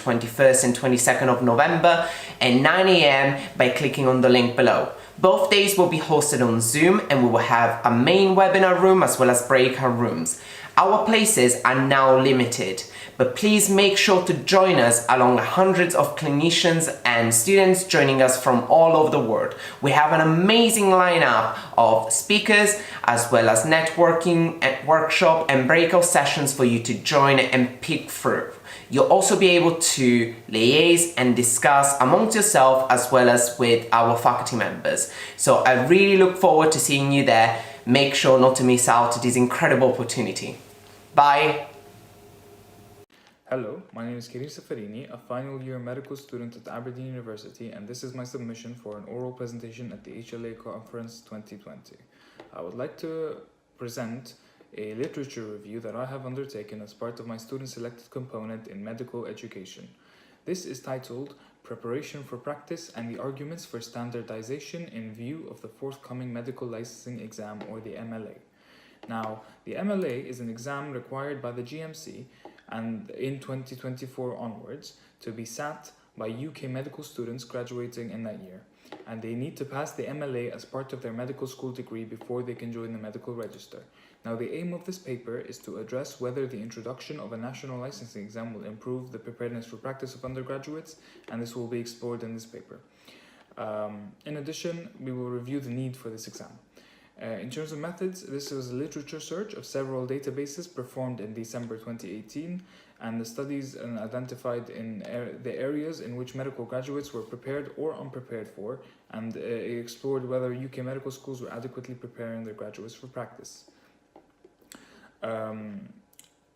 21st and 22nd of November at 9 a.m. by clicking on the link below. Both days will be hosted on Zoom, and we will have a main webinar room as well as breakout rooms. Our places are now limited, but please make sure to join us along hundreds of clinicians and students joining us from all over the world. We have an amazing lineup of speakers as well as networking, workshop and breakout sessions for you to join and pick through. You'll also be able to liaise and discuss amongst yourself as well as with our faculty members. So I really look forward to seeing you there. Make sure not to miss out this incredible opportunity. Bye! Hello, my name is Karim Safarini, a final year medical student at Aberdeen University, and this is my submission for an oral presentation at the HLA Conference 2020. I would like to present a literature review that I have undertaken as part of my student-selected component in medical education. This is titled Preparation for Practice and the Arguments for Standardization in View of the Forthcoming Medical Licensing Exam, or the MLA. Now, the MLA is an exam required by the GMC and in 2024 onwards to be sat by UK medical students graduating in that year, and they need to pass the MLA as part of their medical school degree before they can join the medical register. Now, the aim of this paper is to address whether the introduction of a national licensing exam will improve the preparedness for practice of undergraduates, and this will be explored in this paper. In addition, we will review the need for this exam. In terms of methods, this was a literature search of several databases performed in December 2018, and the studies identified in the areas in which medical graduates were prepared or unprepared for, and explored whether UK medical schools were adequately preparing their graduates for practice. And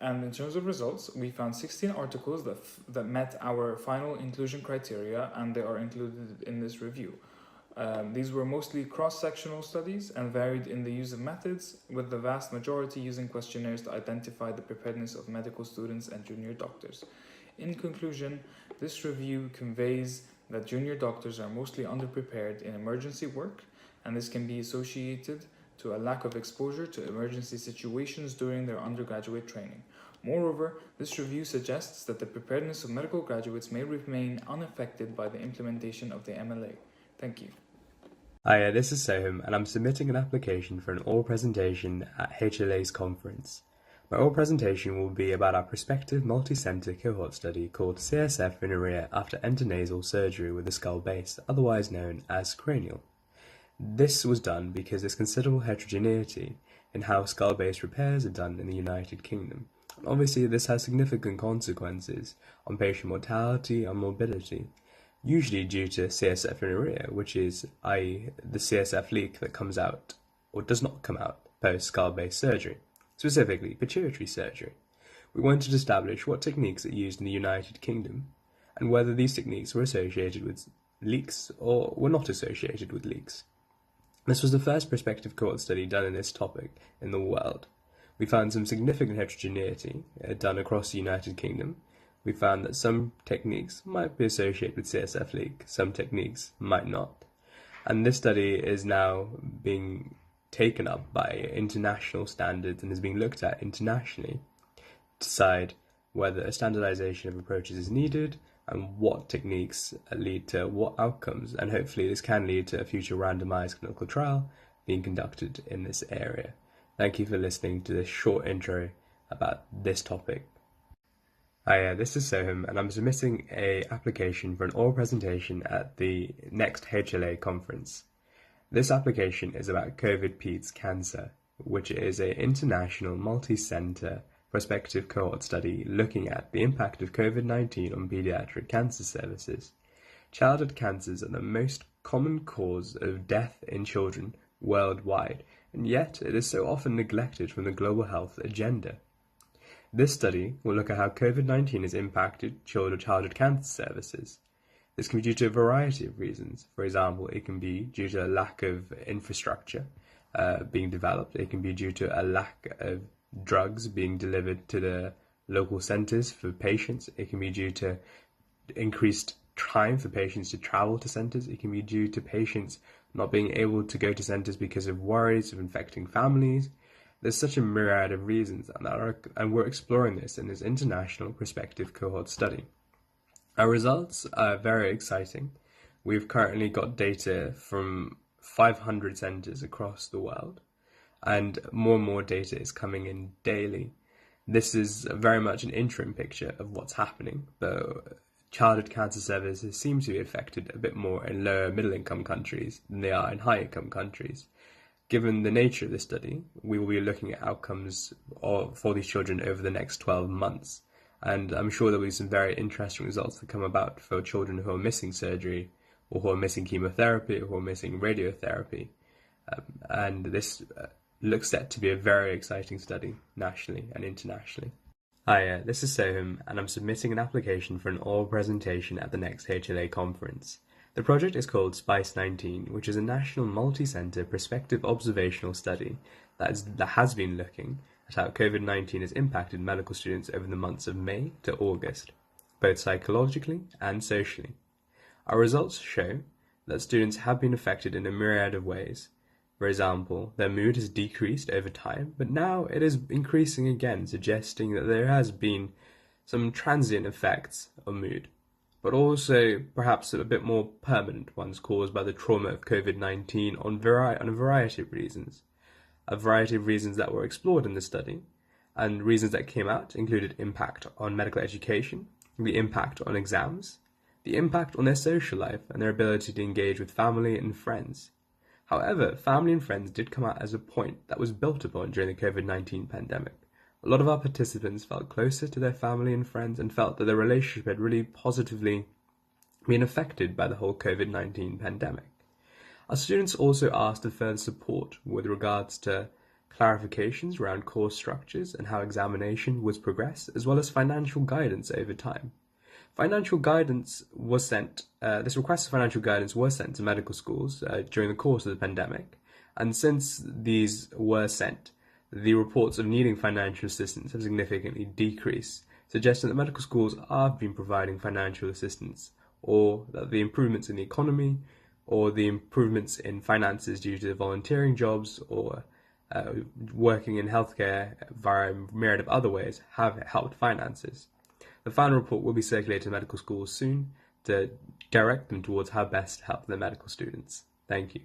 in terms of results, we found 16 articles that met our final inclusion criteria, and they are included in this review. These were mostly cross-sectional studies and varied in the use of methods, with the vast majority using questionnaires to identify the preparedness of medical students and junior doctors. In conclusion, this review conveys that junior doctors are mostly underprepared in emergency work, and this can be associated to a lack of exposure to emergency situations during their undergraduate training. Moreover, this review suggests that the preparedness of medical graduates may remain unaffected by the implementation of the MLA. Thank you. Hi, this is Soham, and I'm submitting an application for an oral presentation at HLA's conference. My oral presentation will be about our prospective multi-centre cohort study called CSF Venerea after intranasal surgery with the skull base, otherwise known as cranial. This was done because there's considerable heterogeneity in how skull base repairs are done in the United Kingdom. And obviously, this has significant consequences on patient mortality and morbidity, usually due to CSF venerea, which is, i.e., the CSF leak that comes out or does not come out post-skull base surgery, specifically pituitary surgery. We wanted to establish what techniques are used in the United Kingdom and whether these techniques were associated with leaks or were not associated with leaks. This was the first prospective cohort study done in this topic in the world. We found some significant heterogeneity done across the United Kingdom. We found that some techniques might be associated with CSF leak, some techniques might not. And this study is now being taken up by international standards and is being looked at internationally to decide whether a standardization of approaches is needed and what techniques lead to what outcomes. And hopefully this can lead to a future randomized clinical trial being conducted in this area. Thank you for listening to this short intro about this topic. Hi, this is Soham, and I'm submitting an application for an oral presentation at the next HLA conference. This application is about COVID Peds cancer, which is an international multi-centre prospective cohort study looking at the impact of COVID-19 on paediatric cancer services. Childhood cancers are the most common cause of death in children worldwide, and yet it is so often neglected from the global health agenda. This study will look at how COVID-19 has impacted childhood cancer services. This can be due to a variety of reasons. For example, it can be due to a lack of infrastructure being developed. It can be due to a lack of drugs being delivered to the local centres for patients. It can be due to increased time for patients to travel to centres. It can be due to patients not being able to go to centres because of worries of infecting families. There's such a myriad of reasons, and we're exploring this in this international prospective cohort study. Our results are very exciting. We've currently got data from 500 centres across the world, and more data is coming in daily. This is very much an interim picture of what's happening, but childhood cancer services seem to be affected a bit more in lower middle income countries than they are in high income countries. Given the nature of this study, we will be looking at outcomes for these children over the next 12 months. And I'm sure there'll be some very interesting results that come about for children who are missing surgery, or who are missing chemotherapy, or who are missing radiotherapy. And this looks set to be a very exciting study, nationally and internationally. Hi, this is Soham, and I'm submitting an application for an oral presentation at the next HLA conference. The project is called SPICE-19, which is a national multi-centre prospective observational study that has been looking at how COVID-19 has impacted medical students over the months of May to August, both psychologically and socially. Our results show that students have been affected in a myriad of ways. For example, their mood has decreased over time, but now it is increasing again, suggesting that there has been some transient effects of mood, but also perhaps a bit more permanent ones caused by the trauma of COVID-19 on a variety of reasons. A variety of reasons that were explored in the study, and reasons that came out included impact on medical education, the impact on exams, the impact on their social life and their ability to engage with family and friends. However, family and friends did come out as a point that was built upon during the COVID-19 pandemic. A lot of our participants felt closer to their family and friends and felt that their relationship had really positively been affected by the whole COVID-19 pandemic. Our students also asked for further support with regards to clarifications around course structures and how examination was progressed, as well as financial guidance over time. Financial guidance was sent, this request for financial guidance was sent to medical schools during the course of the pandemic, and since these were sent, the reports of needing financial assistance have significantly decreased, suggesting that medical schools have been providing financial assistance, or that the improvements in the economy, or the improvements in finances due to volunteering jobs, or working in healthcare via a myriad of other ways have helped finances. The final report will be circulated to medical schools soon to direct them towards how best to help their medical students. Thank you.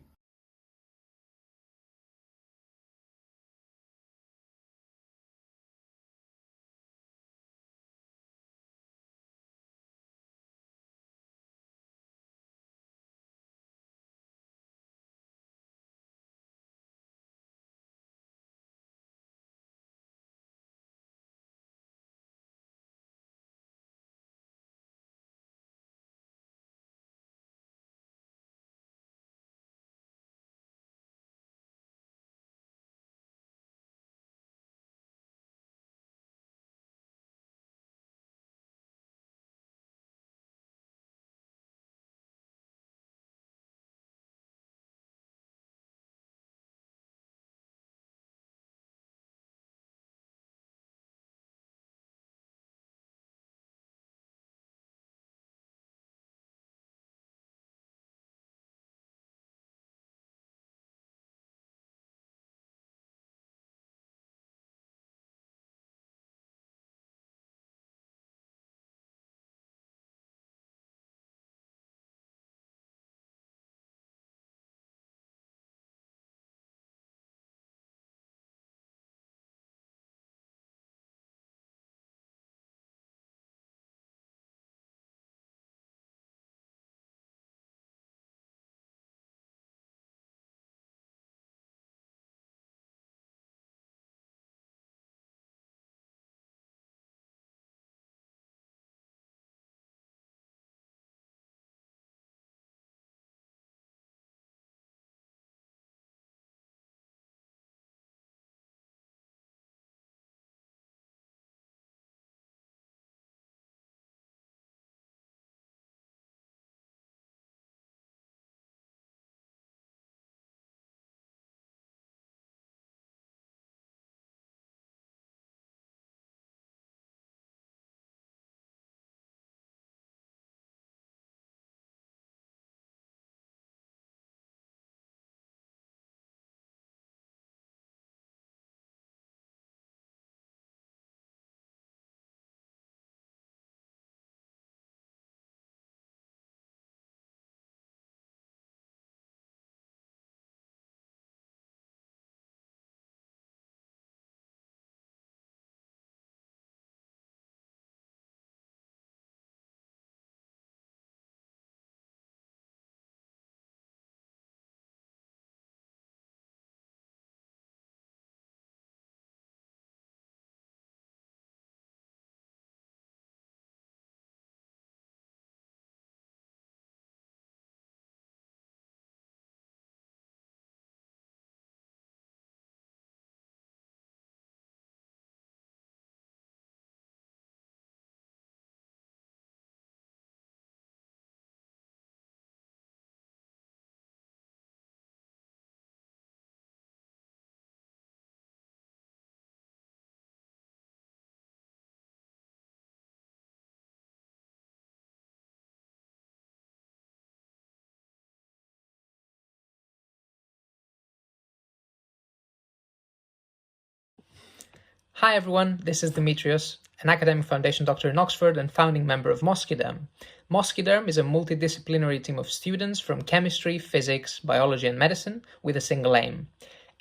Hi everyone, this is Demetrios, an academic foundation doctor in Oxford and founding member of Mosquiderm. Mosquiderm is a multidisciplinary team of students from chemistry, physics, biology and medicine with a single aim.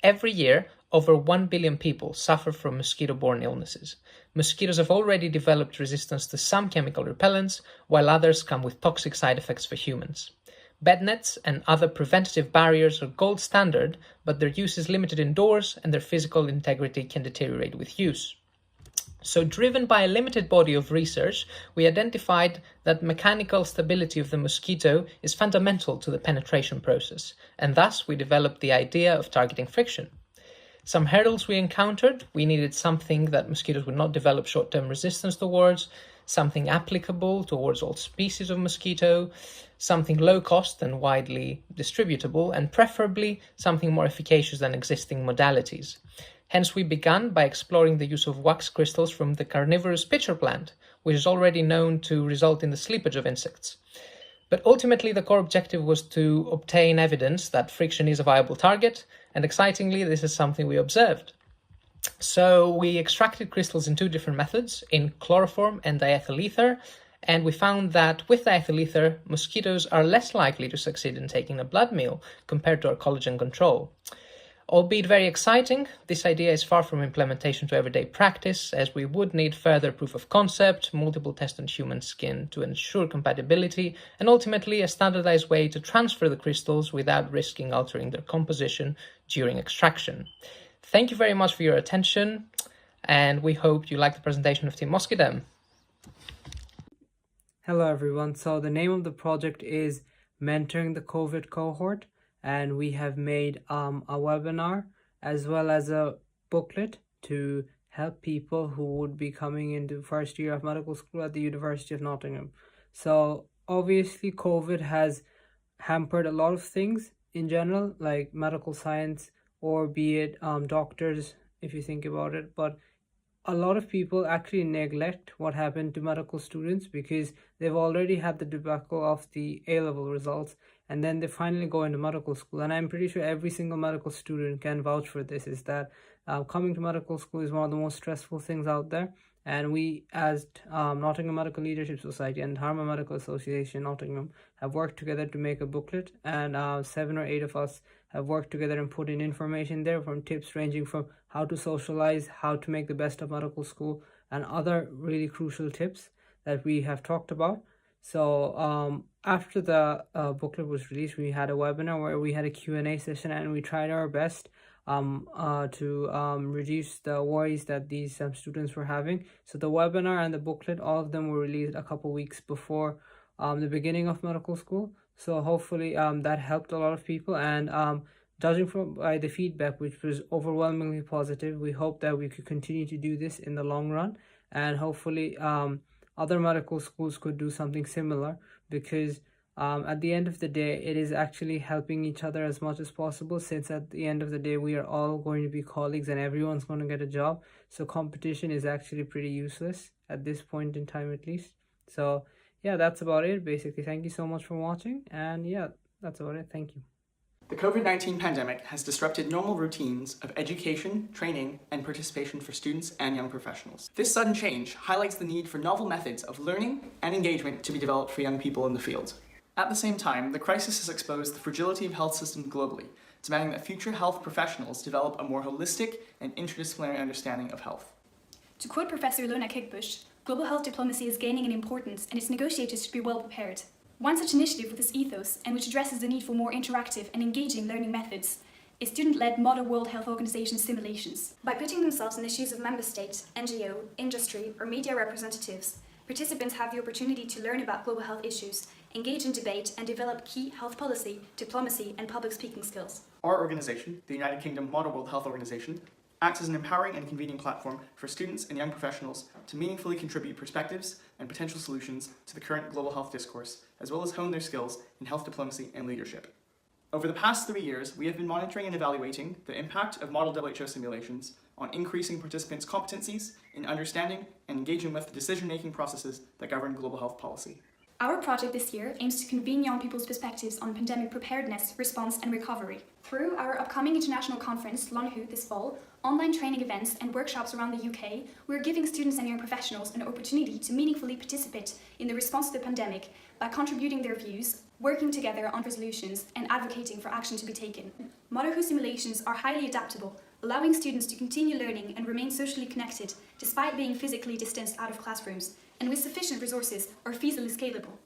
Every year, over 1 billion people suffer from mosquito-borne illnesses. Mosquitoes have already developed resistance to some chemical repellents, while others come with toxic side effects for humans. Bed nets and other preventative barriers are gold standard, but their use is limited indoors and their physical integrity can deteriorate with use. So, driven by a limited body of research, we identified that mechanical stability of the mosquito is fundamental to the penetration process, and thus we developed the idea of targeting friction. Some hurdles we encountered: we needed something that mosquitoes would not develop short-term resistance towards, something applicable towards all species of mosquito, something low cost and widely distributable, and preferably something more efficacious than existing modalities. Hence, we began by exploring the use of wax crystals from the carnivorous pitcher plant, which is already known to result in the sleepage of insects. But ultimately, the core objective was to obtain evidence that friction is a viable target, and excitingly, this is something we observed. So we extracted crystals in two different methods, in chloroform and diethyl ether, and we found that with diethyl ether, mosquitoes are less likely to succeed in taking a blood meal compared to our collagen control. Albeit very exciting, this idea is far from implementation to everyday practice, as we would need further proof of concept, multiple tests on human skin to ensure compatibility, and ultimately a standardized way to transfer the crystals without risking altering their composition during extraction. Thank you very much for your attention, and we hope you like the presentation of Team Mosquiderm. Hello everyone, so the name of the project is Mentoring the COVID Cohort, and we have made a webinar as well as a booklet to help people who would be coming into first year of medical school at the University of Nottingham. So obviously COVID has hampered a lot of things in general, like medical science, or be it doctors, if you think about it. But a lot of people actually neglect what happened to medical students because they've already had the debacle of the A-level results, and then they finally go into medical school. And I'm pretty sure every single medical student can vouch for this, is that coming to medical school is one of the most stressful things out there. And we, as Nottingham Medical Leadership Society and Dharma Medical Association Nottingham, have worked together to make a booklet, and 7 or 8 of us have worked together and put in information there, from tips ranging from how to socialize, how to make the best of medical school, and other really crucial tips that we have talked about. So after the booklet was released, we had a webinar where we had a Q&A session, and we tried our best to reduce the worries that these students were having. So the webinar and the booklet, all of them were released a couple weeks before the beginning of medical school. So hopefully that helped a lot of people, and judging from by the feedback, which was overwhelmingly positive, we hope that we could continue to do this in the long run, and hopefully other medical schools could do something similar, because at the end of the day, it is actually helping each other as much as possible, since at the end of the day, we are all going to be colleagues and everyone's going to get a job. So competition is actually pretty useless at this point in time, at least. So yeah, that's about it, basically. Thank you so much for watching, and yeah, that's about it. Thank you. The COVID-19 pandemic has disrupted normal routines of education, training, and participation for students and young professionals. This sudden change highlights the need for novel methods of learning and engagement to be developed for young people in the field. At the same time, the crisis has exposed the fragility of health systems globally, demanding that future health professionals develop a more holistic and interdisciplinary understanding of health. To quote Professor Lona Kigbush, global health diplomacy is gaining in importance, and its negotiators should be well prepared. One such initiative with this ethos, and which addresses the need for more interactive and engaging learning methods, is student-led Modern World Health Organization simulations. By putting themselves in the shoes of member state, NGO, industry, or media representatives, participants have the opportunity to learn about global health issues, engage in debate, and develop key health policy, diplomacy, and public speaking skills. Our organization, the United Kingdom Modern World Health Organization, acts as an empowering and convening platform for students and young professionals to meaningfully contribute perspectives and potential solutions to the current global health discourse, as well as hone their skills in health diplomacy and leadership. Over the past 3 years, we have been monitoring and evaluating the impact of model WHO simulations on increasing participants' competencies in understanding and engaging with the decision-making processes that govern global health policy. Our project this year aims to convene young people's perspectives on pandemic preparedness, response and recovery. Through our upcoming international conference, Lonhu, this fall, online training events and workshops around the UK, we're giving students and young professionals an opportunity to meaningfully participate in the response to the pandemic by contributing their views, working together on resolutions and advocating for action to be taken. Motherhood simulations are highly adaptable, allowing students to continue learning and remain socially connected despite being physically distanced out of classrooms, and with sufficient resources are feasibly scalable.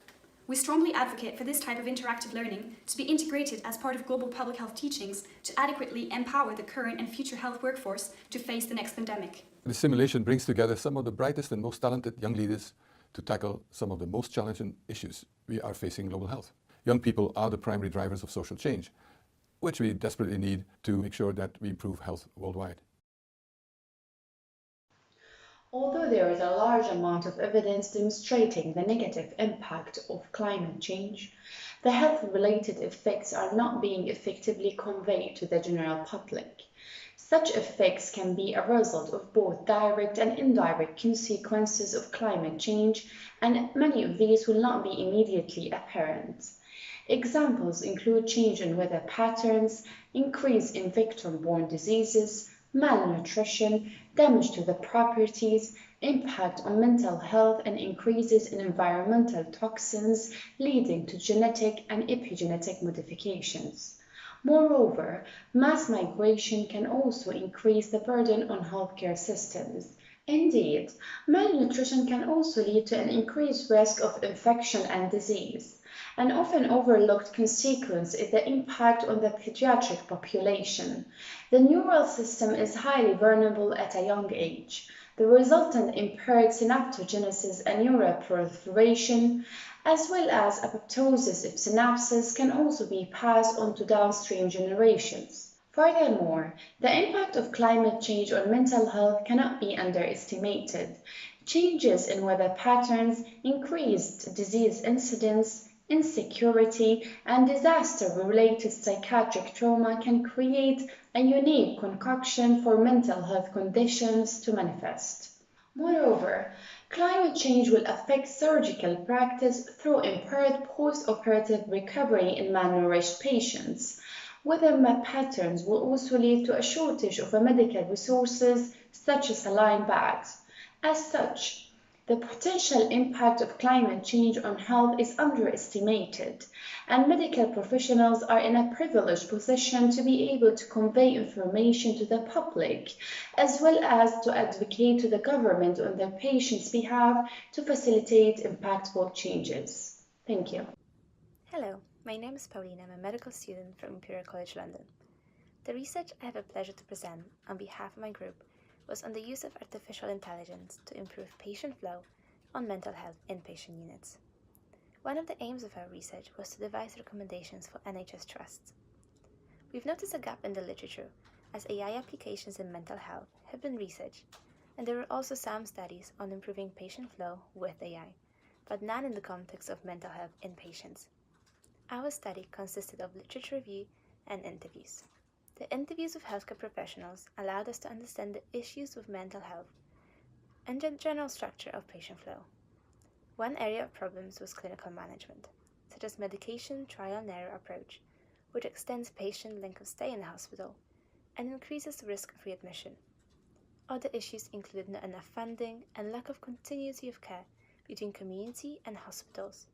We strongly advocate for this type of interactive learning to be integrated as part of global public health teachings to adequately empower the current and future health workforce to face the next pandemic. The simulation brings together some of the brightest and most talented young leaders to tackle some of the most challenging issues we are facing in global health. Young people are the primary drivers of social change, which we desperately need to make sure that we improve health worldwide. Although there is a large amount of evidence demonstrating the negative impact of climate change, the health-related effects are not being effectively conveyed to the general public. Such effects can be a result of both direct and indirect consequences of climate change, and many of these will not be immediately apparent. Examples include change in weather patterns, increase in vector-borne diseases, malnutrition, damage to the properties, impact on mental health, and increases in environmental toxins leading to genetic and epigenetic modifications. Moreover, mass migration can also increase the burden on healthcare systems. Indeed, malnutrition can also lead to an increased risk of infection and disease. An often overlooked consequence is the impact on the pediatric population. The neural system is highly vulnerable at a young age. The resultant impaired synaptogenesis and neuroproliferation, as well as apoptosis of synapses, can also be passed on to downstream generations. Furthermore, the impact of climate change on mental health cannot be underestimated. Changes in weather patterns, increased disease incidence, insecurity, and disaster-related psychiatric trauma can create a unique concoction for mental health conditions to manifest. Moreover, climate change will affect surgical practice through impaired post-operative recovery in malnourished patients. Weather patterns will also lead to a shortage of medical resources such as saline bags. As such, the potential impact of climate change on health is underestimated, and medical professionals are in a privileged position to be able to convey information to the public, as well as to advocate to the government on their patients' behalf to facilitate impactful changes. Thank you. Hello, my name is Pauline. I'm a medical student from Imperial College London. The research I have a pleasure to present on behalf of my group was on the use of artificial intelligence to improve patient flow on mental health inpatient units. One of the aims of our research was to devise recommendations for NHS trusts. We've noticed a gap in the literature as AI applications in mental health have been researched, and there were also some studies on improving patient flow with AI, but none in the context of mental health in patients. Our study consisted of literature review and interviews. The interviews with healthcare professionals allowed us to understand the issues with mental health and the general structure of patient flow. One area of problems was clinical management, such as medication trial and error approach, which extends patient length of stay in the hospital and increases the risk of readmission. Other issues included not enough funding and lack of continuity of care between community and hospitals.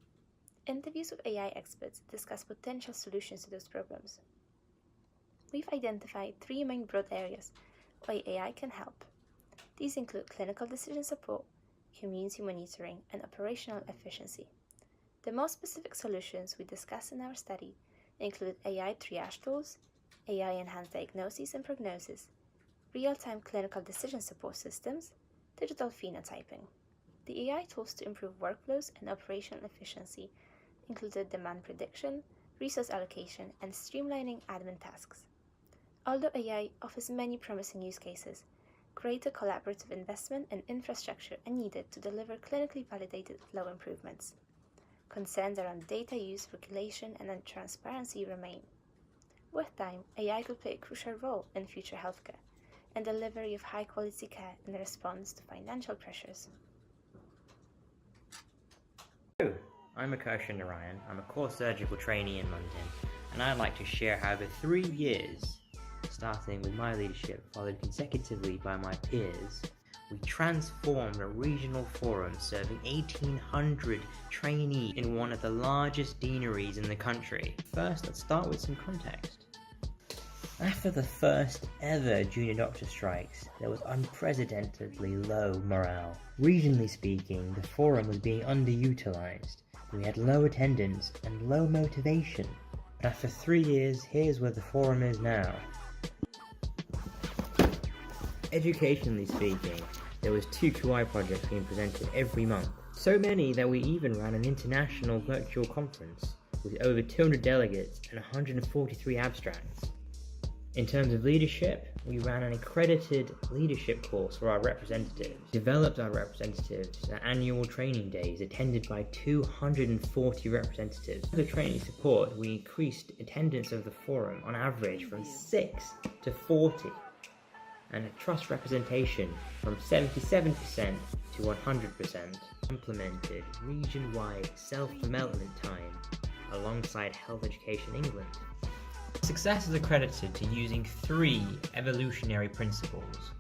Interviews with AI experts discuss potential solutions to those problems. We've identified three main broad areas where AI can help. These include clinical decision support, community monitoring, and operational efficiency. The most specific solutions we discussed in our study include AI triage tools, AI-enhanced diagnosis and prognosis, real-time clinical decision support systems, digital phenotyping. The AI tools to improve workflows and operational efficiency included demand prediction, resource allocation, and streamlining admin tasks. Although AI offers many promising use cases, greater collaborative investment and infrastructure are needed to deliver clinically validated flow improvements. Concerns around data use, regulation, and transparency remain. With time, AI could play a crucial role in future healthcare and delivery of high-quality care in response to financial pressures. I'm Akash Narayan. I'm a core surgical trainee in London, and I'd like to share how over 3 years, starting with my leadership followed consecutively by my peers, we transformed a regional forum serving 1,800 trainees in one of the largest deaneries in the country. First, let's start with some context. After the first ever junior doctor strikes, there was unprecedentedly low morale. Regionally speaking, the forum was being underutilized. We had low attendance and low motivation. But after 3 years, here's where the forum is now. Educationally speaking, there was 2 QI projects being presented every month. So many that we even ran an international virtual conference with over 200 delegates and 143 abstracts. In terms of leadership, we ran an accredited leadership course for our representatives, developed our representatives at annual training days attended by 240 representatives. For the training support, we increased attendance of the forum on average from 6 to 40, and a trust representation from 77% to 100%. Implemented region-wide self-development time alongside Health Education England. Success is accredited to using 3 evolutionary principles: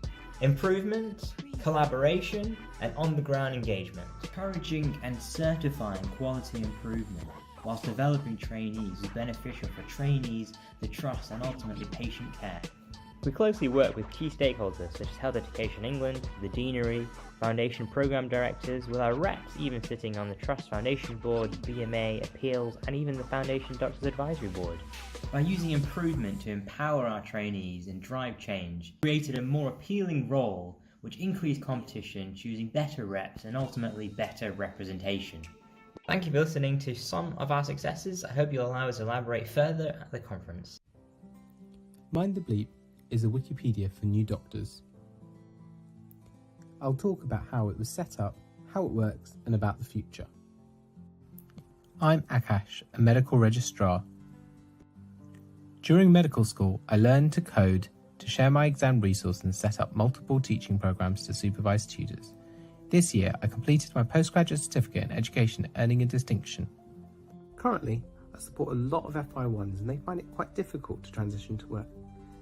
improvement, collaboration, and on-the-ground engagement. Encouraging and certifying quality improvement whilst developing trainees is beneficial for trainees, the trust, and ultimately patient care. We closely work with key stakeholders such as Health Education England, the Deanery, Foundation Programme Directors, with our reps even sitting on the Trust Foundation Board, BMA, Appeals, and even the Foundation Doctors Advisory Board. By using improvement to empower our trainees and drive change, we created a more appealing role which increased competition, choosing better reps and ultimately better representation. Thank you for listening to some of our successes. I hope you'll allow us to elaborate further at the conference. Mind the Bleep is a Wikipedia for new doctors. I'll talk about how it was set up, how it works, and about the future. I'm Akash, a medical registrar. During medical school, I learned to code, to share my exam resource and set up multiple teaching programs to supervise tutors. This year, I completed my postgraduate certificate in education, earning a distinction. Currently, I support a lot of FY1s and they find it quite difficult to transition to work.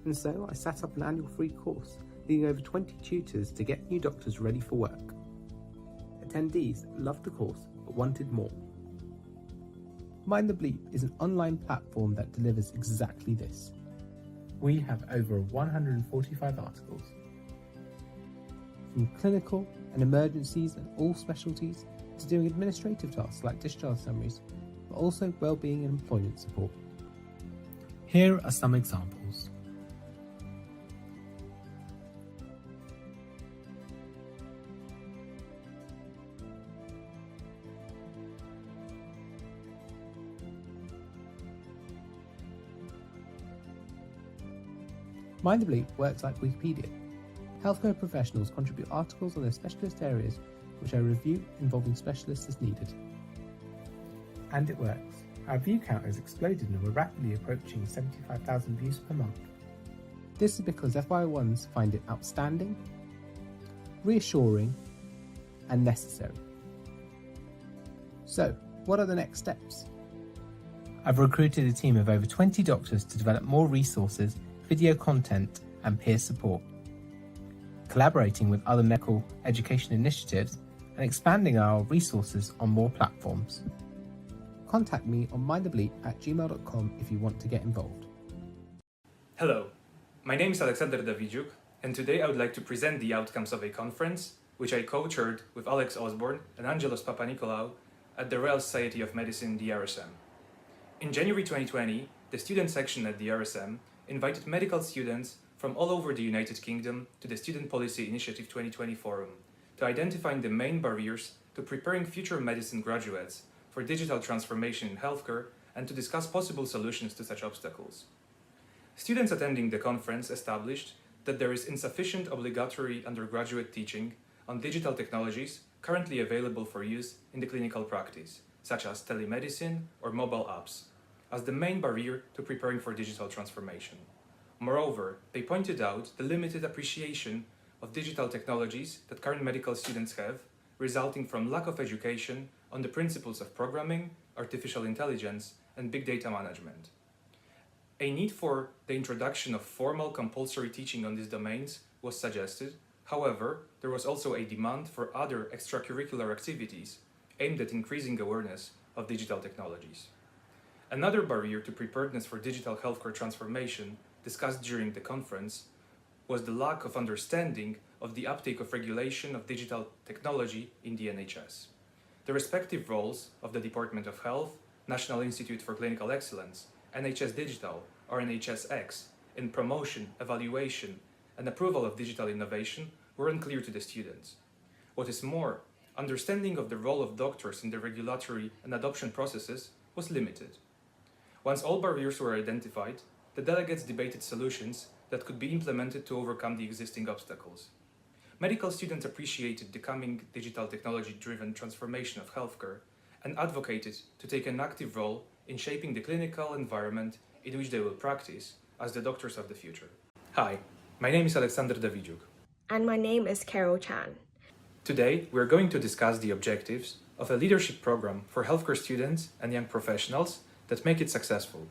And so I set up an annual free course, leading over 20 tutors to get new doctors ready for work. Attendees loved the course, but wanted more. Mind the Bleep is an online platform that delivers exactly this. We have over 145 articles. From clinical and emergencies and all specialties, to doing administrative tasks like discharge summaries, but also wellbeing and employment support. Here are some examples. Mind the Bleep works like Wikipedia. Healthcare professionals contribute articles on their specialist areas, which I review involving specialists as needed. And it works. Our view count has exploded and we're rapidly approaching 75,000 views per month. This is because FY1s find it outstanding, reassuring, and necessary. So, what are the next steps? I've recruited a team of over 20 doctors to develop more resources, video content, and peer support, collaborating with other medical education initiatives and expanding our resources on more platforms. Contact me on mindthebleep@gmail.com if you want to get involved. Hello, my name is Alexander Dawidziuk, and today I would like to present the outcomes of a conference which I co-chaired with Alex Osborne and Angelos Papanikolaou at the Royal Society of Medicine, the RSM. In January 2020, the student section at the RSM invited medical students from all over the United Kingdom to the Student Policy Initiative 2020 Forum to identify the main barriers to preparing future medicine graduates for digital transformation in healthcare and to discuss possible solutions to such obstacles. Students attending the conference established that there is insufficient obligatory undergraduate teaching on digital technologies currently available for use in the clinical practice, such as telemedicine or mobile apps, as the main barrier to preparing for digital transformation. Moreover, they pointed out the limited appreciation of digital technologies that current medical students have, resulting from lack of education on the principles of programming, artificial intelligence, and big data management. A need for the introduction of formal compulsory teaching on these domains was suggested. However, there was also a demand for other extracurricular activities aimed at increasing awareness of digital technologies. Another barrier to preparedness for digital healthcare transformation discussed during the conference was the lack of understanding of the uptake of regulation of digital technology in the NHS. The respective roles of the Department of Health, National Institute for Clinical Excellence, NHS Digital or NHSX in promotion, evaluation, and approval of digital innovation were unclear to the students. What is more, understanding of the role of doctors in the regulatory and adoption processes was limited. Once all barriers were identified, the delegates debated solutions that could be implemented to overcome the existing obstacles. Medical students appreciated the coming digital technology-driven transformation of healthcare and advocated to take an active role in shaping the clinical environment in which they will practice as the doctors of the future. Hi, my name is Alexander Dawidziuk. And my name is Carol Chan. Today, we're going to discuss the objectives of a leadership program for healthcare students and young professionals that make it successful.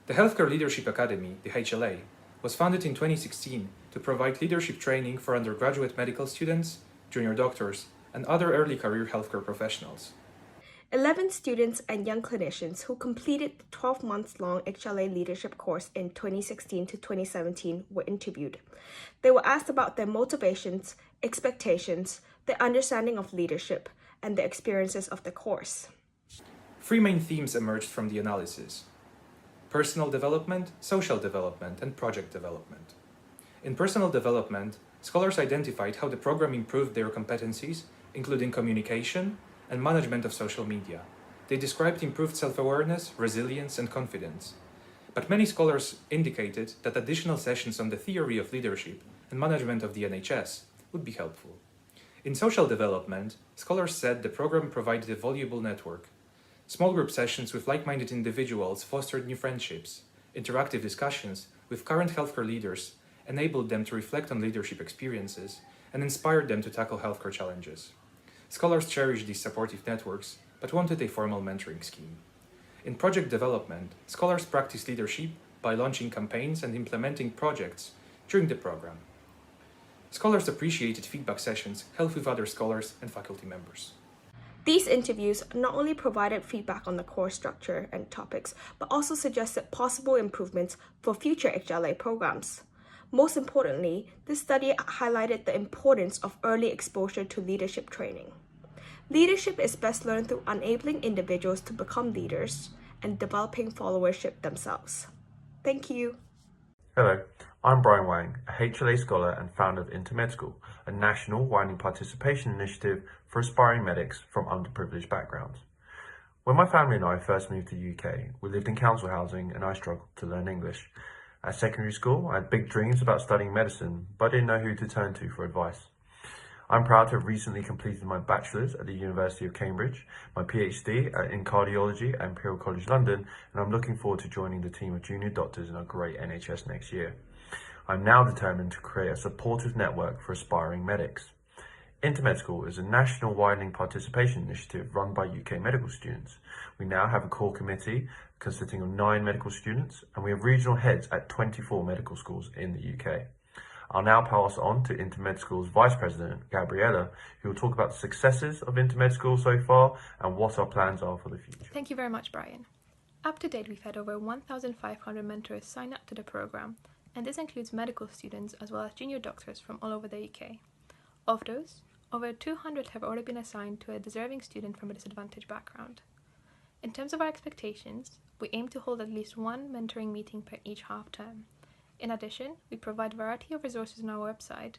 The Healthcare Leadership Academy, the HLA, was founded in 2016 to provide leadership training for undergraduate medical students, junior doctors, and other early career healthcare professionals. 11 students and young clinicians who completed the 12-month-long HLA leadership course in 2016 to 2017 were interviewed. They were asked about their motivations, expectations, their understanding of leadership, and their experiences of the course. 3 main themes emerged from the analysis: personal development, social development, and project development. In personal development, scholars identified how the program improved their competencies, including communication and management of social media. They described improved self-awareness, resilience, and confidence. But many scholars indicated that additional sessions on the theory of leadership and management of the NHS would be helpful. In social development, scholars said the program provided a valuable network. Small group sessions with like-minded individuals fostered new friendships. Interactive discussions with current healthcare leaders enabled them to reflect on leadership experiences and inspired them to tackle healthcare challenges. Scholars cherished these supportive networks, but wanted a formal mentoring scheme. In project development, scholars practiced leadership by launching campaigns and implementing projects during the program. Scholars appreciated feedback sessions held with other scholars and faculty members. These interviews not only provided feedback on the course structure and topics, but also suggested possible improvements for future HLA programs. Most importantly, this study highlighted the importance of early exposure to leadership training. Leadership is best learned through enabling individuals to become leaders and developing followership themselves. Thank you. Hello, I'm Brian Wang, a HLA scholar and founder of Intermed School, a national widening participation initiative for aspiring medics from underprivileged backgrounds. When my family and I first moved to the UK, we lived in council housing and I struggled to learn English. At secondary school, I had big dreams about studying medicine, but I didn't know who to turn to for advice. I'm proud to have recently completed my bachelor's at the University of Cambridge, my PhD in cardiology at Imperial College London, and I'm looking forward to joining the team of junior doctors in our great NHS next year. I'm now determined to create a supportive network for aspiring medics. Intermed School is a national widening participation initiative run by UK medical students. We now have a core committee consisting of 9 medical students, and we have regional heads at 24 medical schools in the UK. I'll now pass on to Intermed School's Vice President, Gabriella, who will talk about the successes of Intermed School so far and what our plans are for the future. Thank you very much, Brian. Up to date, we've had over 1,500 mentors sign up to the program, and this includes medical students as well as junior doctors from all over the UK. Of those, over 200 have already been assigned to a deserving student from a disadvantaged background. In terms of our expectations, we aim to hold at least 1 mentoring meeting per each half term. In addition, we provide a variety of resources on our website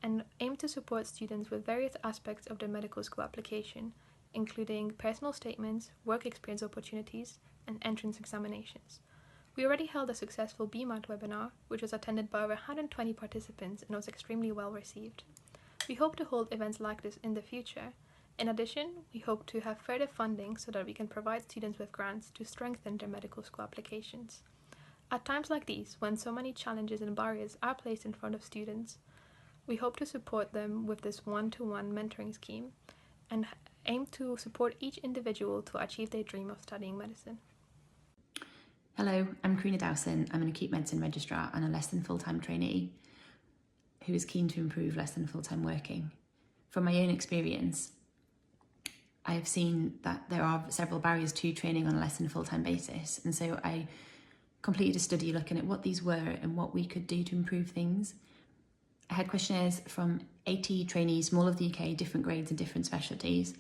and aim to support students with various aspects of their medical school application, including personal statements, work experience opportunities, and entrance examinations. We already held a successful BMAT webinar, which was attended by over 120 participants and was extremely well received. We hope to hold events like this in the future. In addition, we hope to have further funding so that we can provide students with grants to strengthen their medical school applications. At times like these, when so many challenges and barriers are placed in front of students, we hope to support them with this one-to-one mentoring scheme and aim to support each individual to achieve their dream of studying medicine. Hello, I'm Karina Dowson. I'm an acute medicine registrar and a less than full-time trainee who is keen to improve less than full-time working. From my own experience, I have seen that there are several barriers to training on a less than full-time basis, and so I completed a study looking at what these were and what we could do to improve things. I had questionnaires from 80 trainees from all over the UK, different grades and different specialties,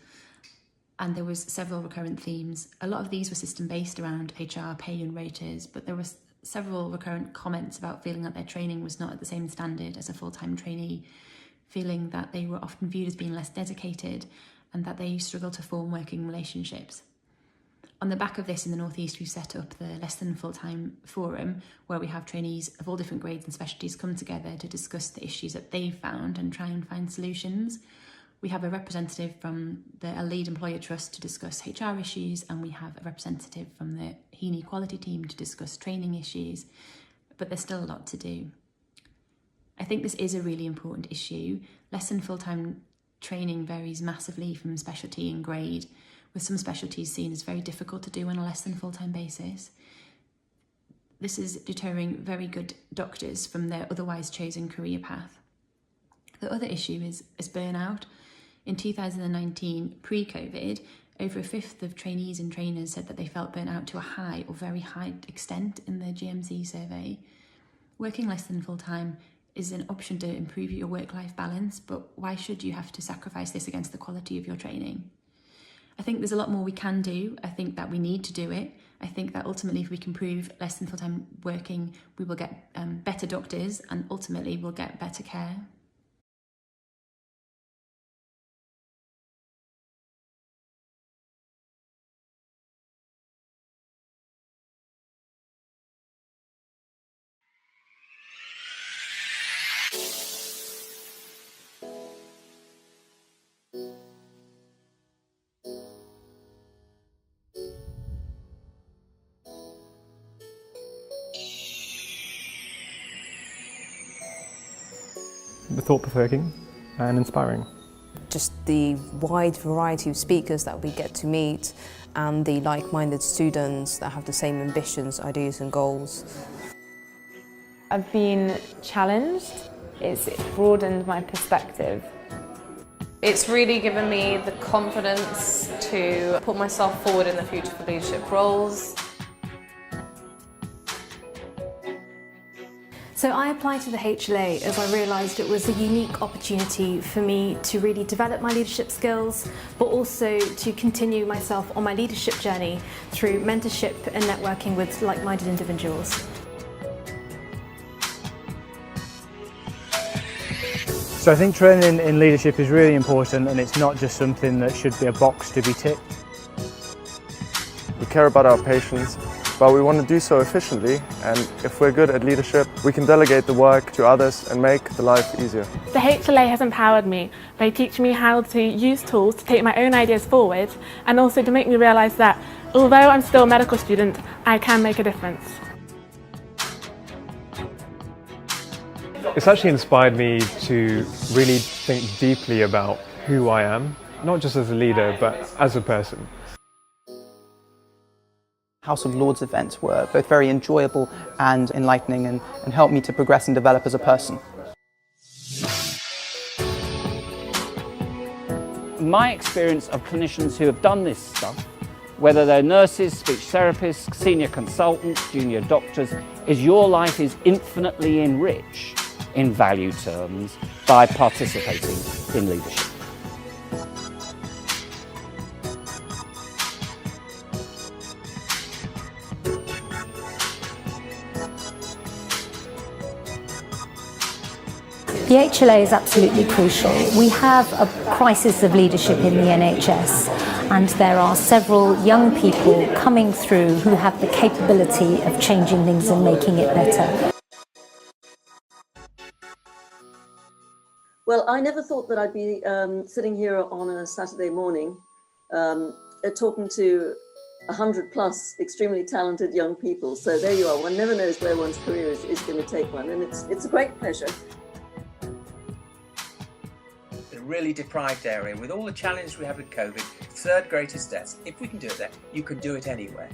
and there was several recurrent themes. A lot of these were system-based around HR, pay and rotas, but there were several recurrent comments about feeling that their training was not at the same standard as a full-time trainee, feeling that they were often viewed as being less dedicated and that they struggle to form working relationships. On the back of this, in the North East, we've set up the Less Than Full-Time Forum, where we have trainees of all different grades and specialties come together to discuss the issues that they've found and try and find solutions. We have a representative from the Lead Employer Trust to discuss HR issues, and we have a representative from the HENE Quality team to discuss training issues, but there's still a lot to do. I think this is a really important issue. Less than full-time training varies massively from specialty and grade, with some specialties seen as very difficult to do on a less than full-time basis. This is deterring very good doctors from their otherwise chosen career path. The other issue is burnout. In 2019, pre-COVID, over a fifth of trainees and trainers said that they felt burnt out to a high or very high extent in the GMC survey. Working less than full-time is an option to improve your work-life balance, but why should you have to sacrifice this against the quality of your training? I think there's a lot more we can do. I think that we need to do it. I think that ultimately if we can prove less than full-time working, we will get better doctors and ultimately we'll get better care. Thought-provoking and inspiring. Just the wide variety of speakers that we get to meet and the like-minded students that have the same ambitions, ideas and goals. I've been challenged. It's broadened my perspective. It's really given me the confidence to put myself forward in the future for leadership roles. So I applied to the HLA as I realised it was a unique opportunity for me to really develop my leadership skills, but also to continue myself on my leadership journey through mentorship and networking with like-minded individuals. So I think training in leadership is really important, and it's not just something that should be a box to be ticked. We care about our patients, but we want to do so efficiently, and if we're good at leadership, we can delegate the work to others and make the life easier. The HLA has empowered me by teaching me how to use tools to take my own ideas forward, and also to make me realise that although I'm still a medical student, I can make a difference. It's actually inspired me to really think deeply about who I am, not just as a leader, but as a person. House of Lords events were both very enjoyable and enlightening and helped me to progress and develop as a person. My experience of clinicians who have done this stuff, whether they're nurses, speech therapists, senior consultants, junior doctors, is your life is infinitely enriched in value terms by participating in leadership. The HLA is absolutely crucial. We have a crisis of leadership in the NHS, and there are several young people coming through who have the capability of changing things and making it better. Well, I never thought that I'd be sitting here on a Saturday morning talking to 100+ extremely talented young people. So there you are. One never knows where one's career is going to take one, and it's a great pleasure. It really deprived area, with all the challenges we have with COVID, third greatest deaths. If we can do it there, you can do it anywhere.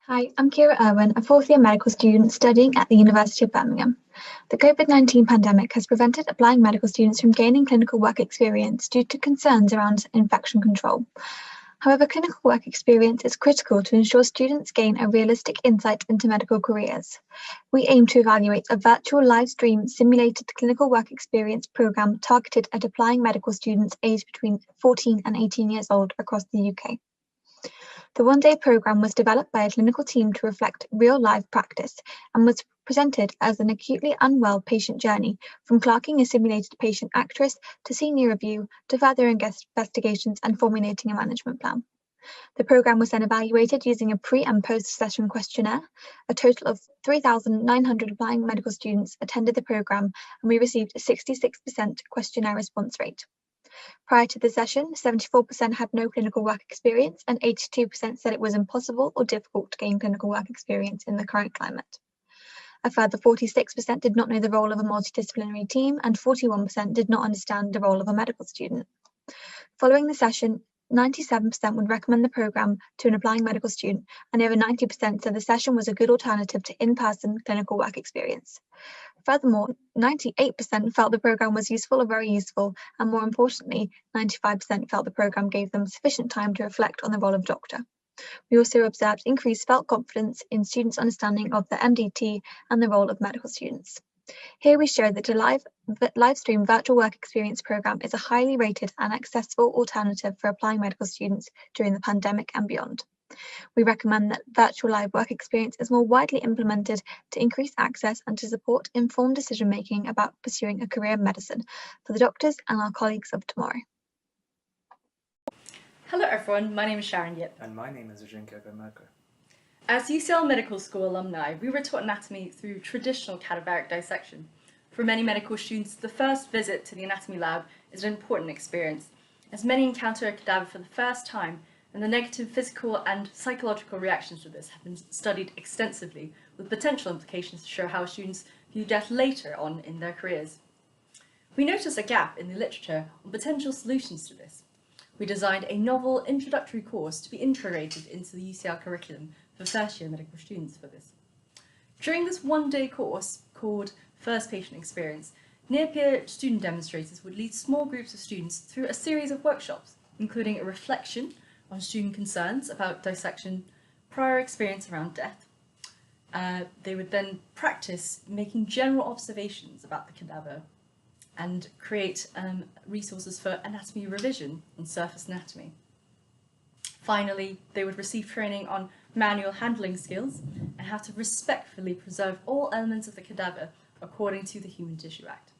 Hi, I'm Kira Irwin, a fourth-year medical student studying at the University of Birmingham. The COVID-19 pandemic has prevented applying medical students from gaining clinical work experience due to concerns around infection control. However, clinical work experience is critical to ensure students gain a realistic insight into medical careers. We aim to evaluate a virtual live stream simulated clinical work experience program targeted at applying medical students aged between 14 and 18 years old across the UK. The one-day programme was developed by a clinical team to reflect real-life practice and was presented as an acutely unwell patient journey, from clerking a simulated patient actress to senior review to further investigations and formulating a management plan. The programme was then evaluated using a pre- and post-session questionnaire. A total of 3,900 applying medical students attended the programme, and we received a 66% questionnaire response rate. Prior to the session, 74% had no clinical work experience and 82% said it was impossible or difficult to gain clinical work experience in the current climate. A further 46% did not know the role of a multidisciplinary team and 41% did not understand the role of a medical student. Following the session, 97% would recommend the programme to an applying medical student, and over 90% said the session was a good alternative to in-person clinical work experience. Furthermore, 98% felt the programme was useful or very useful, and more importantly, 95% felt the programme gave them sufficient time to reflect on the role of doctor. We also observed increased felt confidence in students' understanding of the MDT and the role of medical students. Here we show that a live stream virtual work experience programme is a highly rated and accessible alternative for applying medical students during the pandemic and beyond. We recommend that virtual live work experience is more widely implemented to increase access and to support informed decision-making about pursuing a career in medicine for the doctors and our colleagues of tomorrow. Hello everyone, my name is Sharon Yip. And my name is Ajinkya Karmakar. As UCL Medical School alumni, we were taught anatomy through traditional cadaveric dissection. For many medical students, the first visit to the anatomy lab is an important experience, as many encounter a cadaver for the first time, and the negative physical and psychological reactions to this have been studied extensively, with potential implications to show how students view death later on in their careers. We noticed a gap in the literature on potential solutions to this. We designed a novel introductory course to be integrated into the UCL curriculum for first-year medical students for this. During this one-day course, called First Patient Experience, near-peer student demonstrators would lead small groups of students through a series of workshops, including a reflection on student concerns about dissection, prior experience around death. They would then practice making general observations about the cadaver and create resources for anatomy revision in surface anatomy. Finally, they would receive training on manual handling skills and how to respectfully preserve all elements of the cadaver according to the Human Tissue Act.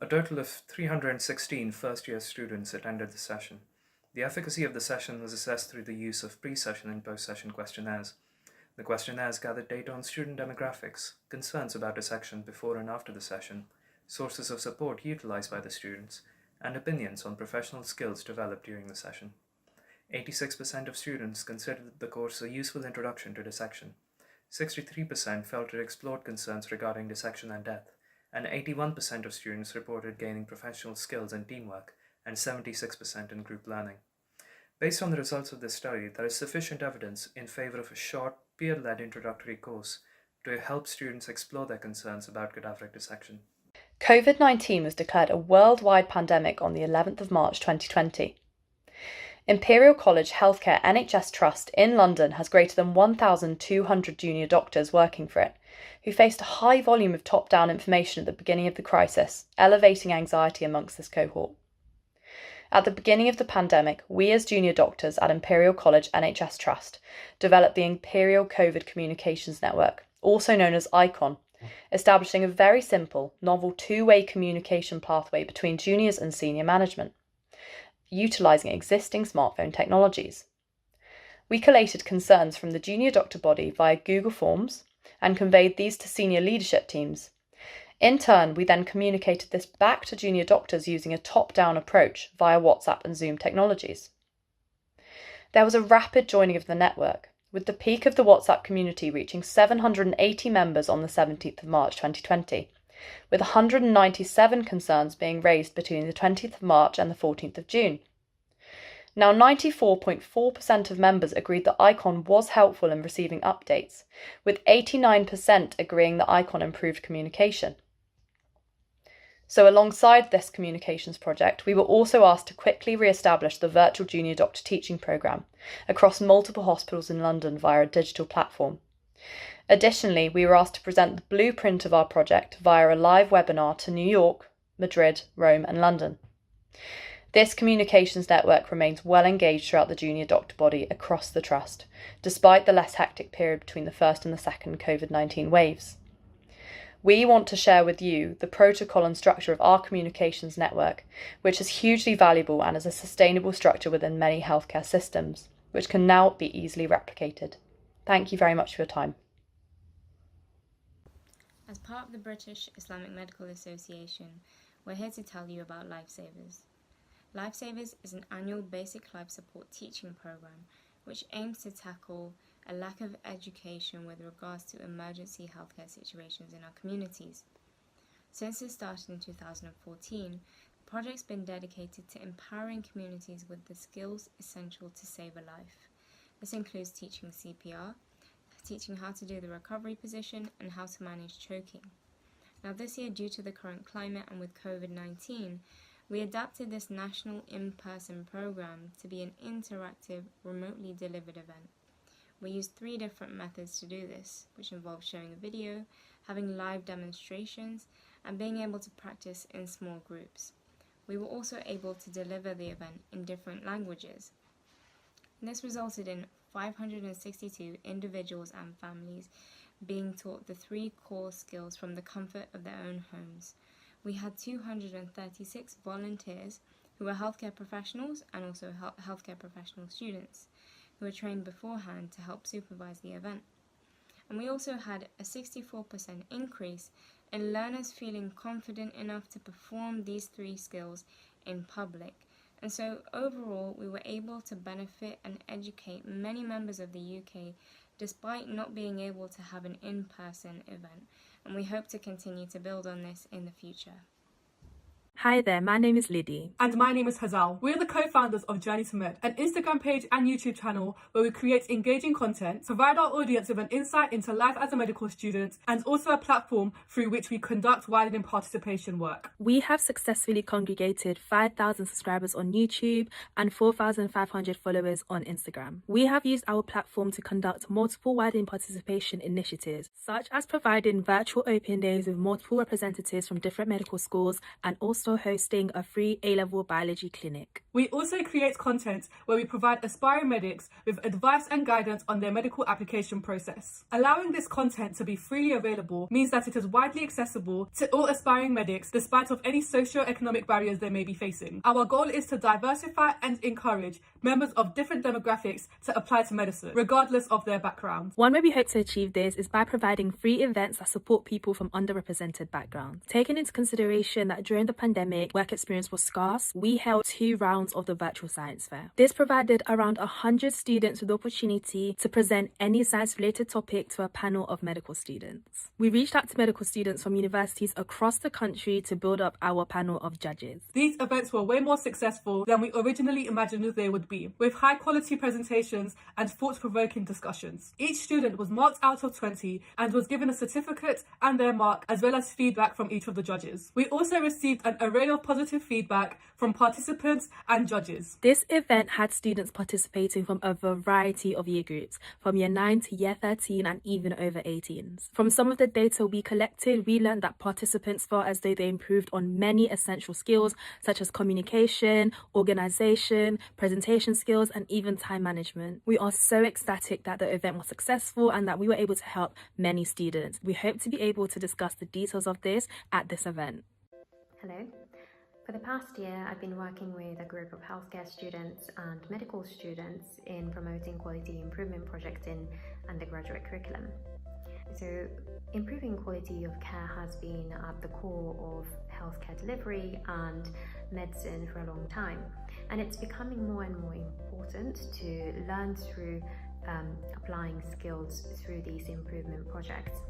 A total of 316 first-year students attended the session. The efficacy of the session was assessed through the use of pre-session and post-session questionnaires. The questionnaires gathered data on student demographics, concerns about dissection before and after the session, sources of support utilized by the students, and opinions on professional skills developed during the session. 86% of students considered the course a useful introduction to dissection. 63% felt it explored concerns regarding dissection and death, and 81% of students reported gaining professional skills in teamwork, and 76% in group learning. Based on the results of this study, there is sufficient evidence in favor of a short, peer-led introductory course to help students explore their concerns about cadaveric dissection. COVID-19 was declared a worldwide pandemic on the 11th of March 2020. Imperial College Healthcare NHS Trust in London has greater than 1,200 junior doctors working for it, who faced a high volume of top-down information at the beginning of the crisis, elevating anxiety amongst this cohort. At the beginning of the pandemic, we as junior doctors at Imperial College NHS Trust developed the Imperial COVID Communications Network, also known as ICON, establishing a very simple, novel two-way communication pathway between juniors and senior management, utilising existing smartphone technologies. We collated concerns from the junior doctor body via Google Forms and conveyed these to senior leadership teams. In turn, we then communicated this back to junior doctors using a top-down approach via WhatsApp and Zoom technologies. There was a rapid joining of the network, with the peak of the WhatsApp community reaching 780 members on the 17th of March 2020, with 197 concerns being raised between the 20th of March and the 14th of June. Now, 94.4% of members agreed that Icon was helpful in receiving updates, with 89% agreeing that Icon improved communication. So alongside this communications project, we were also asked to quickly re-establish the virtual junior doctor teaching programme across multiple hospitals in London via a digital platform. Additionally, we were asked to present the blueprint of our project via a live webinar to New York, Madrid, Rome and London. This communications network remains well engaged throughout the junior doctor body across the Trust, despite the less hectic period between the first and the second COVID-19 waves. We want to share with you the protocol and structure of our communications network, which is hugely valuable and is a sustainable structure within many healthcare systems, which can now be easily replicated. Thank you very much for your time. As part of the British Islamic Medical Association, we're here to tell you about Lifesavers. Lifesavers is an annual basic life support teaching program which aims to tackle a lack of education with regards to emergency healthcare situations in our communities. Since it started in 2014, the project's been dedicated to empowering communities with the skills essential to save a life. This includes teaching CPR, teaching how to do the recovery position, and how to manage choking. Now this year, due to the current climate and with COVID-19, we adapted this national in-person program to be an interactive, remotely delivered event. We used 3 different methods to do this, which involved showing a video, having live demonstrations, and being able to practice in small groups. We were also able to deliver the event in different languages. This resulted in 562 individuals and families being taught the 3 core skills from the comfort of their own homes. We had 236 volunteers who were healthcare professionals and also healthcare professional students who were trained beforehand to help supervise the event. And we also had a 64% increase in learners feeling confident enough to perform these 3 skills in public. And so overall, we were able to benefit and educate many members of the UK despite not being able to have an in-person event. And we hope to continue to build on this in the future. Hi there, my name is Liddy. And my name is Hazal. We're the co-founders of Journey to Med, an Instagram page and YouTube channel where we create engaging content, provide our audience with an insight into life as a medical student, and also a platform through which we conduct widening participation work. We have successfully congregated 5,000 subscribers on YouTube and 4,500 followers on Instagram. We have used our platform to conduct multiple widening participation initiatives, such as providing virtual open days with multiple representatives from different medical schools and also hosting a free A-level biology clinic. We also create content where we provide aspiring medics with advice and guidance on their medical application process. Allowing this content to be freely available means that it is widely accessible to all aspiring medics despite of any socio-economic barriers they may be facing. Our goal is to diversify and encourage members of different demographics to apply to medicine, regardless of their background. One way we hope to achieve this is by providing free events that support people from underrepresented backgrounds. Taking into consideration that during the pandemic, work experience was scarce, we held 2 rounds of the virtual science fair. This provided around 100 students with the opportunity to present any science-related topic to a panel of medical students. We reached out to medical students from universities across the country to build up our panel of judges. These events were way more successful than we originally imagined they would be, with high-quality presentations and thought-provoking discussions. Each student was marked out of 20 and was given a certificate and their mark, as well as feedback from each of the judges. We also received an array of positive feedback from participants and judges. This event had students participating from a variety of year groups, from year 9 to year 13 and even over 18s. From some of the data we collected, we learned that participants felt as though they improved on many essential skills such as communication, organisation, presentation skills and even time management. We are so ecstatic that the event was successful and that we were able to help many students. We hope to be able to discuss the details of this at this event. Hello. For the past year, I've been working with a group of healthcare students and medical students in promoting quality improvement projects in undergraduate curriculum. So, improving quality of care has been at the core of healthcare delivery and medicine for a long time. And it's becoming more and more important to learn through applying skills through these improvement projects.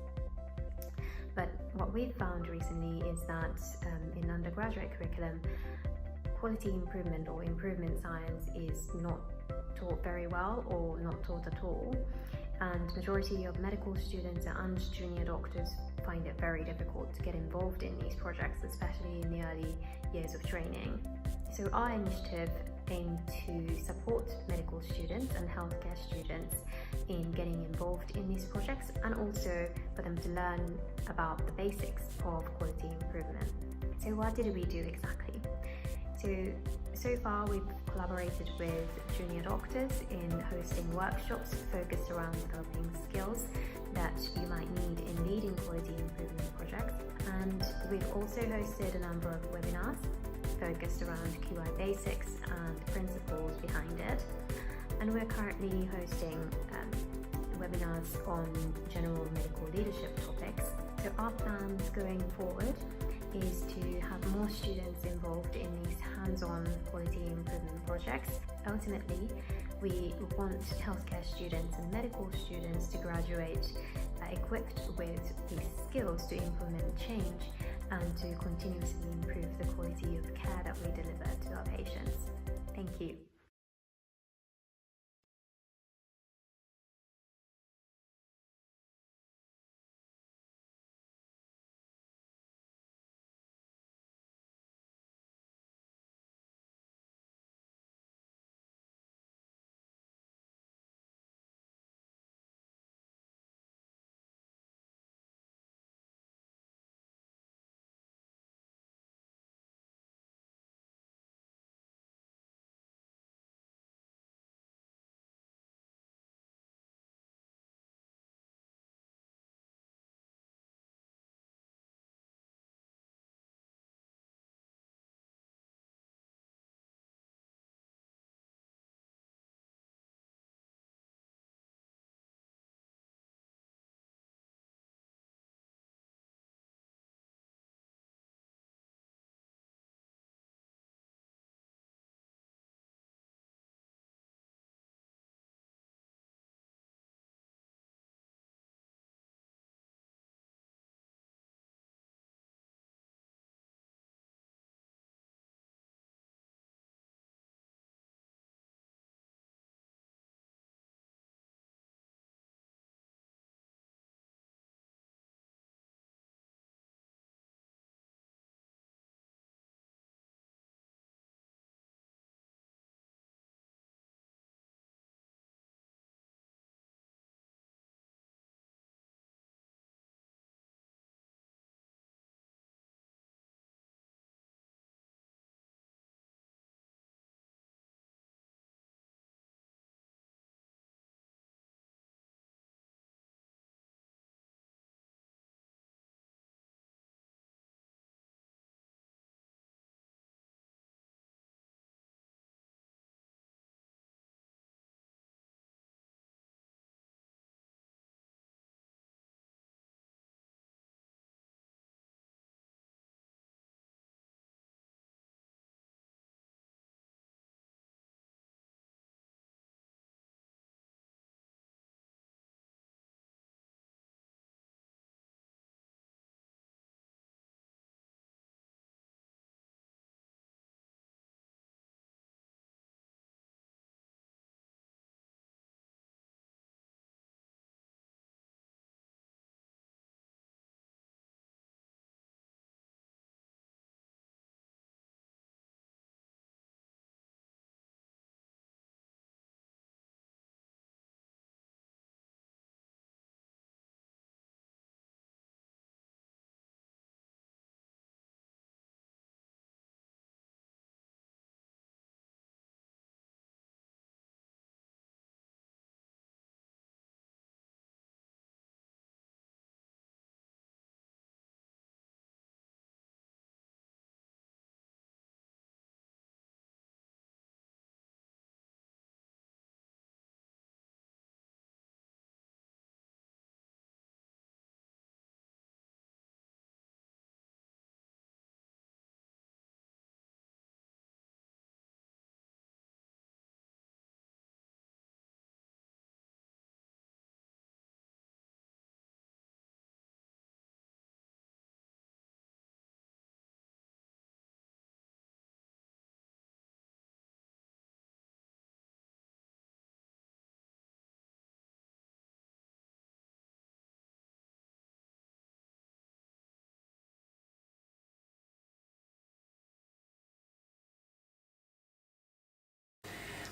But what we've found recently is that in undergraduate curriculum, quality improvement or improvement science is not taught very well or not taught at all, and majority of medical students and junior doctors find it very difficult to get involved in these projects, especially in the early years of training. So our initiative aimed to support medical students and healthcare students in getting involved in these projects, and also for them to learn about the basics of quality improvement. So what did we do exactly? So far we've collaborated with junior doctors in hosting workshops focused around developing skills that you might need in leading quality improvement projects, and we've also hosted a number of webinars focused around QI basics and principles behind it, and we're currently hosting webinars on general medical leadership topics. So our plans going forward is to have more students involved in these hands-on quality improvement projects. Ultimately, we want healthcare students and medical students to graduate equipped with these skills to implement change and to continuously improve the quality of care that we deliver to our patients. Thank you.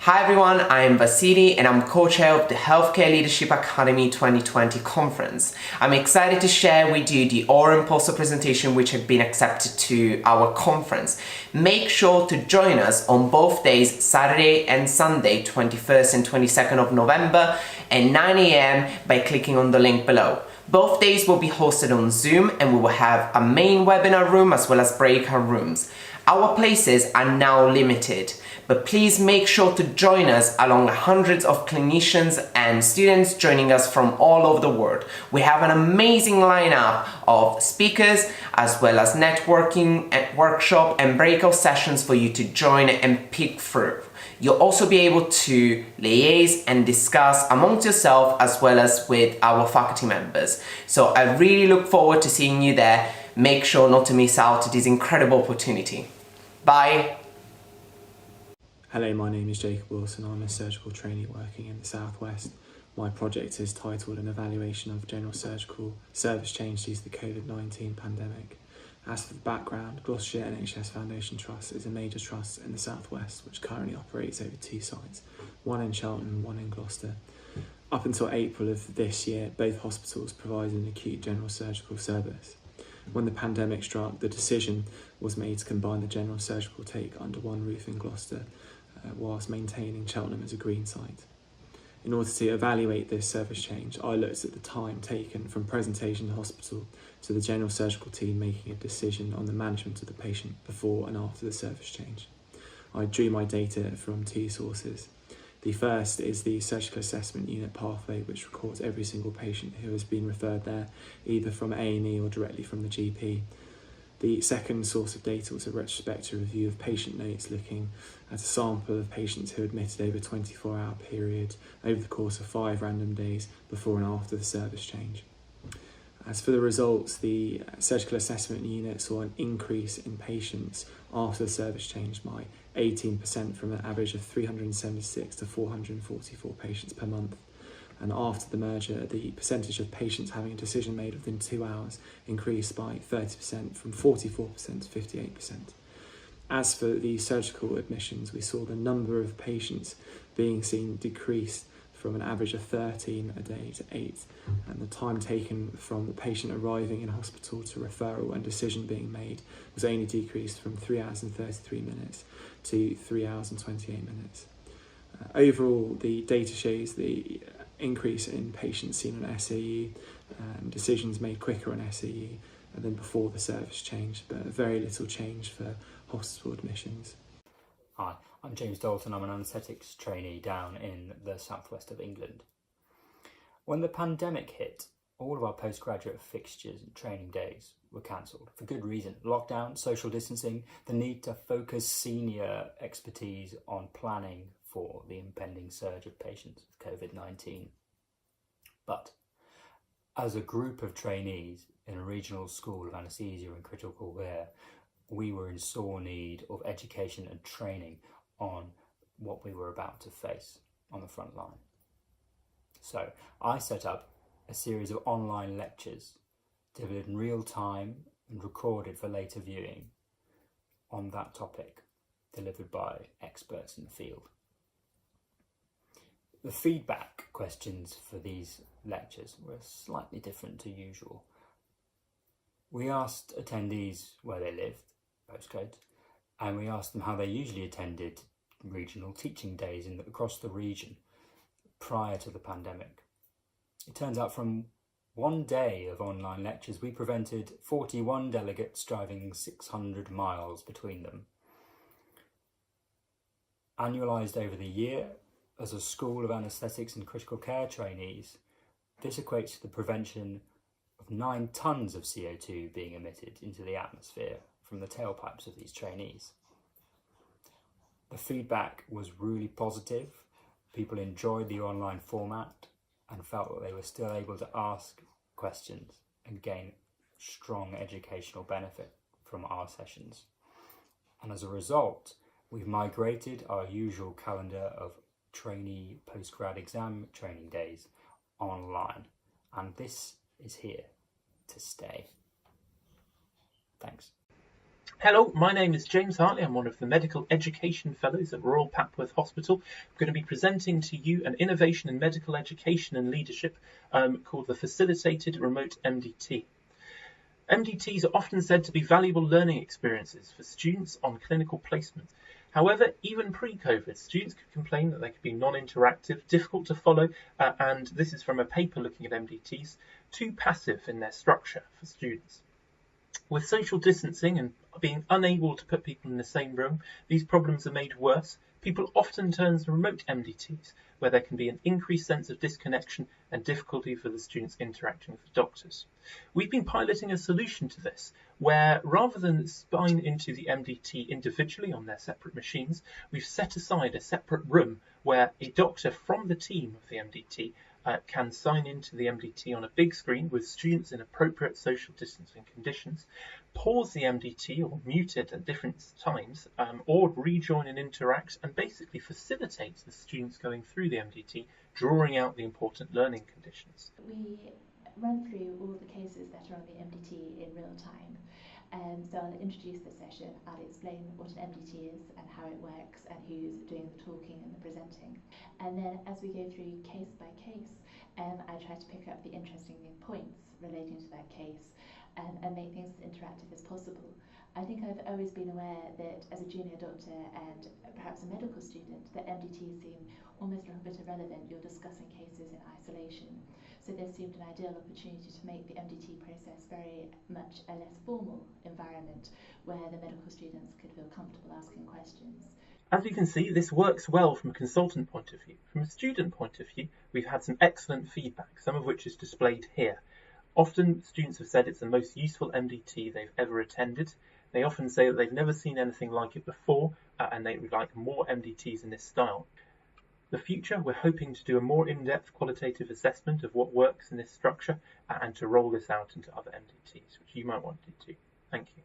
Hi everyone, I am Vasily and I'm co-chair of the Healthcare Leadership Academy 2020 conference. I'm excited to share with you the oral and poster presentation which have been accepted to our conference. Make sure to join us on both days, Saturday and Sunday, 21st and 22nd of November at 9 AM by clicking on the link below. Both days will be hosted on Zoom and we will have a main webinar room as well as breakout rooms. Our places are now limited, but please make sure to join us along hundreds of clinicians and students joining us from all over the world. We have an amazing lineup of speakers as well as networking, workshop and breakout sessions for you to join and pick through. You'll also be able to liaise and discuss amongst yourself as well as with our faculty members. So I really look forward to seeing you there. Make sure not to miss out this incredible opportunity. Bye! Hello, my name is Jacob Wilson. I'm a surgical trainee working in the Southwest. My project is titled An Evaluation of General Surgical Service Change due to the COVID-19 pandemic. As for the background, Gloucestershire NHS Foundation Trust is a major trust in the Southwest which currently operates over 2 sites, one in Cheltenham and one in Gloucester. Up until April of this year, both hospitals provided an acute general surgical service. When the pandemic struck, the decision was made to combine the general surgical take under one roof in Gloucester, whilst maintaining Cheltenham as a green site. In order to evaluate this service change, I looked at the time taken from presentation to hospital to the general surgical team making a decision on the management of the patient before and after the service change. I drew my data from 2 sources. The first is the Surgical Assessment Unit pathway, which records every single patient who has been referred there, either from A&E or directly from the GP. The second source of data was a retrospective review of patient notes looking at a sample of patients who admitted over a 24-hour period over the course of 5 random days before and after the service change. As for the results, the Surgical Assessment Unit saw an increase in patients after the service change by 18% from an average of 376 to 444 patients per month. And after the merger, the percentage of patients having a decision made within 2 hours increased by 30% from 44% to 58%. As for the surgical admissions, we saw the number of patients being seen decrease from an average of 13 a day to 8, and the time taken from the patient arriving in hospital to referral and decision being made was only decreased from 3 hours and 33 minutes to 3 hours and 28 minutes. Overall, the data shows the increase in patients seen on SAU, decisions made quicker on SAU than before the service change, but very little change for hospital admissions. Hi, I'm James Dalton. I'm an anaesthetics trainee down in the southwest of England. When the pandemic hit, all of our postgraduate fixtures and training days were cancelled for good reason. Lockdown, social distancing, the need to focus senior expertise on planning for the impending surge of patients with COVID-19. But as a group of trainees in a regional school of anaesthesia and critical care, we were in sore need of education and training on what we were about to face on the front line. So I set up a series of online lectures delivered in real time and recorded for later viewing on that topic, delivered by experts in the field. The feedback questions for these lectures were slightly different to usual. We asked attendees where they lived, postcodes, and we asked them how they usually attended regional teaching days across the region prior to the pandemic. It turns out from one day of online lectures, we prevented 41 delegates driving 600 miles between them. Annualised over the year, as a school of anaesthetics and critical care trainees, this equates to the prevention of 9 tonnes of CO2 being emitted into the atmosphere from the tailpipes of these trainees. The feedback was really positive. People enjoyed the online format and felt that they were still able to ask questions and gain strong educational benefit from our sessions. And as a result, we've migrated our usual calendar of trainee postgrad exam training days online, and this is here to stay. Thanks. Hello, my name is James Hartley. I'm one of the Medical Education Fellows at Royal Papworth Hospital. I'm going to be presenting to you an innovation in medical education and leadership called the Facilitated Remote MDT. MDTs are often said to be valuable learning experiences for students on clinical placement. However, even pre-COVID, students could complain that they could be non-interactive, difficult to follow, and this is from a paper looking at MDTs, too passive in their structure for students. With social distancing and being unable to put people in the same room, these problems are made worse. People often turn to remote MDTs, where there can be an increased sense of disconnection and difficulty for the students interacting with the doctors. We've been piloting a solution to this, where rather than spine into the MDT individually on their separate machines, we've set aside a separate room where a doctor from the team of the MDT can sign into the MDT on a big screen with students in appropriate social distancing conditions, pause the MDT or mute it at different times, or rejoin and interact, and basically facilitates the students going through the MDT, drawing out the important learning conditions. We run through all the cases that are on the MDT in real time. So I'll introduce the session, I'll explain what an MDT is and how it works and who's doing the talking and the presenting. And then as we go through case by case, I try to pick up the interesting points relating to that case and make things as interactive as possible. I think I've always been aware that as a junior doctor and perhaps a medical student, that MDTs seem almost a little bit irrelevant. You're discussing cases in isolation. So this seemed an ideal opportunity to make the MDT process very much a less formal environment where the medical students could feel comfortable asking questions. As you can see, this works well from a consultant point of view. From a student point of view, we've had some excellent feedback, some of which is displayed here. Often students have said it's the most useful MDT they've ever attended. They often say that they've never seen anything like it before and they would like more MDTs in this style. The future, we're hoping to do a more in-depth qualitative assessment of what works in this structure and to roll this out into other MDTs, which you might want to do. Thank you.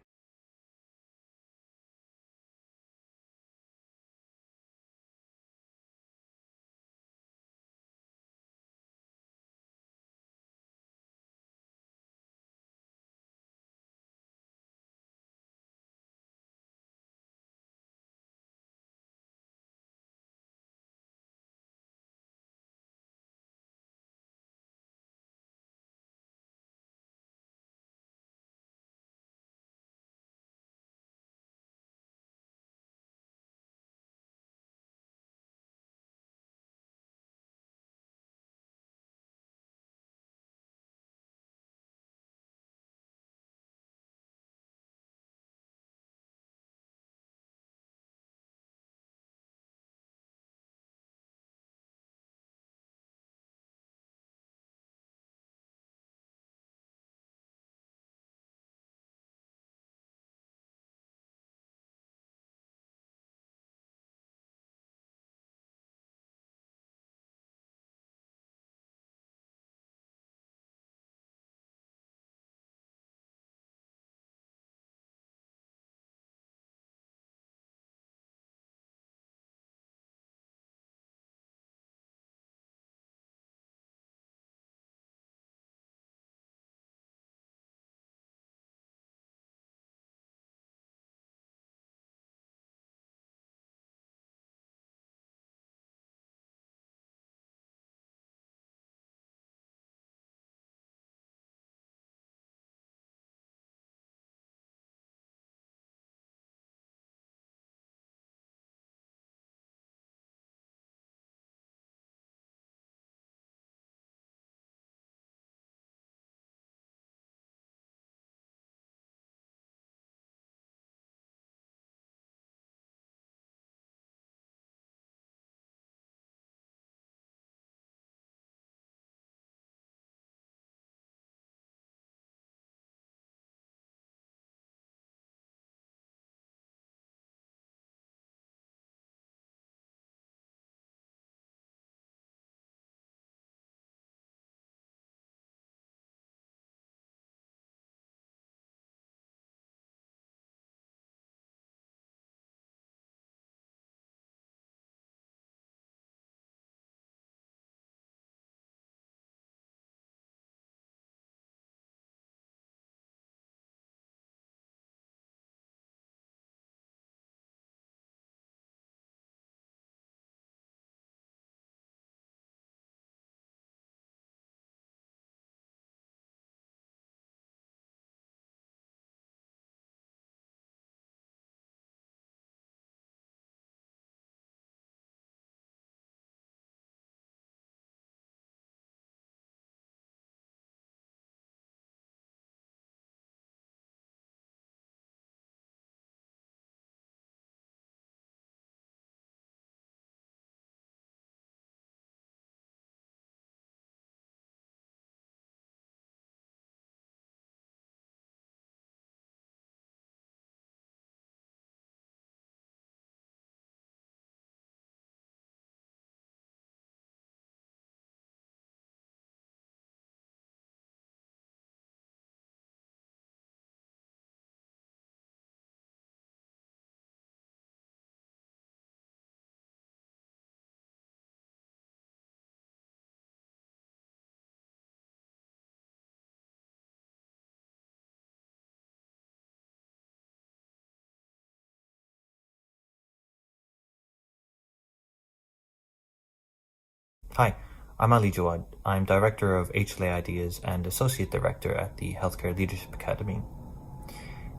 Hi, I'm Ali Jawad. I'm Director of HLA Ideas and Associate Director at the Healthcare Leadership Academy.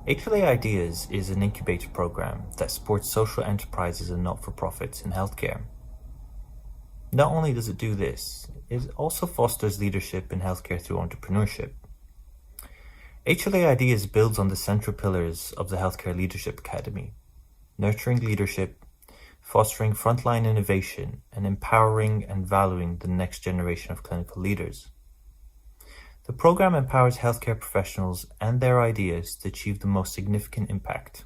HLA Ideas is an incubator program that supports social enterprises and not-for-profits in healthcare. Not only does it do this, it also fosters leadership in healthcare through entrepreneurship. HLA Ideas builds on the central pillars of the Healthcare Leadership Academy: nurturing leadership, fostering frontline innovation, and empowering and valuing the next generation of clinical leaders. The program empowers healthcare professionals and their ideas to achieve the most significant impact.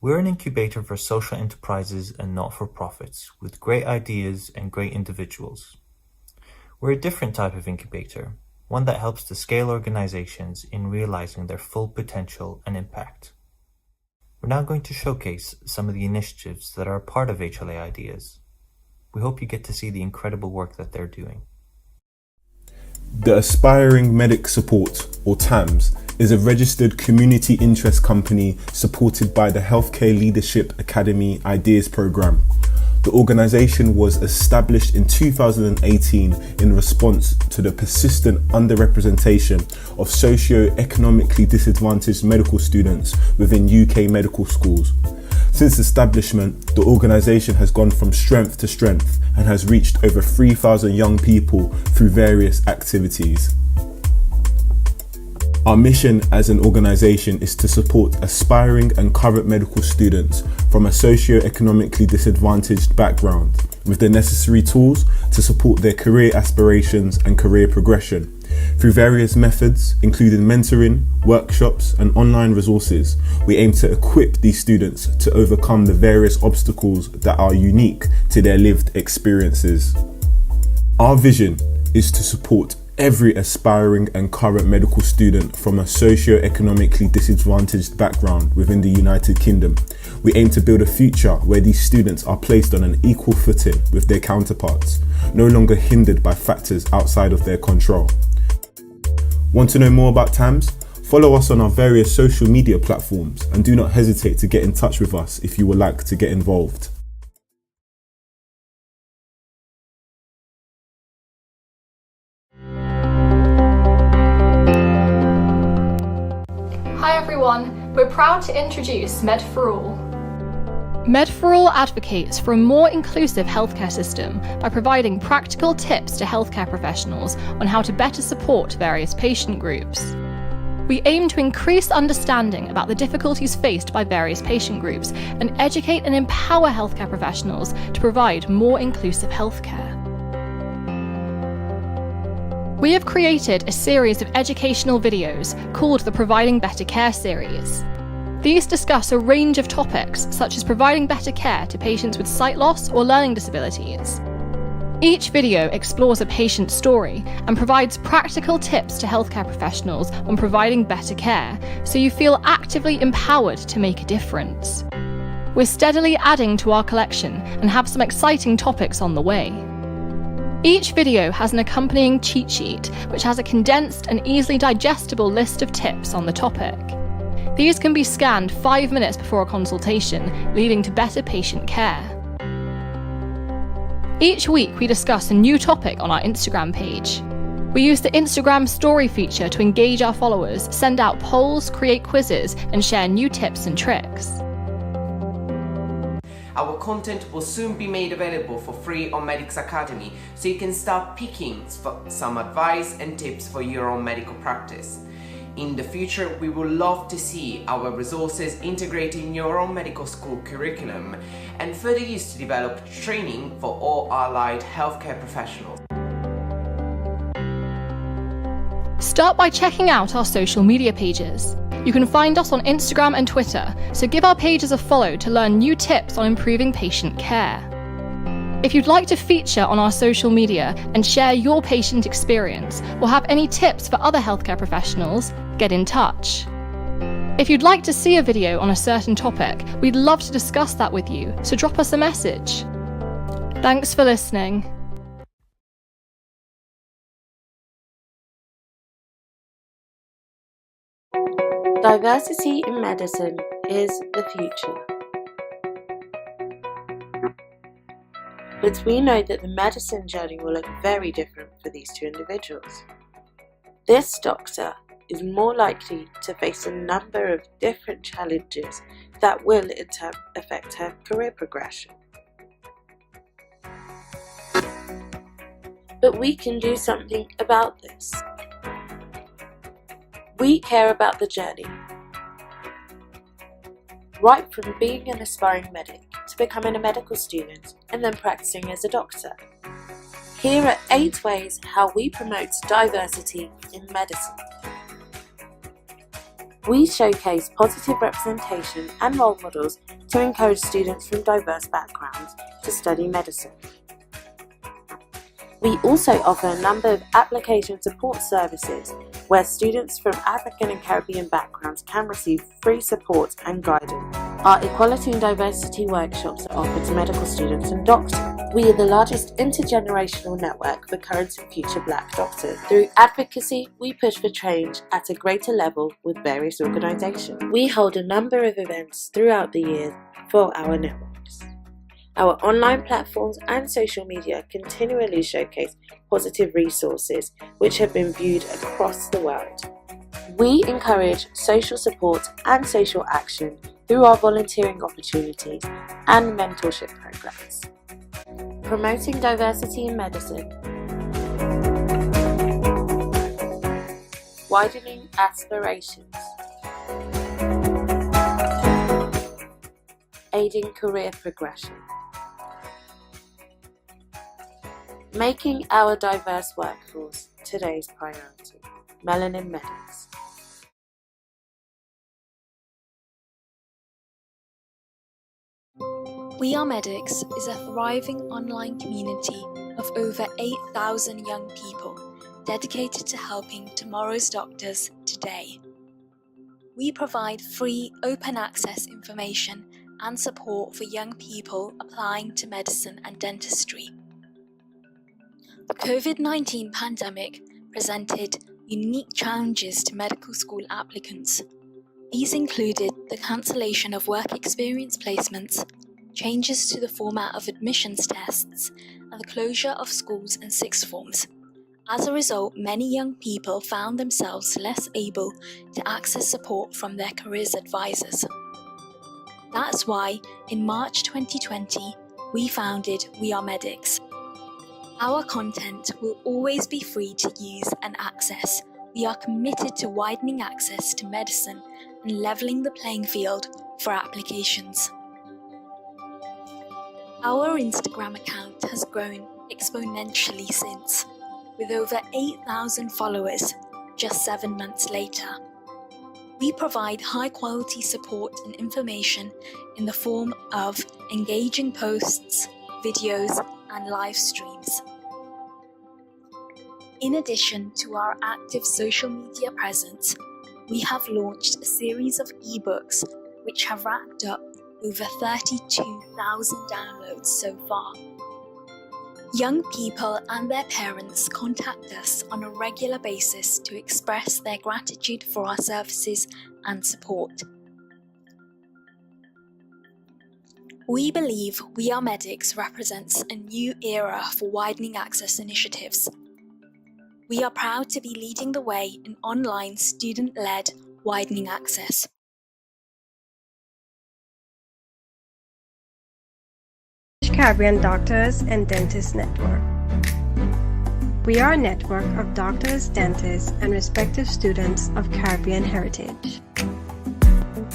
We're an incubator for social enterprises and not-for-profits with great ideas and great individuals. We're a different type of incubator, one that helps to scale organizations in realizing their full potential and impact. We're now going to showcase some of the initiatives that are a part of HLA Ideas. We hope you get to see the incredible work that they're doing. The Aspiring Medic Support, or TAMS, is a registered community interest company supported by the Healthcare Leadership Academy Ideas Programme. The organisation was established in 2018 in response to the persistent underrepresentation of socio-economically disadvantaged medical students within UK medical schools. Since establishment, the organisation has gone from strength to strength and has reached over 3,000 young people through various activities. Our mission as an organisation is to support aspiring and current medical students from a socio-economically disadvantaged background with the necessary tools to support their career aspirations and career progression. Through various methods, including mentoring, workshops, and online resources, we aim to equip these students to overcome the various obstacles that are unique to their lived experiences. Our vision is to support every aspiring and current medical student from a socio-economically disadvantaged background within the United Kingdom. We aim to build a future where these students are placed on an equal footing with their counterparts, no longer hindered by factors outside of their control. Want to know more about TAMS? Follow us on our various social media platforms and do not hesitate to get in touch with us if you would like to get involved. Hi everyone, we're proud to introduce Med for All. Med for All advocates for a more inclusive healthcare system by providing practical tips to healthcare professionals on how to better support various patient groups. We aim to increase understanding about the difficulties faced by various patient groups and educate and empower healthcare professionals to provide more inclusive healthcare. We have created a series of educational videos called the Providing Better Care series. These discuss a range of topics such as providing better care to patients with sight loss or learning disabilities. Each video explores a patient's story and provides practical tips to healthcare professionals on providing better care, so you feel actively empowered to make a difference. We're steadily adding to our collection and have some exciting topics on the way. Each video has an accompanying cheat sheet, which has a condensed and easily digestible list of tips on the topic. These can be scanned 5 minutes before a consultation, leading to better patient care. Each week we discuss a new topic on our Instagram page. We use the Instagram story feature to engage our followers, send out polls, create quizzes, and share new tips and tricks. Our content will soon be made available for free on Medics Academy, so you can start picking some advice and tips for your own medical practice. In the future, we would love to see our resources integrated in your own medical school curriculum and further used to develop training for all allied healthcare professionals. Start by checking out our social media pages. You can find us on Instagram and Twitter, so give our pages a follow to learn new tips on improving patient care. If you'd like to feature on our social media and share your patient experience or have any tips for other healthcare professionals, get in touch. If you'd like to see a video on a certain topic, we'd love to discuss that with you, so drop us a message. Thanks for listening. Diversity in medicine is the future. but we know that the medicine journey will look very different for these two individuals. This doctor is more likely to face a number of different challenges that will in turn affect her career progression. But we can do something about this. We care about the journey, right from being an aspiring medic to becoming a medical student and then practicing as a doctor. Here are 8 ways how we promote diversity in medicine. We showcase positive representation and role models to encourage students from diverse backgrounds to study medicine. We also offer a number of application support services where students from African and Caribbean backgrounds can receive free support and guidance. Our equality and diversity workshops are offered to medical students and doctors. We are the largest intergenerational network for current and future Black doctors. Through advocacy, we push for change at a greater level with various organisations. We hold a number of events throughout the year for our networks. Our online platforms and social media continually showcase positive resources which have been viewed across the world. We encourage social support and social action through our volunteering opportunities and mentorship programs. Promoting diversity in medicine, widening aspirations, aiding career progression, making our diverse workforce today's priority. Melanin Medics. We Are Medics is a thriving online community of over 8,000 young people dedicated to helping tomorrow's doctors today. We provide free open access information and support for young people applying to medicine and dentistry. The COVID-19 pandemic presented unique challenges to medical school applicants. These included the cancellation of work experience placements, changes to the format of admissions tests, and the closure of schools and sixth forms. As a result, many young people found themselves less able to access support from their careers advisors. That's why, in March 2020, we founded We Are Medics. Our content will always be free to use and access. We are committed to widening access to medicine and levelling the playing field for applications. Our Instagram account has grown exponentially since, with over 8,000 followers just 7 months later. We provide high-quality support and information in the form of engaging posts, videos, and live streams. In addition to our active social media presence, we have launched a series of ebooks which have racked up over 32,000 downloads so far. Young people and their parents contact us on a regular basis to express their gratitude for our services and support. We believe We Are Medics represents a new era for widening access initiatives. We are proud to be leading the way in online student-led widening access. Caribbean Doctors and Dentists Network. We are a network of doctors, dentists, and respective students of Caribbean heritage.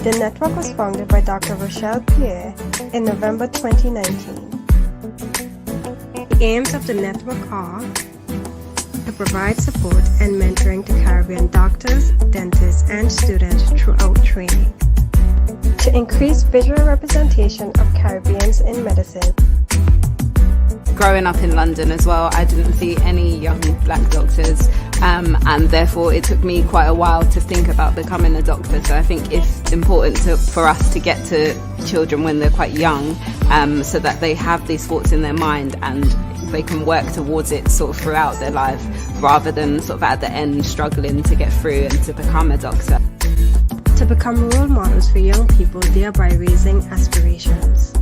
The network was founded by Dr. Rochelle Pierre in November 2019. The aims of the network are to provide support and mentoring to Caribbean doctors, dentists, and students throughout training, to increase visual representation of Caribbeans in medicine. Growing up in London as well, I didn't see any young black doctors, and therefore it took me quite a while to think about becoming a doctor. So I think it's important for us to get to children when they're quite young, so that they have these thoughts in their mind and they can work towards it sort of throughout their life, rather than sort of at the end struggling to get through and to become a doctor. To become role models for young people, thereby raising aspirations.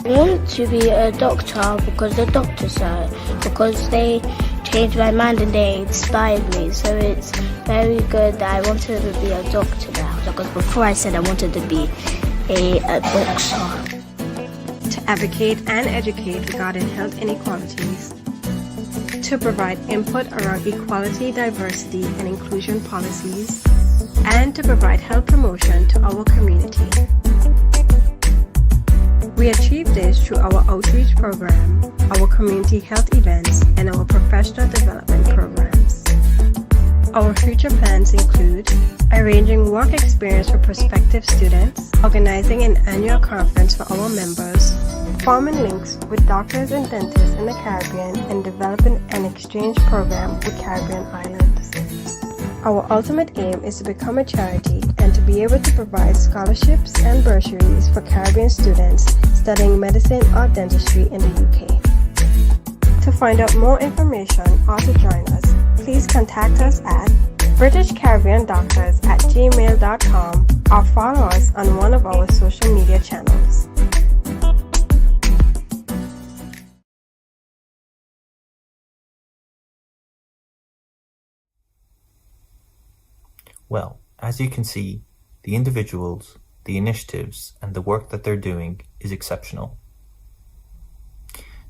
I wanted to be a doctor because the doctors are, because they changed my mind and they inspired me. So it's very good that I wanted to be a doctor now. Because before I said I wanted to be a boxer. To advocate and educate regarding health inequalities. To provide input around equality, diversity, and inclusion policies. And to provide health promotion to our community. We achieve this through our outreach program, our community health events, and our professional development programs. Our future plans include arranging work experience for prospective students, organizing an annual conference for our members, forming links with doctors and dentists in the Caribbean, and developing an exchange program with Caribbean islands. Our ultimate aim is to become a charity and to be able to provide scholarships and bursaries for Caribbean students studying medicine or dentistry in the UK. To find out more information or to join us, please contact us at britishcaribbeandoctors@gmail.com or follow us on one of our social media channels. Well, as you can see, the individuals, the initiatives, and the work that they're doing is exceptional.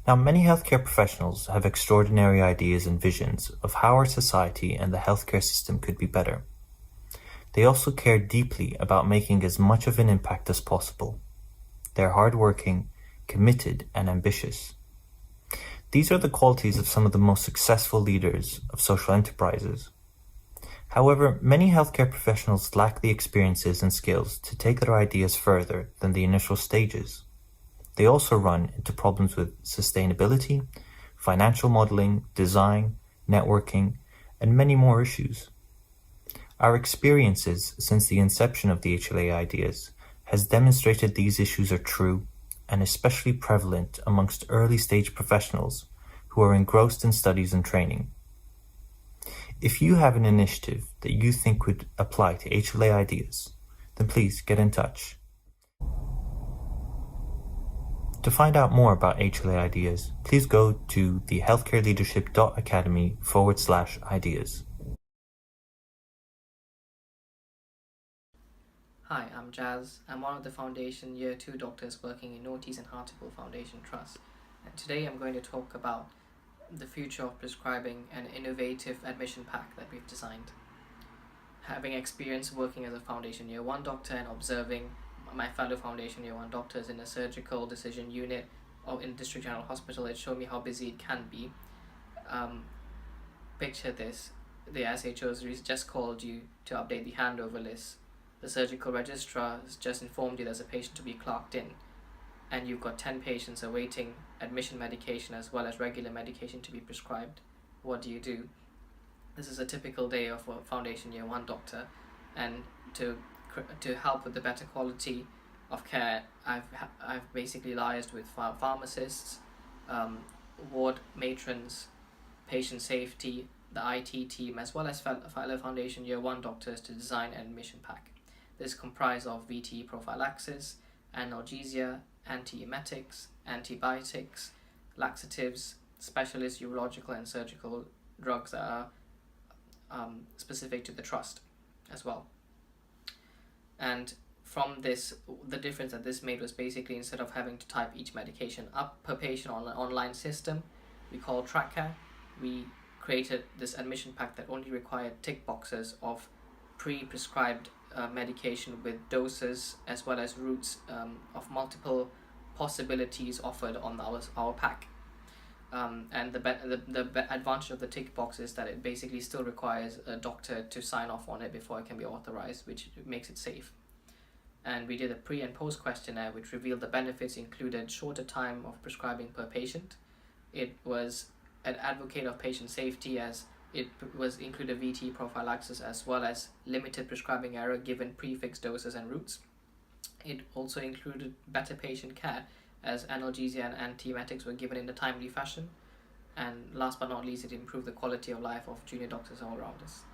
Now, many healthcare professionals have extraordinary ideas and visions of how our society and the healthcare system could be better. They also care deeply about making as much of an impact as possible. They're hardworking, committed, and ambitious. These are the qualities of some of the most successful leaders of social enterprises. However, many healthcare professionals lack the experiences and skills to take their ideas further than the initial stages. They also run into problems with sustainability, financial modeling, design, networking, and many more issues. Our experiences since the inception of the HLA ideas has demonstrated these issues are true and especially prevalent amongst early stage professionals who are engrossed in studies and training. If you have an initiative that you think would apply to HLA ideas, then please get in touch. To find out more about HLA ideas, please go to the healthcareleadership.academy/ideas. Hi, I'm Jazz. I'm one of the Foundation Year 2 doctors working in Noties and Hartlepool Foundation Trust. And today I'm going to talk about the future of prescribing an innovative admission pack that we've designed. Having experience working as a Foundation Year 1 doctor and observing my fellow Foundation Year 1 doctors in a surgical decision unit or in District General Hospital, it showed me how busy it can be. Picture this, the SHOs just called you to update the handover list. The surgical registrar has just informed you there's a patient to be clocked in, and you've got 10 patients awaiting admission medication as well as regular medication to be prescribed. What do? This is a typical day of a Foundation Year 1 doctor, and to help with the better quality of care, I've basically liaised with pharmacists, ward matrons, patient safety, the IT team, as well as fellow Foundation Year 1 doctors to design an admission pack. This comprises of VTE prophylaxis, analgesia, antiemetics, antibiotics, laxatives, specialist urological and surgical drugs that are specific to the trust as well. And from this, the difference that this made was basically instead of having to type each medication up per patient on an online system we call Tracker, we created this admission pack that only required tick boxes of pre-prescribed medication with doses as well as routes of multiple possibilities offered on our pack. And the advantage of the tick box is that it basically still requires a doctor to sign off on it before it can be authorized, which makes it safe. And we did a pre and post questionnaire which revealed the benefits included shorter time of prescribing per patient. It was an advocate of patient safety as it was included VT prophylaxis as well as limited prescribing error given prefixed doses and routes. It also included better patient care as analgesia and antiemetics were given in a timely fashion. And last but not least, it improved the quality of life of junior doctors all around us.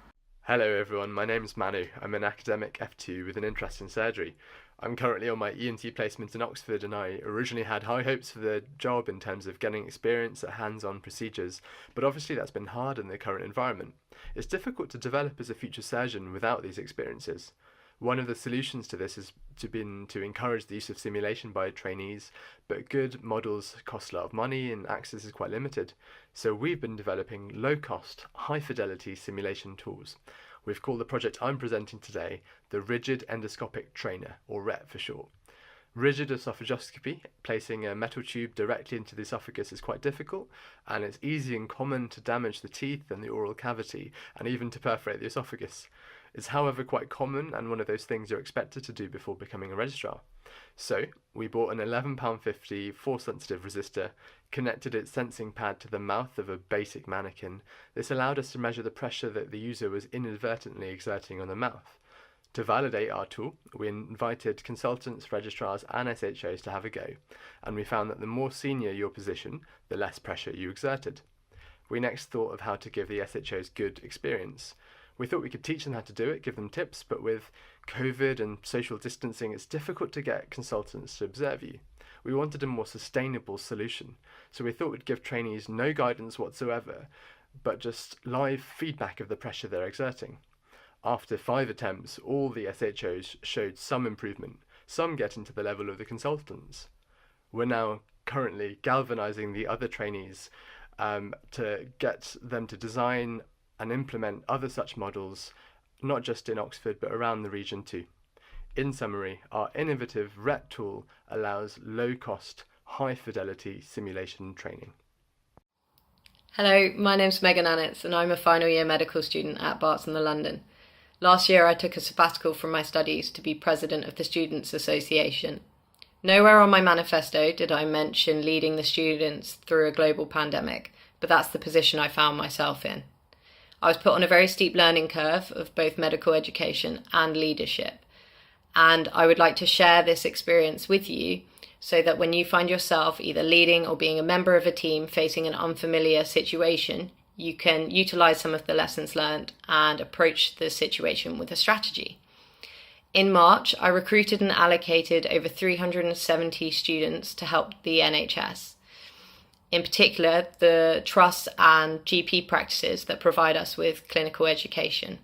Hello everyone, my name is Manu. I'm an academic F2 with an interest in surgery. I'm currently on my ENT placement in Oxford, and I originally had high hopes for the job in terms of getting experience at hands-on procedures, but obviously that's been hard in the current environment. It's difficult to develop as a future surgeon without these experiences. One of the solutions to this has been to encourage the use of simulation by trainees, but good models cost a lot of money and access is quite limited. So we've been developing low-cost, high-fidelity simulation tools. We've called the project I'm presenting today the Rigid Endoscopic Trainer, or RET for short. Rigid esophagoscopy, placing a metal tube directly into the esophagus, is quite difficult, and it's easy and common to damage the teeth and the oral cavity, and even to perforate the esophagus. It's however quite common and one of those things you're expected to do before becoming a registrar. So we bought an £11.50 force-sensitive resistor, connected its sensing pad to the mouth of a basic mannequin. This allowed us to measure the pressure that the user was inadvertently exerting on the mouth. To validate our tool, we invited consultants, registrars and SHOs to have a go, and we found that the more senior your position, the less pressure you exerted. We next thought of how to give the SHOs good experience. We thought we could teach them how to do it, give them tips, but with COVID and social distancing, it's difficult to get consultants to observe you. We wanted a more sustainable solution, so we thought we'd give trainees no guidance whatsoever, but just live feedback of the pressure they're exerting. After 5 attempts, all the SHOs showed some improvement, some getting to the level of the consultants. We're now currently galvanizing the other trainees to get them to design and implement other such models, not just in Oxford but around the region too. In summary, our innovative RET tool allows low-cost, high-fidelity simulation training. Hello, my name's Megan Annetts and I'm a final year medical student at Barts in London. Last year I took a sabbatical from my studies to be president of the Students' Association. Nowhere on my manifesto did I mention leading the students through a global pandemic, but that's the position I found myself in. I was put on a very steep learning curve of both medical education and leadership, and I would like to share this experience with you so that when you find yourself either leading or being a member of a team facing an unfamiliar situation, you can utilise some of the lessons learned and approach the situation with a strategy. In March, I recruited and allocated over 370 students to help the NHS. In particular, the trusts and GP practices that provide us with clinical education.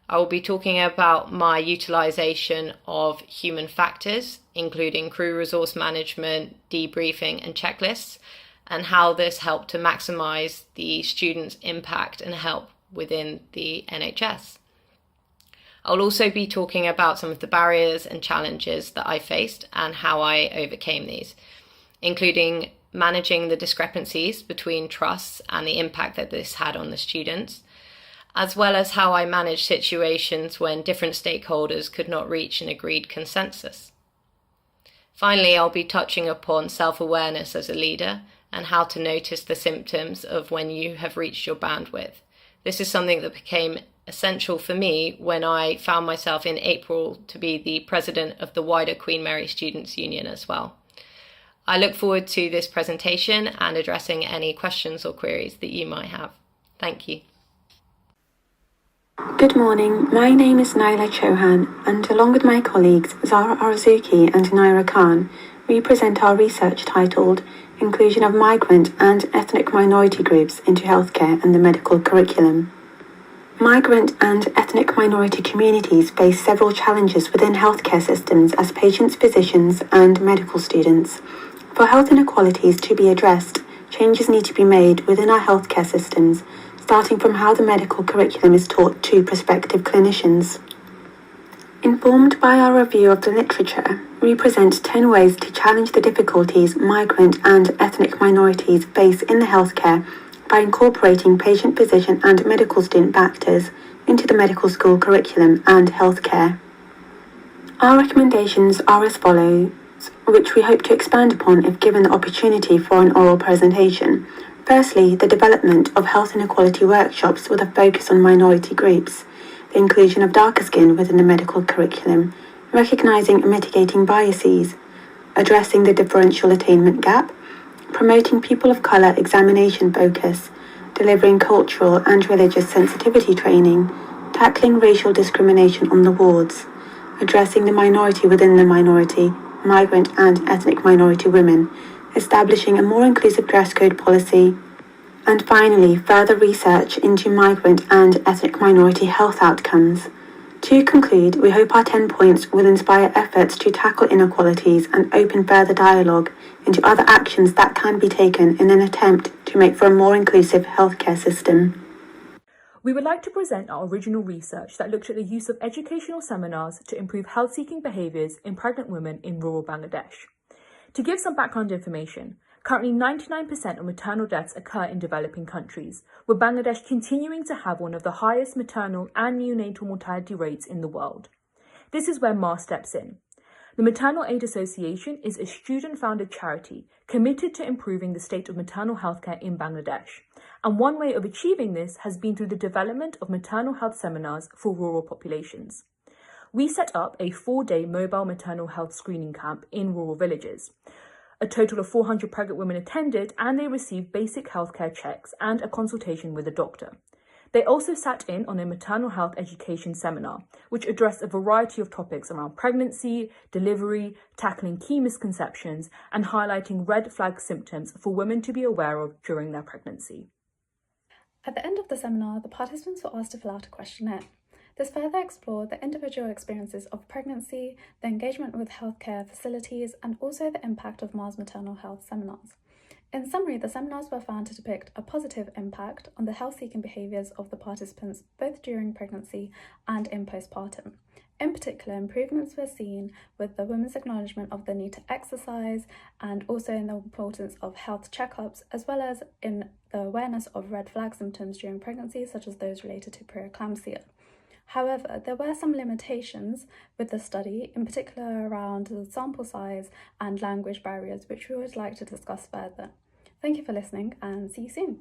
I will be talking about my utilisation of human factors, including crew resource management, debriefing and checklists, and how this helped to maximise the students' impact and help within the NHS. I'll also be talking about some of the barriers and challenges that I faced and how I overcame these, including managing the discrepancies between trusts and the impact that this had on the students, as well as how I managed situations when different stakeholders could not reach an agreed consensus. Finally, I'll be touching upon self-awareness as a leader and how to notice the symptoms of when you have reached your bandwidth. This is something that became essential for me when I found myself in April to be the president of the wider Queen Mary Students' Union as well. I look forward to this presentation and addressing any questions or queries that you might have. Thank you. Good morning, my name is Naila Chauhan, and along with my colleagues Zara Arzuki and Naira Khan, we present our research titled Inclusion of Migrant and Ethnic Minority Groups into Healthcare and the Medical Curriculum. Migrant and ethnic minority communities face several challenges within healthcare systems as patients, physicians, and medical students. For health inequalities to be addressed, changes need to be made within our healthcare systems, starting from how the medical curriculum is taught to prospective clinicians. Informed by our review of the literature, we present 10 ways to challenge the difficulties migrant and ethnic minorities face in the healthcare by incorporating patient, physician, and medical student factors into the medical school curriculum and healthcare. Our recommendations are as follows, which we hope to expand upon if given the opportunity for an oral presentation. Firstly, the development of health inequality workshops with a focus on minority groups, the inclusion of darker skin within the medical curriculum, recognising and mitigating biases, addressing the differential attainment gap, promoting people of colour examination focus, delivering cultural and religious sensitivity training, tackling racial discrimination on the wards, addressing the minority within the minority, migrant and ethnic minority women, establishing a more inclusive dress code policy, and finally, further research into migrant and ethnic minority health outcomes. To conclude, we hope our 10 points will inspire efforts to tackle inequalities and open further dialogue into other actions that can be taken in an attempt to make for a more inclusive healthcare system. We would like to present our original research that looked at the use of educational seminars to improve health-seeking behaviours in pregnant women in rural Bangladesh. To give some background information, currently 99% of maternal deaths occur in developing countries, with Bangladesh continuing to have one of the highest maternal and neonatal mortality rates in the world. This is where MAR steps in. The Maternal Aid Association is a student-founded charity committed to improving the state of maternal healthcare in Bangladesh, and one way of achieving this has been through the development of maternal health seminars for rural populations. We set up a 4-day mobile maternal health screening camp in rural villages. A total of 400 pregnant women attended, and they received basic healthcare checks and a consultation with a doctor. They also sat in on a maternal health education seminar, which addressed a variety of topics around pregnancy, delivery, tackling key misconceptions, and highlighting red flag symptoms for women to be aware of during their pregnancy. At the end of the seminar, the participants were asked to fill out a questionnaire. This further explored the individual experiences of pregnancy, the engagement with healthcare facilities, and also the impact of Mars maternal health seminars. In summary, the seminars were found to depict a positive impact on the health-seeking behaviours of the participants both during pregnancy and in postpartum. In particular, improvements were seen with the women's acknowledgement of the need to exercise and also in the importance of health checkups, as well as in the awareness of red flag symptoms during pregnancy, such as those related to preeclampsia. However, there were some limitations with the study, in particular around the sample size and language barriers, which we would like to discuss further. Thank you for listening, and see you soon.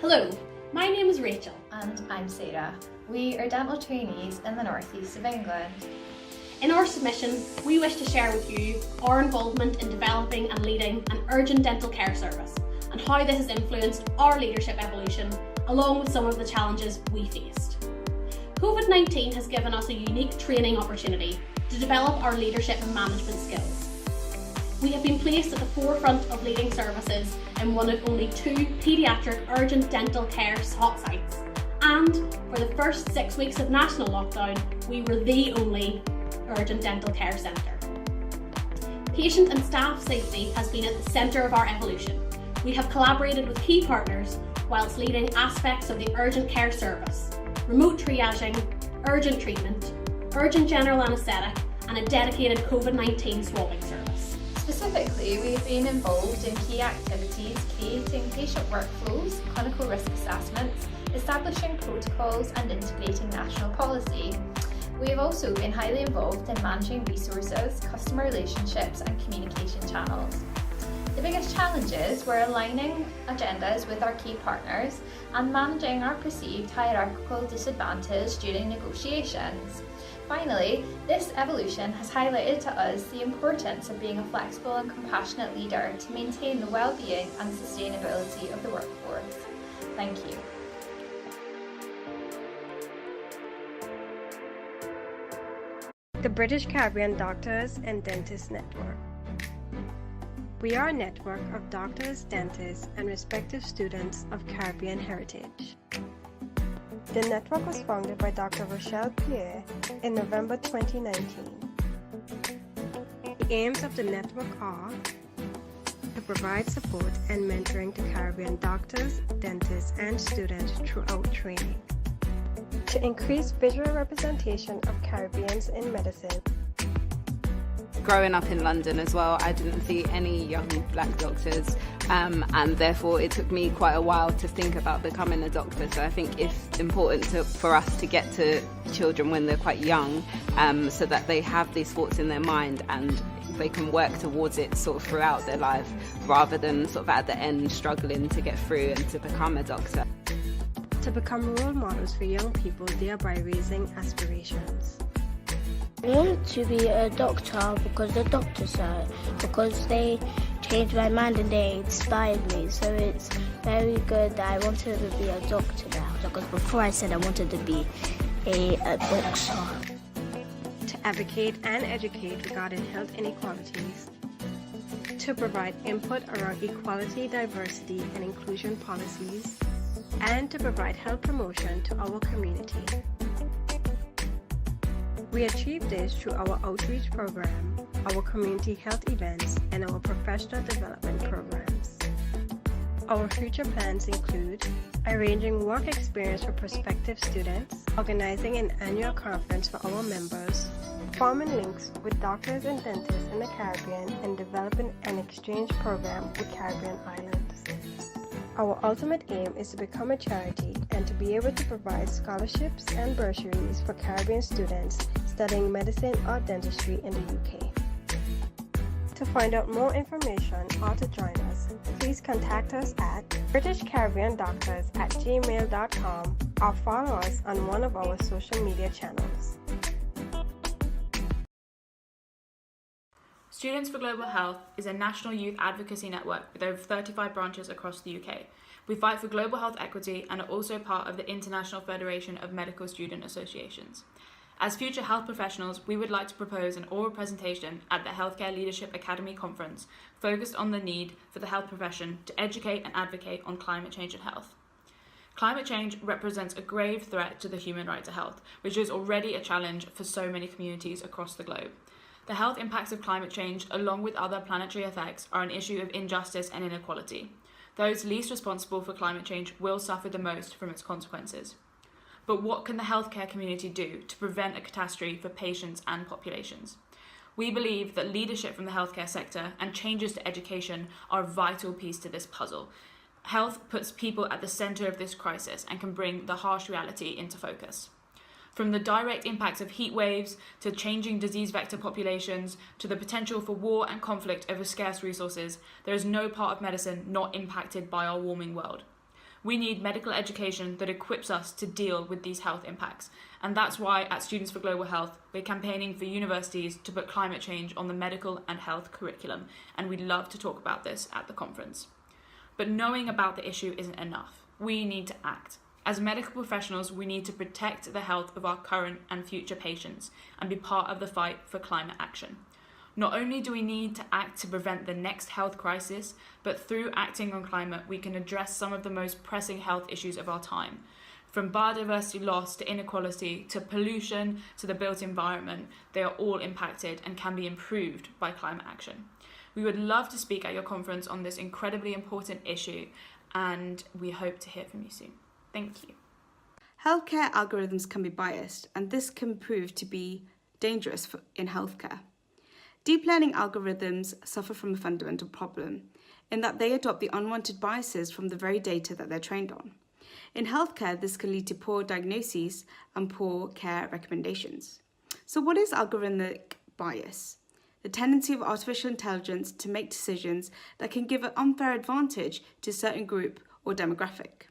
Hello, my name is Rachel. And I'm Sarah. We are dental trainees in the northeast of England. In our submission, we wish to share with you our involvement in developing and leading an urgent dental care service and how this has influenced our leadership evolution, along with some of the challenges we faced. COVID-19 has given us a unique training opportunity to develop our leadership and management skills. We have been placed at the forefront of leading services in one of only 2 paediatric urgent dental care hot sites, and for the first 6 weeks of national lockdown, we were the only urgent dental care centre. Patient and staff safety has been at the centre of our evolution. We have collaborated with key partners whilst leading aspects of the urgent care service, remote triaging, urgent treatment, urgent general anaesthetic, and a dedicated COVID-19 swabbing service. Specifically, we've been involved in key activities, creating patient workflows, clinical risk assessments, establishing protocols and integrating national policy. We have also been highly involved in managing resources, customer relationships and communication channels. The biggest challenges were aligning agendas with our key partners and managing our perceived hierarchical disadvantage during negotiations. Finally, this evolution has highlighted to us the importance of being a flexible and compassionate leader to maintain the well-being and sustainability of the workforce. Thank you. The British Caribbean Doctors and Dentists Network. We are a network of doctors, dentists, and respective students of Caribbean heritage. The network was founded by Dr. Rochelle Pierre in November 2019. The aims of the network are to provide support and mentoring to Caribbean doctors, dentists, and students throughout training, to increase visual representation of Caribbeans in medicine. Growing up in London as well, I didn't see any young black doctors, and therefore it took me quite a while to think about becoming a doctor. So I think it's important for us to get to children when they're quite young, so that they have these thoughts in their mind and they can work towards it sort of throughout their life, rather than sort of at the end struggling to get through and to become a doctor. To become role models for young people, thereby raising aspirations. I want to be a doctor because the doctor said, because they changed my mind and they inspired me. So it's very good that I wanted to be a doctor now, because before I said I wanted to be a boxer. To advocate and educate regarding health inequalities. To provide input around equality, diversity, and inclusion policies. And to provide health promotion to our community. We achieve this through our outreach program, our community health events, and our professional development programs. Our future plans include arranging work experience for prospective students, organizing an annual conference for our members, forming links with doctors and dentists in the Caribbean, and developing an exchange program with Caribbean islands. Our ultimate aim is to become a charity and to be able to provide scholarships and bursaries for Caribbean students studying medicine or dentistry in the UK. To find out more information or to join us, please contact us at britishcaribbeandoctors@gmail.com or follow us on one of our social media channels. Students for Global Health is a national youth advocacy network with over 35 branches across the UK. We fight for global health equity and are also part of the International Federation of Medical Student Associations. As future health professionals, we would like to propose an oral presentation at the Healthcare Leadership Academy Conference focused on the need for the health profession to educate and advocate on climate change and health. Climate change represents a grave threat to the human right to health, which is already a challenge for so many communities across the globe. The health impacts of climate change, along with other planetary effects, are an issue of injustice and inequality. Those least responsible for climate change will suffer the most from its consequences. But what can the healthcare community do to prevent a catastrophe for patients and populations? We believe that leadership from the healthcare sector and changes to education are a vital piece to this puzzle. Health puts people at the centre of this crisis and can bring the harsh reality into focus. From the direct impacts of heat waves, to changing disease vector populations, to the potential for war and conflict over scarce resources, there is no part of medicine not impacted by our warming world. We need medical education that equips us to deal with these health impacts. And that's why at Students for Global Health, we're campaigning for universities to put climate change on the medical and health curriculum. And we'd love to talk about this at the conference. But knowing about the issue isn't enough. We need to act. As medical professionals, we need to protect the health of our current and future patients and be part of the fight for climate action. Not only do we need to act to prevent the next health crisis, but through acting on climate, we can address some of the most pressing health issues of our time. From biodiversity loss to inequality to pollution to the built environment, they are all impacted and can be improved by climate action. We would love to speak at your conference on this incredibly important issue, and we hope to hear from you soon. Thank you. Healthcare algorithms can be biased, and this can prove to be dangerous in healthcare. Deep learning algorithms suffer from a fundamental problem in that they adopt the unwanted biases from the very data that they're trained on. In healthcare, this can lead to poor diagnoses and poor care recommendations. So what is algorithmic bias? The tendency of artificial intelligence to make decisions that can give an unfair advantage to a certain group or demographic.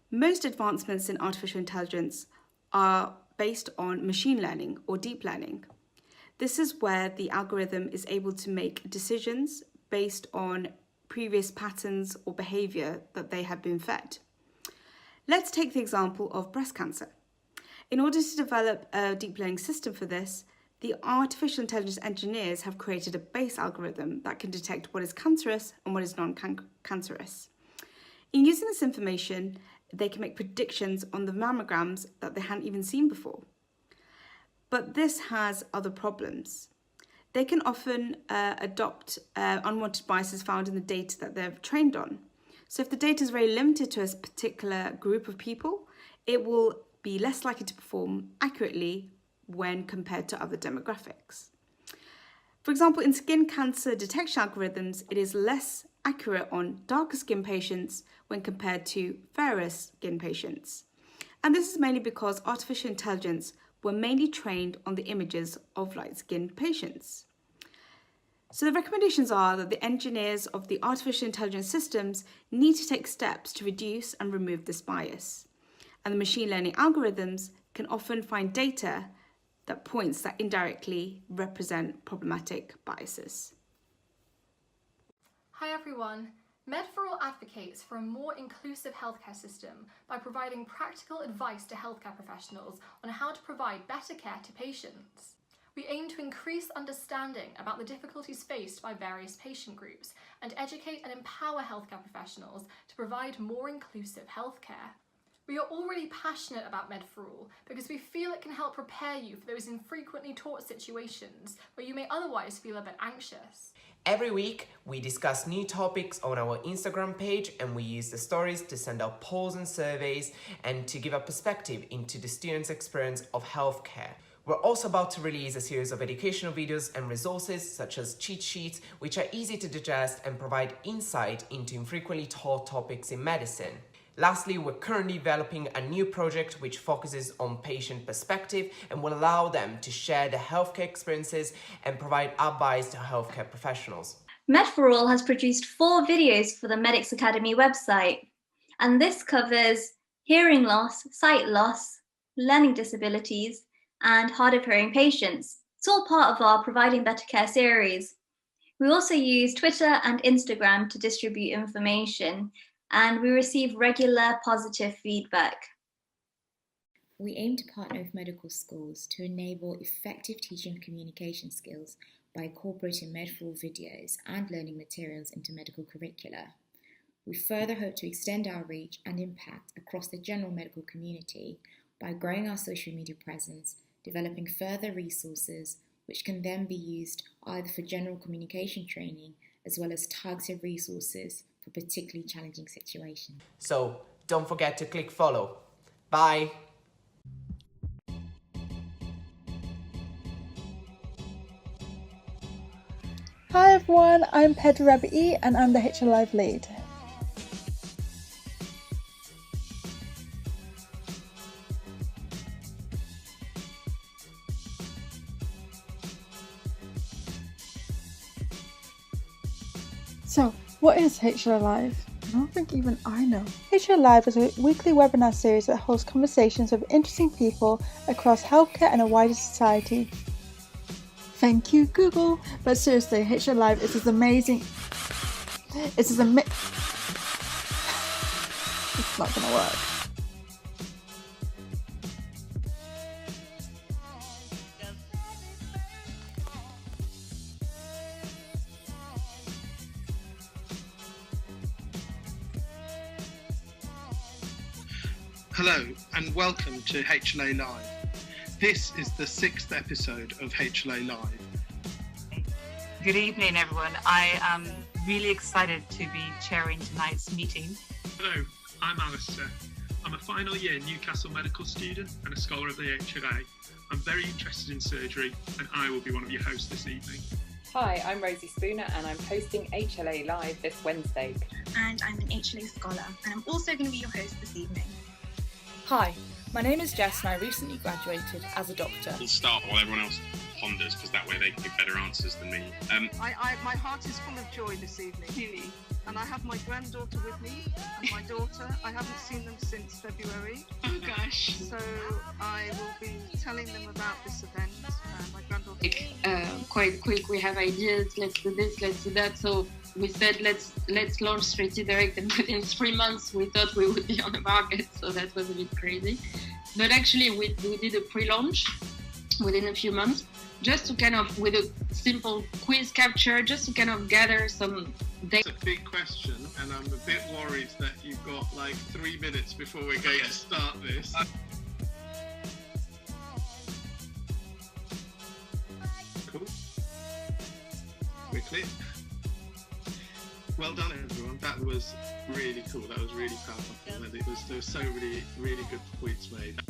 Most advancements in artificial intelligence are based on machine learning or deep learning. This is where the algorithm is able to make decisions based on previous patterns or behaviour that they have been fed. Let's take the example of breast cancer. In order to develop a deep learning system for this, the artificial intelligence engineers have created a base algorithm that can detect what is cancerous and what is non-cancerous. In using this information, they can make predictions on the mammograms that they hadn't even seen before. But this has other problems. They can often adopt unwanted biases found in the data that they're trained on. So if the data is very limited to a particular group of people, it will be less likely to perform accurately when compared to other demographics. For example, in skin cancer detection algorithms, it is less accurate on darker skin patients when compared to fairer skin patients. And this is mainly because artificial intelligence were mainly trained on the images of light-skinned patients. So the recommendations are that the engineers of the artificial intelligence systems need to take steps to reduce and remove this bias. And the machine learning algorithms can often find data that points that indirectly represent problematic biases. Hi everyone. Med4All advocates for a more inclusive healthcare system by providing practical advice to healthcare professionals on how to provide better care to patients. We aim to increase understanding about the difficulties faced by various patient groups and educate and empower healthcare professionals to provide more inclusive healthcare. We are already passionate about Med4All because we feel it can help prepare you for those infrequently taught situations where you may otherwise feel a bit anxious. Every week, we discuss new topics on our Instagram page, and we use the stories to send out polls and surveys and to give a perspective into the students' experience of healthcare. We're also about to release a series of educational videos and resources such as cheat sheets, which are easy to digest and provide insight into infrequently taught topics in medicine. Lastly, we're currently developing a new project which focuses on patient perspective and will allow them to share their healthcare experiences and provide advice to healthcare professionals. Med4All has produced 4 videos for the Medics Academy website, and this covers hearing loss, sight loss, learning disabilities, and hard of hearing patients. It's all part of our Providing Better Care series. We also use Twitter and Instagram to distribute information, and we receive regular positive feedback. We aim to partner with medical schools to enable effective teaching and communication skills by incorporating Med4All videos and learning materials into medical curricula. We further hope to extend our reach and impact across the general medical community by growing our social media presence, developing further resources which can then be used either for general communication training as well as targeted resources for particularly challenging situations. So don't forget to click follow. Bye! Hi everyone, I'm Pedro Rabi'i and I'm the HL Live lead. So, what is HL Live? I don't think even I know. HLA Live is a weekly webinar series that holds conversations with interesting people across healthcare and a wider society. Thank you, Google. But seriously, HLA Live is this amazing. It's not gonna work. Hello and welcome to HLA Live. This is the 6th episode of HLA Live. Good evening, everyone. I am really excited to be chairing tonight's meeting. Hello, I'm Alistair. I'm a final year Newcastle medical student and a scholar of the HLA. I'm very interested in surgery and I will be one of your hosts this evening. Hi, I'm Rosie Spooner and I'm hosting HLA Live this Wednesday. And I'm an HLA scholar and I'm also going to be your host this evening. Hi, my name is Jess and I recently graduated as a doctor. We'll start while everyone else ponders because that way they can give better answers than me. My heart is full of joy this evening, really. And I have my granddaughter with me and my daughter. I haven't seen them since February. Oh gosh. So I will be telling them about this event. My granddaughter. Quite quick, we have ideas, let's do this, let's do that. So we said let's launch Straight Direct, and within 3 months we thought we would be on the market, so that was a bit crazy. But actually we did a pre-launch within a few months, just to kind of, with a simple quiz capture, just to kind of gather some data. It's a big question and I'm a bit worried that you've got like 3 minutes before we're going to start this. Cool. We're clear. Well done, everyone. That was really cool. That was really powerful. There was so many really good points made.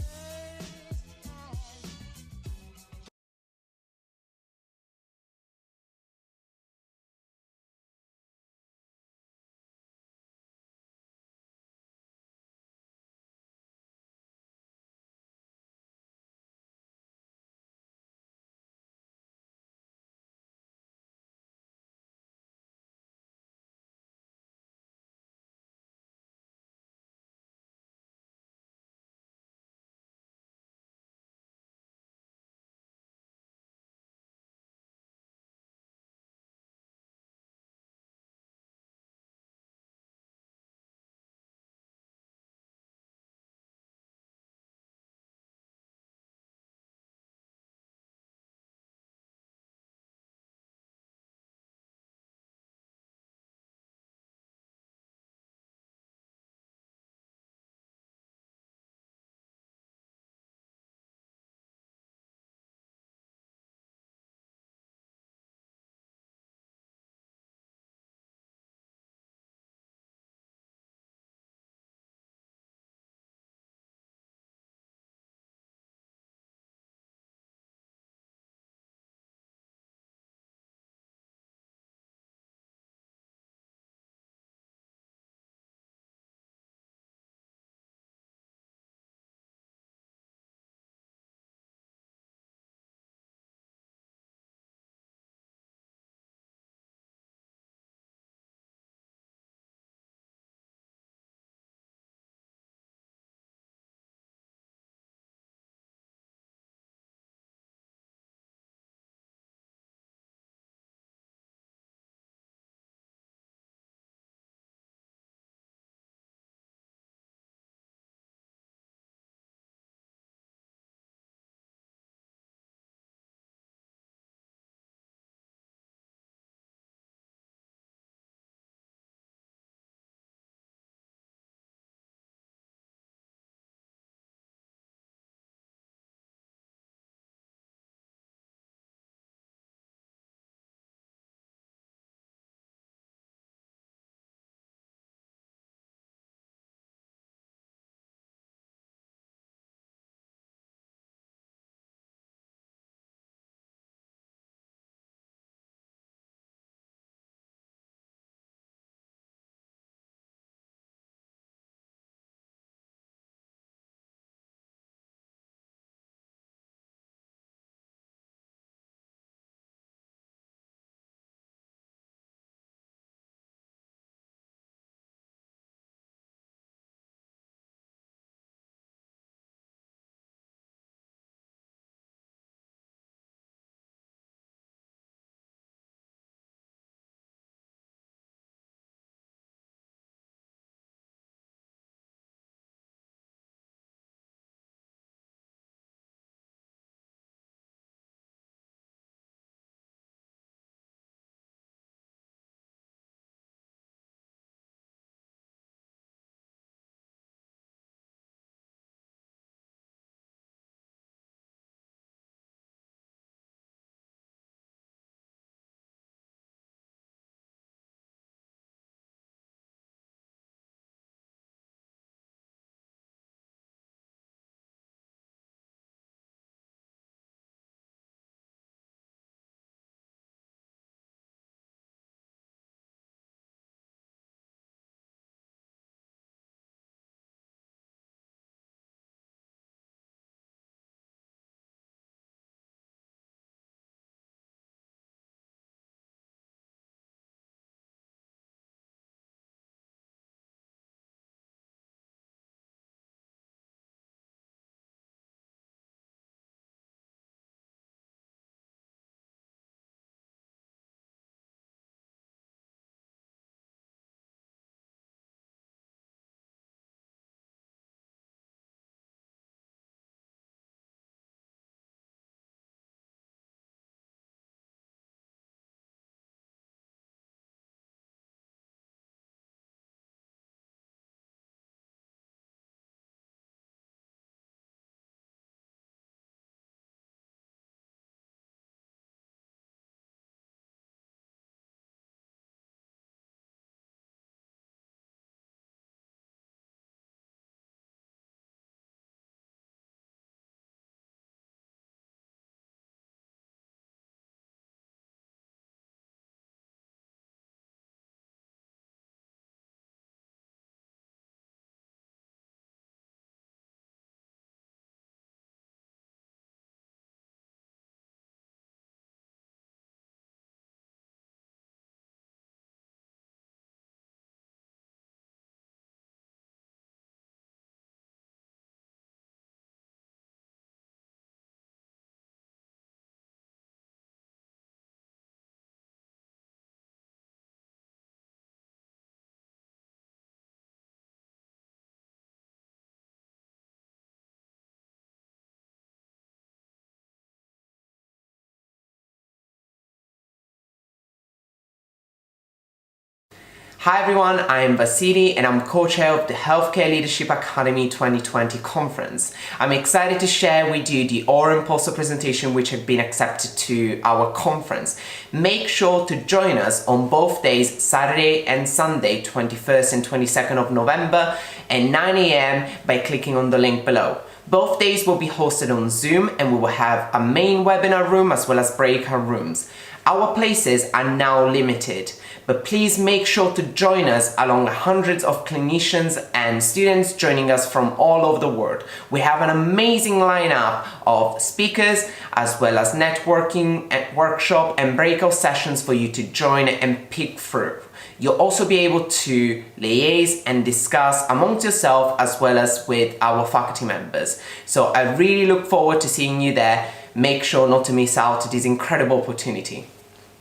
Hi everyone, I am Vasily and I'm co-chair of the Healthcare Leadership Academy 2020 conference. I'm excited to share with you the oral poster presentation which have been accepted to our conference. Make sure to join us on both days, Saturday and Sunday, 21st and 22nd of November at 9 AM by clicking on the link below. Both days will be hosted on Zoom and we will have a main webinar room as well as breakout rooms. Our places are now limited, but please make sure to join us along hundreds of clinicians and students joining us from all over the world. We have an amazing lineup of speakers as well as networking, workshop and breakout sessions for you to join and pick through. You'll also be able to liaise and discuss amongst yourself as well as with our faculty members. So I really look forward to seeing you there. Make sure not to miss out this incredible opportunity.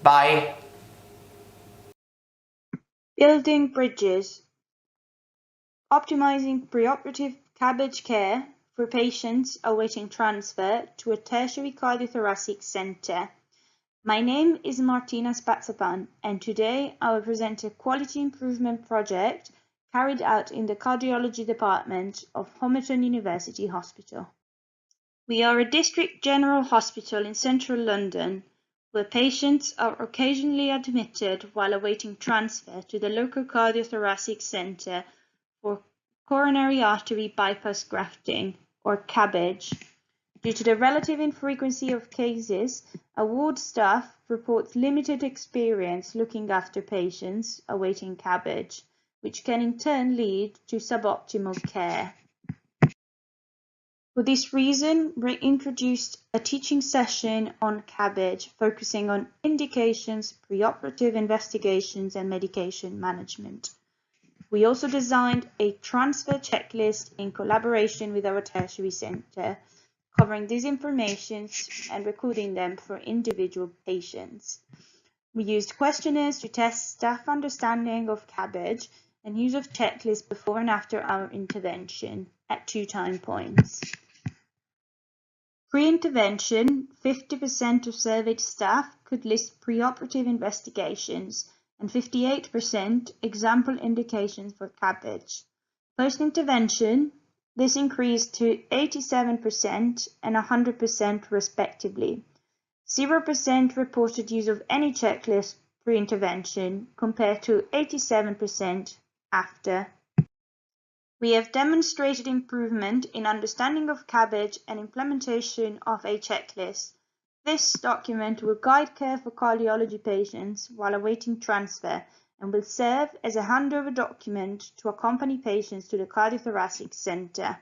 Bye. Building bridges. Optimizing preoperative CABG care for patients awaiting transfer to a tertiary cardiothoracic center. My name is Martina Spatsapan, and today I will present a quality improvement project carried out in the cardiology department of Homerton University Hospital. We are a district general hospital in central London, where patients are occasionally admitted while awaiting transfer to the local cardiothoracic centre for coronary artery bypass grafting, or CABG. Due to the relative infrequency of cases, our ward staff reports limited experience looking after patients awaiting CABG, which can in turn lead to suboptimal care. For this reason, we introduced a teaching session on CABG focusing on indications, preoperative investigations and medication management. We also designed a transfer checklist in collaboration with our tertiary centre, covering these information and recording them for individual patients. We used questionnaires to test staff understanding of CABG and use of checklists before and after our intervention at 2 time points. Pre-intervention, 50% of surveyed staff could list preoperative investigations and 58% example indications for CABG. Post-intervention, this increased to 87% and 100% respectively. 0% reported use of any checklist pre-intervention compared to 87% after. We have demonstrated improvement in understanding of CABG and implementation of a checklist. This document will guide care for cardiology patients while awaiting transfer and will serve as a handover document to accompany patients to the cardiothoracic centre.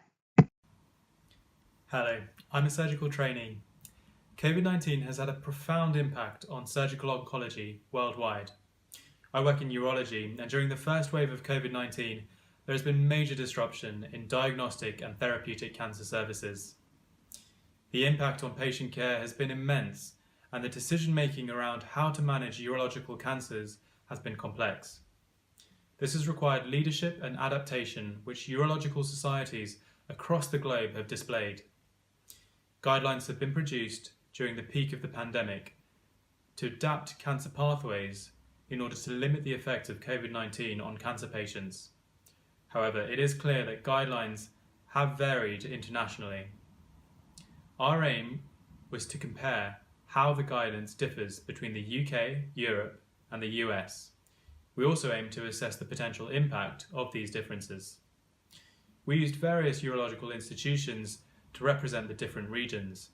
Hello, I'm a surgical trainee. COVID-19 has had a profound impact on surgical oncology worldwide. I work in urology, and during the first wave of COVID-19, there has been major disruption in diagnostic and therapeutic cancer services. The impact on patient care has been immense, and the decision-making around how to manage urological cancers has been complex. This has required leadership and adaptation, which urological societies across the globe have displayed. Guidelines have been produced during the peak of the pandemic to adapt cancer pathways in order to limit the effect of COVID-19 on cancer patients. However, it is clear that guidelines have varied internationally. Our aim was to compare how the guidance differs between the UK, Europe, and the US. We also aim to assess the potential impact of these differences. We used various urological institutions to represent the different regions.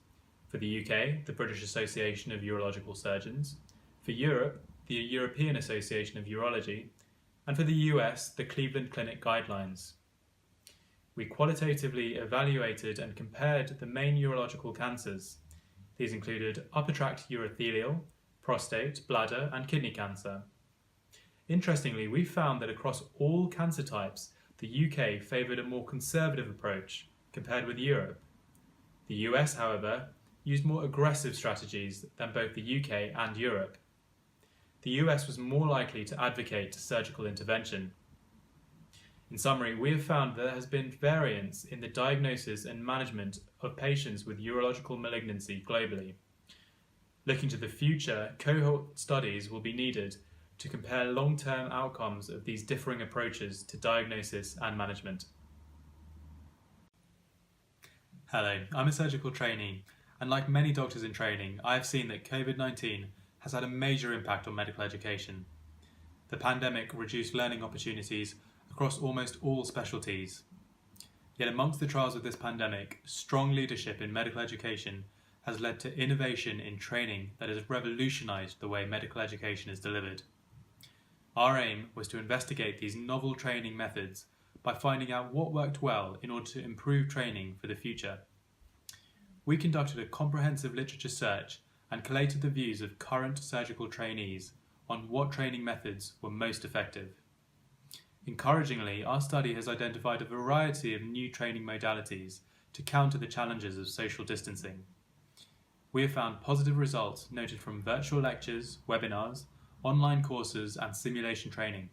For the UK, the British Association of Urological Surgeons. For Europe, the European Association of Urology. And for the US, the Cleveland Clinic Guidelines. We qualitatively evaluated and compared the main urological cancers. These included upper tract urothelial, prostate, bladder, and kidney cancer. Interestingly, we found that across all cancer types, the UK favoured a more conservative approach compared with Europe. The US, however, used more aggressive strategies than both the UK and Europe. The US was more likely to advocate surgical intervention. In summary, we have found there has been variance in the diagnosis and management of patients with urological malignancy globally. Looking to the future, cohort studies will be needed to compare long-term outcomes of these differing approaches to diagnosis and management. Hello, I'm a surgical trainee, and like many doctors in training, I have seen that COVID-19 has had a major impact on medical education. The pandemic reduced learning opportunities across almost all specialties. Yet amongst the trials of this pandemic, strong leadership in medical education has led to innovation in training that has revolutionised the way medical education is delivered. Our aim was to investigate these novel training methods by finding out what worked well in order to improve training for the future. We conducted a comprehensive literature search and collated the views of current surgical trainees on what training methods were most effective. Encouragingly, our study has identified a variety of new training modalities to counter the challenges of social distancing. We have found positive results noted from virtual lectures, webinars, online courses, and simulation training.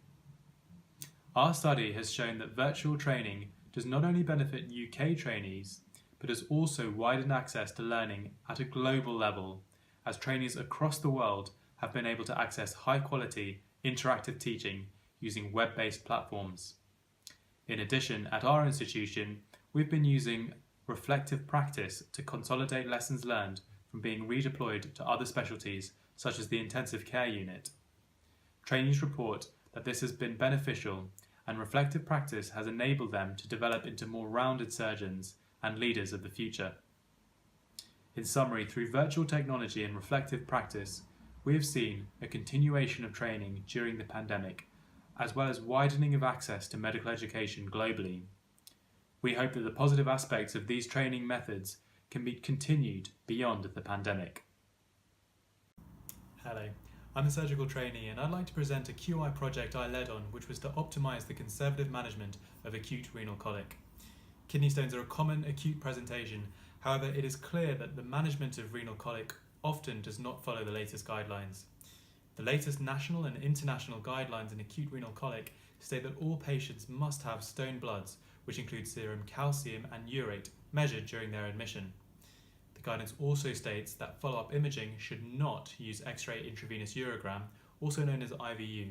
Our study has shown that virtual training does not only benefit UK trainees, but has also widened access to learning at a global level, as trainees across the world have been able to access high-quality, interactive teaching using web-based platforms. In addition, at our institution, we've been using reflective practice to consolidate lessons learned from being redeployed to other specialties, such as the intensive care unit. Trainees report that this has been beneficial, and reflective practice has enabled them to develop into more rounded surgeons and leaders of the future. In summary, through virtual technology and reflective practice, we have seen a continuation of training during the pandemic, as well as widening of access to medical education globally. We hope that the positive aspects of these training methods can be continued beyond the pandemic. Hello, I'm a surgical trainee, and I'd like to present a QI project I led on, which was to optimise the conservative management of acute renal colic. Kidney stones are a common acute presentation. However, it is clear that the management of renal colic often does not follow the latest guidelines. The latest national and international guidelines in acute renal colic state that all patients must have stone bloods, which include serum calcium and urate, measured during their admission. The guidance also states that follow-up imaging should not use X-ray intravenous urogram, also known as IVU.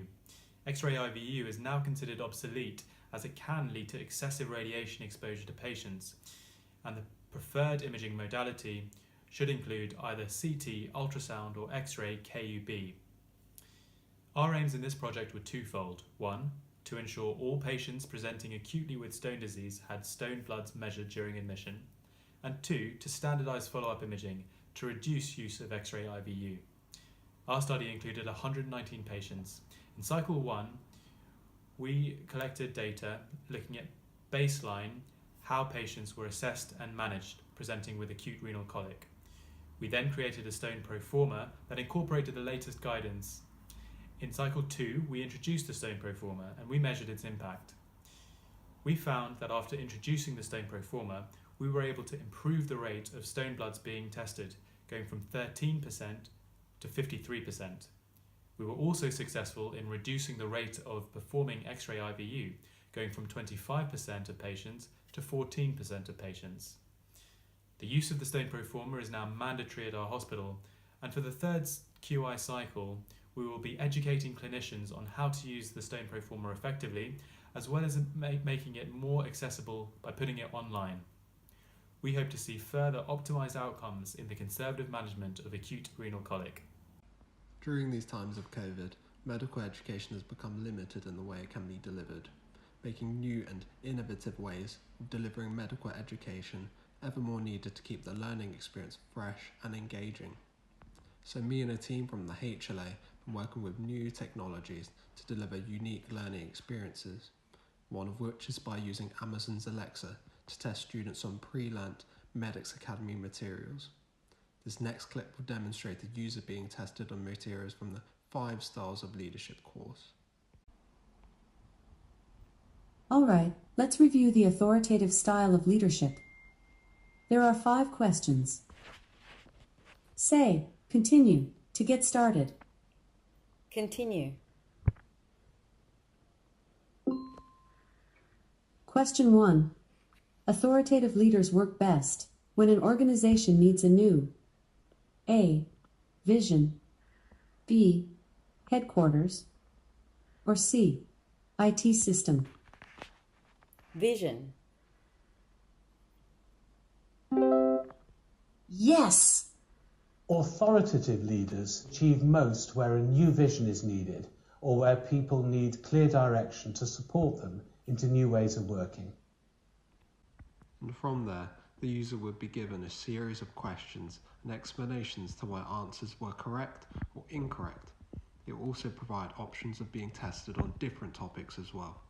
X-ray IVU is now considered obsolete as it can lead to excessive radiation exposure to patients, and the preferred imaging modality should include either CT, ultrasound, or X-ray KUB. Our aims in this project were twofold. One, to ensure all patients presenting acutely with stone disease had stone bloods measured during admission, and two, to standardise follow-up imaging to reduce use of X-ray IVU. Our study included 119 patients. In cycle 1, we collected data looking at baseline, how patients were assessed and managed presenting with acute renal colic. We then created a stone proforma that incorporated the latest guidance. In cycle 2, we introduced the stone proforma and we measured its impact. We found that after introducing the stone proforma, we were able to improve the rate of stone bloods being tested, going from 13% to 53%. We were also successful in reducing the rate of performing X-ray IVU, going from 25% of patients to 14% of patients. The use of the stone proforma is now mandatory at our hospital, and for the third QI cycle, we will be educating clinicians on how to use the stone proforma effectively, as well as making it more accessible by putting it online. We hope to see further optimised outcomes in the conservative management of acute renal colic. During these times of COVID, medical education has become limited in the way it can be delivered, making new and innovative ways of delivering medical education ever more needed to keep the learning experience fresh and engaging. So me and a team from the HLA have been working with new technologies to deliver unique learning experiences, one of which is by using Amazon's Alexa to test students on pre-learnt Medics Academy materials. This next clip will demonstrate the user being tested on materials from the 5 Styles of Leadership course. Alright, let's review the authoritative style of leadership. There are 5 questions. Say, continue, to get started. Continue. Question 1. Authoritative leaders work best when an organization needs a new A. Vision, B. Headquarters, Or C. IT system? Vision. Yes! Authoritative leaders achieve most where a new vision is needed or where people need clear direction to support them into new ways of working. And from there, the user would be given a series of questions and explanations to why answers were correct or incorrect. It will also provide options of being tested on different topics as well.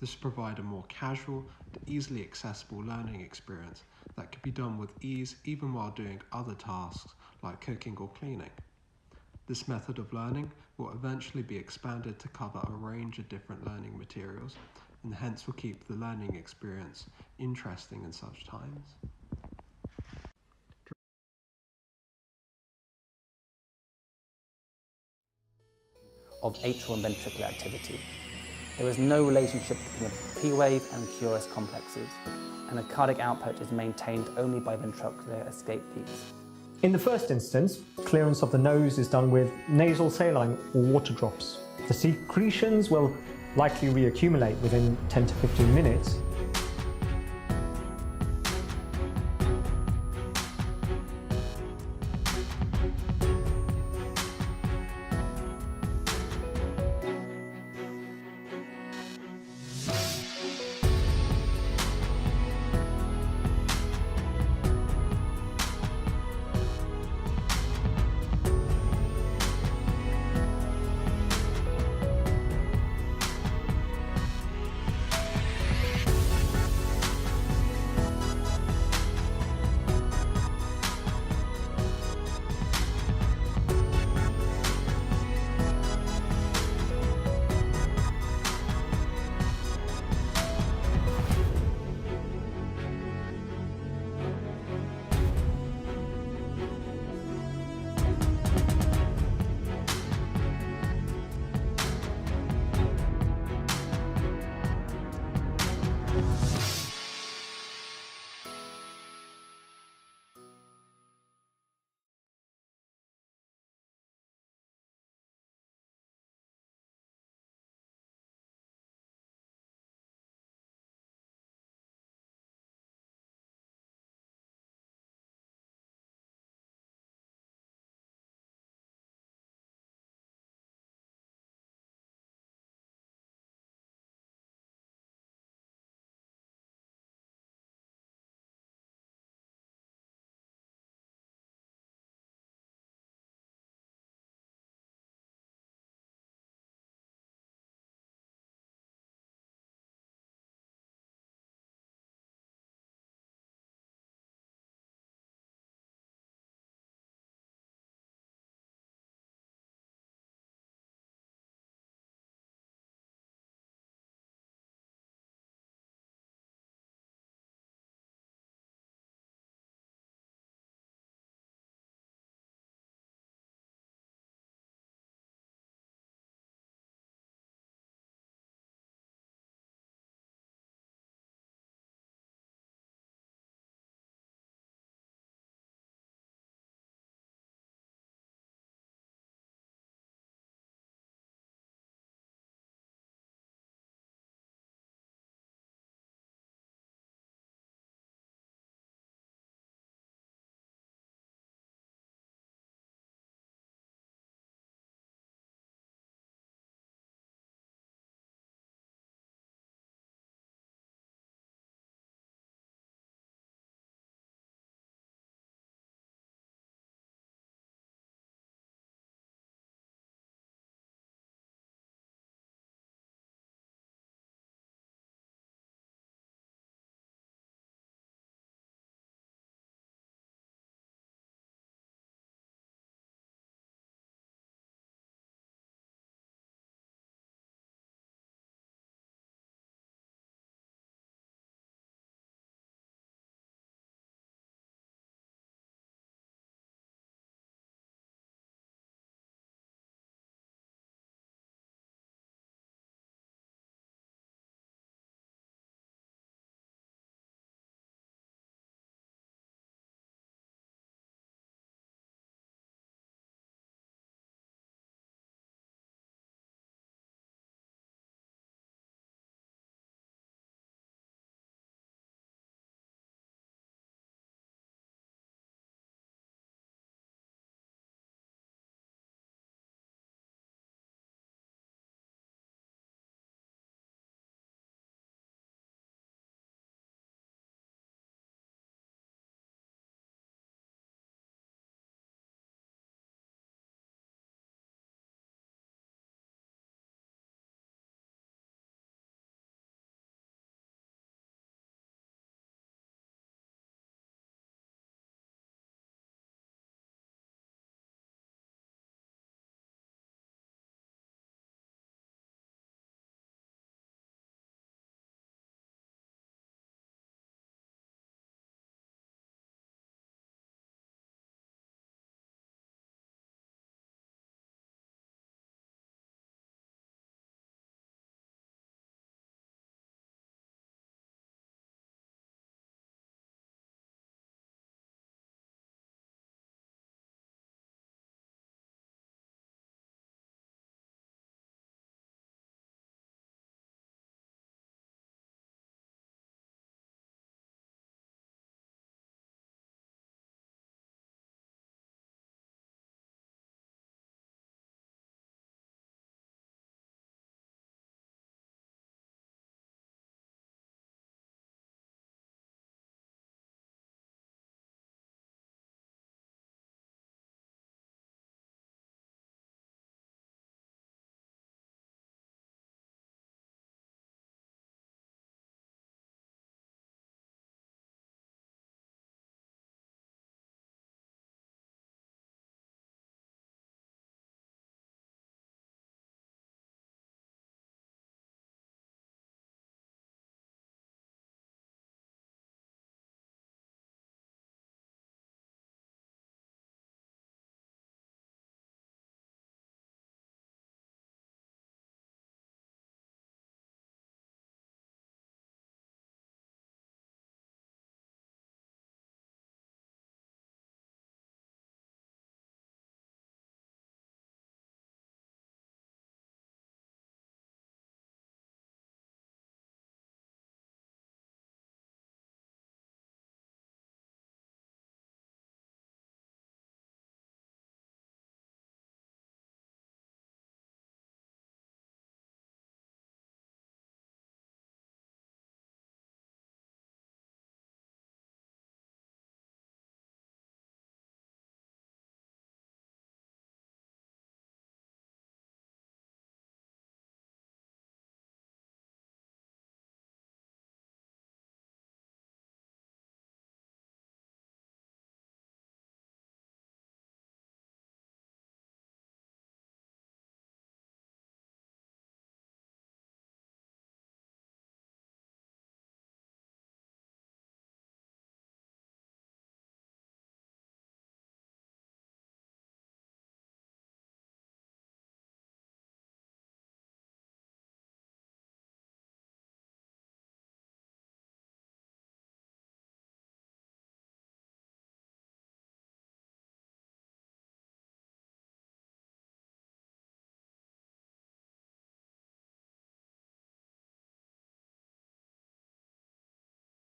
This provides a more casual and easily accessible learning experience that can be done with ease even while doing other tasks like cooking or cleaning. This method of learning will eventually be expanded to cover a range of different learning materials and hence will keep the learning experience interesting in such times. Of atrial and ventricular activity. There is no relationship between a P wave and QRS complexes, and a cardiac output is maintained only by ventricular escape peaks. In the first instance, clearance of the nose is done with nasal saline or water drops. The secretions will likely reaccumulate within 10 to 15 minutes.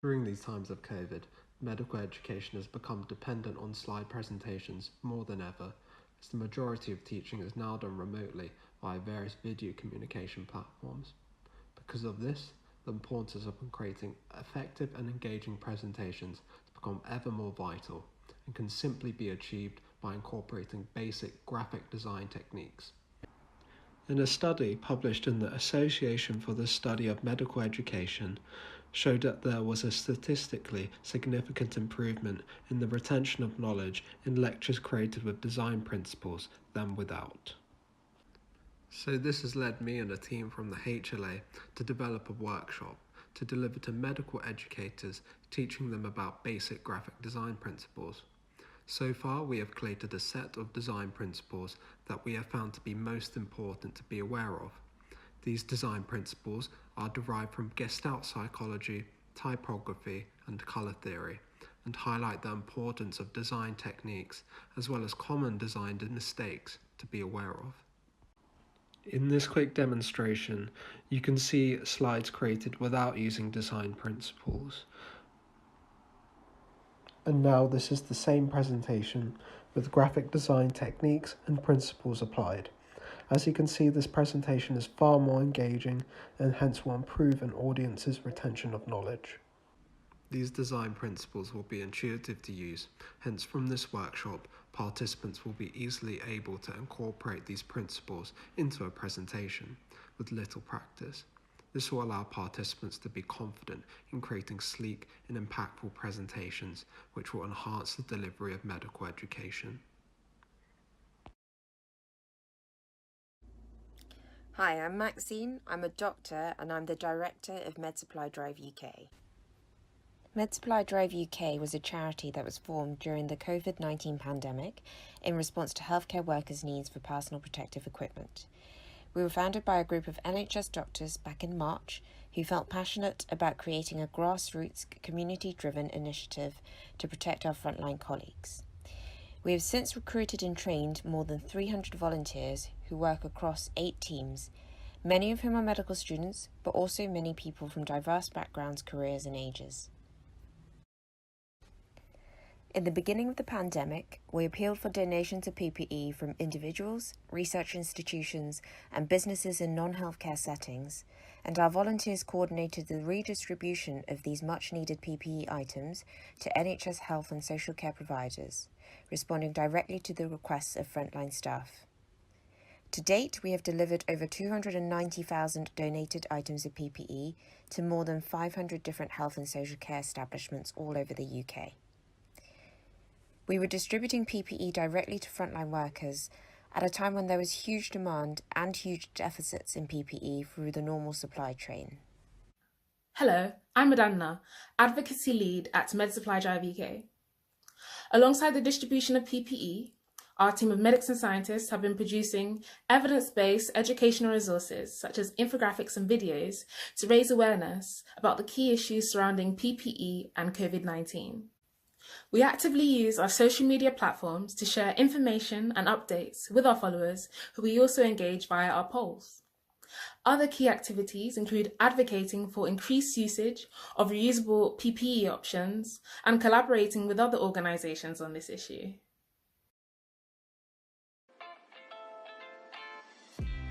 During these times of COVID, medical education has become dependent on slide presentations more than ever, as the majority of teaching is now done remotely via various video communication platforms. Because of this, the importance of creating effective and engaging presentations has become ever more vital and can simply be achieved by incorporating basic graphic design techniques. In a study published in the Association for the Study of Medical Education, showed that there was a statistically significant improvement in the retention of knowledge in lectures created with design principles than without. So this has led me and a team from the HLA to develop a workshop to deliver to medical educators, teaching them about basic graphic design principles. So far, we have created a set of design principles that we have found to be most important to be aware of. These design principles are derived from Gestalt psychology, typography, and color theory, and highlight the importance of design techniques as well as common design mistakes to be aware of. In this quick demonstration, you can see slides created without using design principles. And now this is the same presentation with graphic design techniques and principles applied. As you can see, this presentation is far more engaging and hence will improve an audience's retention of knowledge. These design principles will be intuitive to use, hence from this workshop, participants will be easily able to incorporate these principles into a presentation with little practice. This will allow participants to be confident in creating sleek and impactful presentations, which will enhance the delivery of medical education. Hi, I'm Maxine. I'm a doctor and I'm the director of MedSupply Drive UK. MedSupply Drive UK was a charity that was formed during the COVID-19 pandemic in response to healthcare workers' needs for personal protective equipment. We were founded by a group of NHS doctors back in March who felt passionate about creating a grassroots, community-driven initiative to protect our frontline colleagues. We have since recruited and trained more than 300 volunteers who work across 8 teams, many of whom are medical students, but also many people from diverse backgrounds, careers and ages. In the beginning of the pandemic, we appealed for donations of PPE from individuals, research institutions, and businesses in non-healthcare settings, and our volunteers coordinated the redistribution of these much-needed PPE items to NHS health and social care providers, responding directly to the requests of frontline staff. To date, we have delivered over 290,000 donated items of PPE to more than 500 different health and social care establishments all over the UK. We were distributing PPE directly to frontline workers at a time when there was huge demand and huge deficits in PPE through the normal supply chain. Hello, I'm Madanna, Advocacy Lead at MedSupply Drive UK. Alongside the distribution of PPE, our team of medics and scientists have been producing evidence-based educational resources such as infographics and videos to raise awareness about the key issues surrounding PPE and COVID-19. We actively use our social media platforms to share information and updates with our followers, who we also engage via our polls. Other key activities include advocating for increased usage of reusable PPE options and collaborating with other organisations on this issue.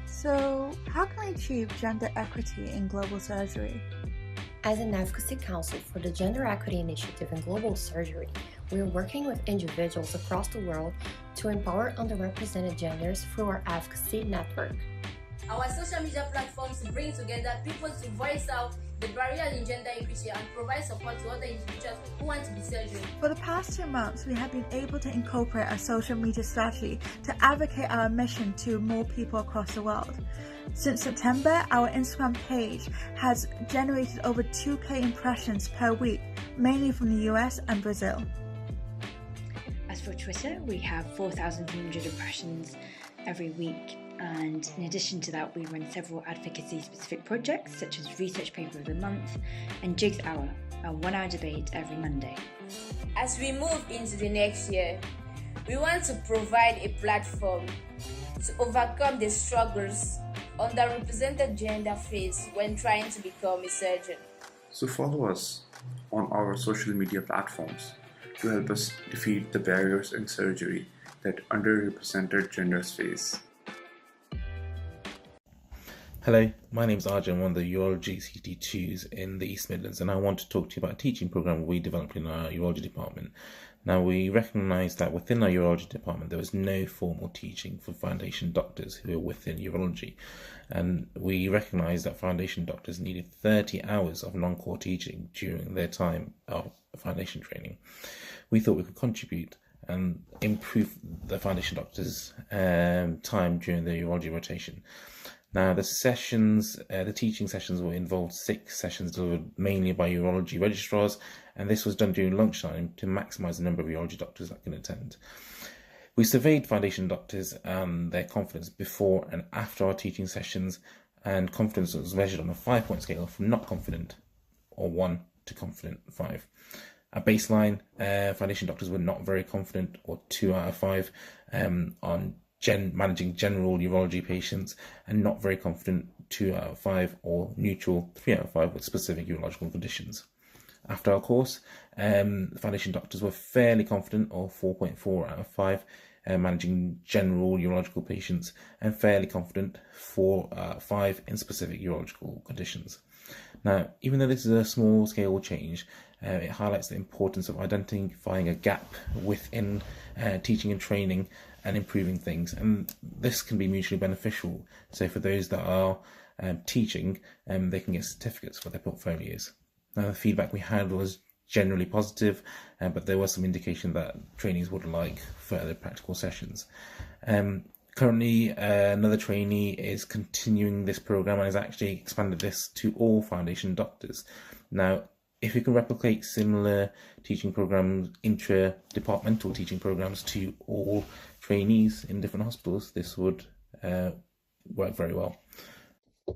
So, how can we achieve gender equity in global surgery? As an advocacy council for the Gender Equity Initiative in Global Surgery, we are working with individuals across the world to empower underrepresented genders through our advocacy network. Our social media platforms bring together people to voice out the barriers in gender equity and provide support to other individuals who want to be surgeons. For the past 2 months, we have been able to incorporate our social media strategy to advocate our mission to more people across the world. Since September, our Instagram page has generated over 2,000 impressions per week, mainly from the US and Brazil. As for Twitter, we have 4,300 impressions every week, and in addition to that, we run several advocacy-specific projects such as Research Paper of the Month and Jigs Hour, a 1-hour debate every Monday. As we move into the next year, we want to provide a platform to overcome the struggles underrepresented gender face when trying to become a surgeon. So follow us on our social media platforms to help us defeat the barriers in surgery that underrepresented genders face. Hello, my name is Arjun, one of the urology CT2s in the East Midlands, and I want to talk to you about a teaching program we developed in our urology department. Now, we recognise that within our urology department there was no formal teaching for foundation doctors who are within urology, and we recognise that foundation doctors needed 30 hours of non-core teaching during their time of foundation training. We thought we could contribute and improve the foundation doctors' time during the urology rotation. Now, the sessions, the teaching sessions will involve 6 sessions delivered mainly by urology registrars, and this was done during lunchtime to maximise the number of urology doctors that can attend. We surveyed foundation doctors and their confidence before and after our teaching sessions, and confidence was measured on a 5-point scale from not confident, or 1, to confident, 5. At baseline, foundation doctors were not very confident, or 2 out of 5, on managing general urology patients, and not very confident, 2 out of 5, or neutral, 3 out of 5, with specific urological conditions. After our course, foundation doctors were fairly confident, or 4.4 out of 5, managing general urological patients, and fairly confident, 4 out of 5, in specific urological conditions. Now, even though this is a small scale change, it highlights the importance of identifying a gap within teaching and training and improving things, and this can be mutually beneficial. So for those that are teaching, they can get certificates for their portfolios. Now, the feedback we had was generally positive, but there was some indication that trainees would like further practical sessions. Currently, another trainee is continuing this program and has actually expanded this to all foundation doctors. Now, if we can replicate similar teaching programs, intra-departmental teaching programs to all trainees in different hospitals, this would work very well.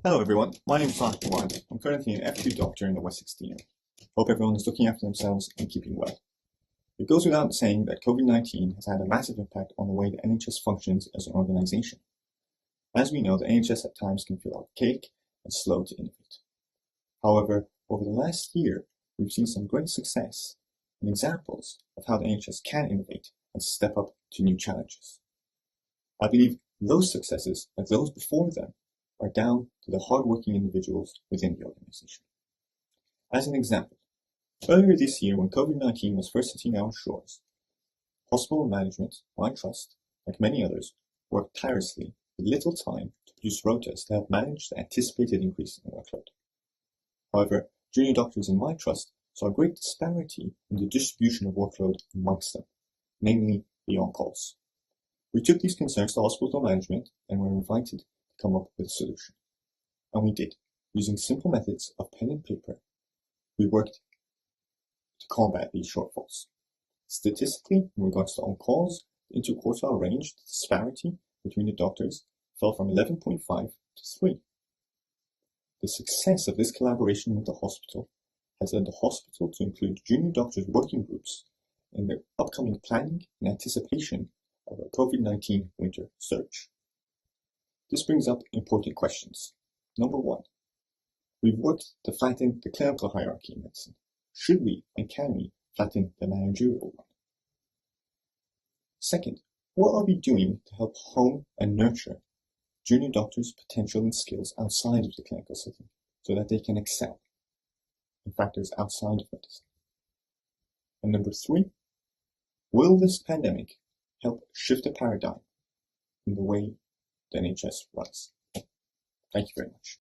Hello everyone, my name is Dr. White. I'm currently an F2 doctor in the West 16. Hope everyone is looking after themselves and keeping well. It goes without saying that COVID-19 has had a massive impact on the way the NHS functions as an organisation. As we know, the NHS at times can feel archaic and slow to innovate. However, over the last year, we've seen some great success and examples of how the NHS can innovate and step up to new challenges. I believe those successes, like those before them, are down to the hard-working individuals within the organisation. As an example, earlier this year when COVID-19 was first hitting our shores, hospital management, my trust, like many others, worked tirelessly with little time to produce rotas to help manage the anticipated increase in workload. However, junior doctors in my trust saw a great disparity in the distribution of workload amongst them, namely the on-calls. We took these concerns to hospital management and were invited to come up with a solution. And we did. Using simple methods of pen and paper, we worked to combat these shortfalls. Statistically, in regards to on-calls, the interquartile range, the disparity between the doctors, fell from 11.5 to 3. The success of this collaboration with the hospital has led the hospital to include junior doctors' working groups in their upcoming planning and anticipation of a COVID-19 winter surge. This brings up important questions. Number 1, we've worked to flatten the clinical hierarchy in medicine. Should we and can we flatten the managerial one? Second, what are we doing to help hone and nurture junior doctors' potential and skills outside of the clinical setting so that they can excel in factors outside of medicine? And number 3, will this pandemic help shift a paradigm in the way the NHS runs? Thank you very much.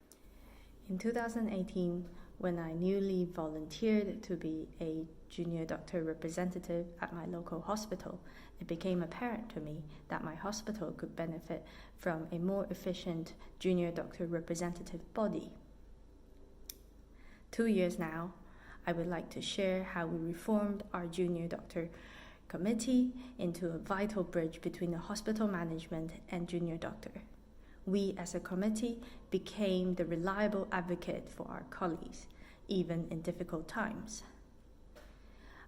In 2018, when I newly volunteered to be a junior doctor representative at my local hospital, it became apparent to me that my hospital could benefit from a more efficient junior doctor representative body. 2 years now, I would like to share how we reformed our junior doctor committee into a vital bridge between the hospital management and junior doctor. We as a committee became the reliable advocate for our colleagues, even in difficult times.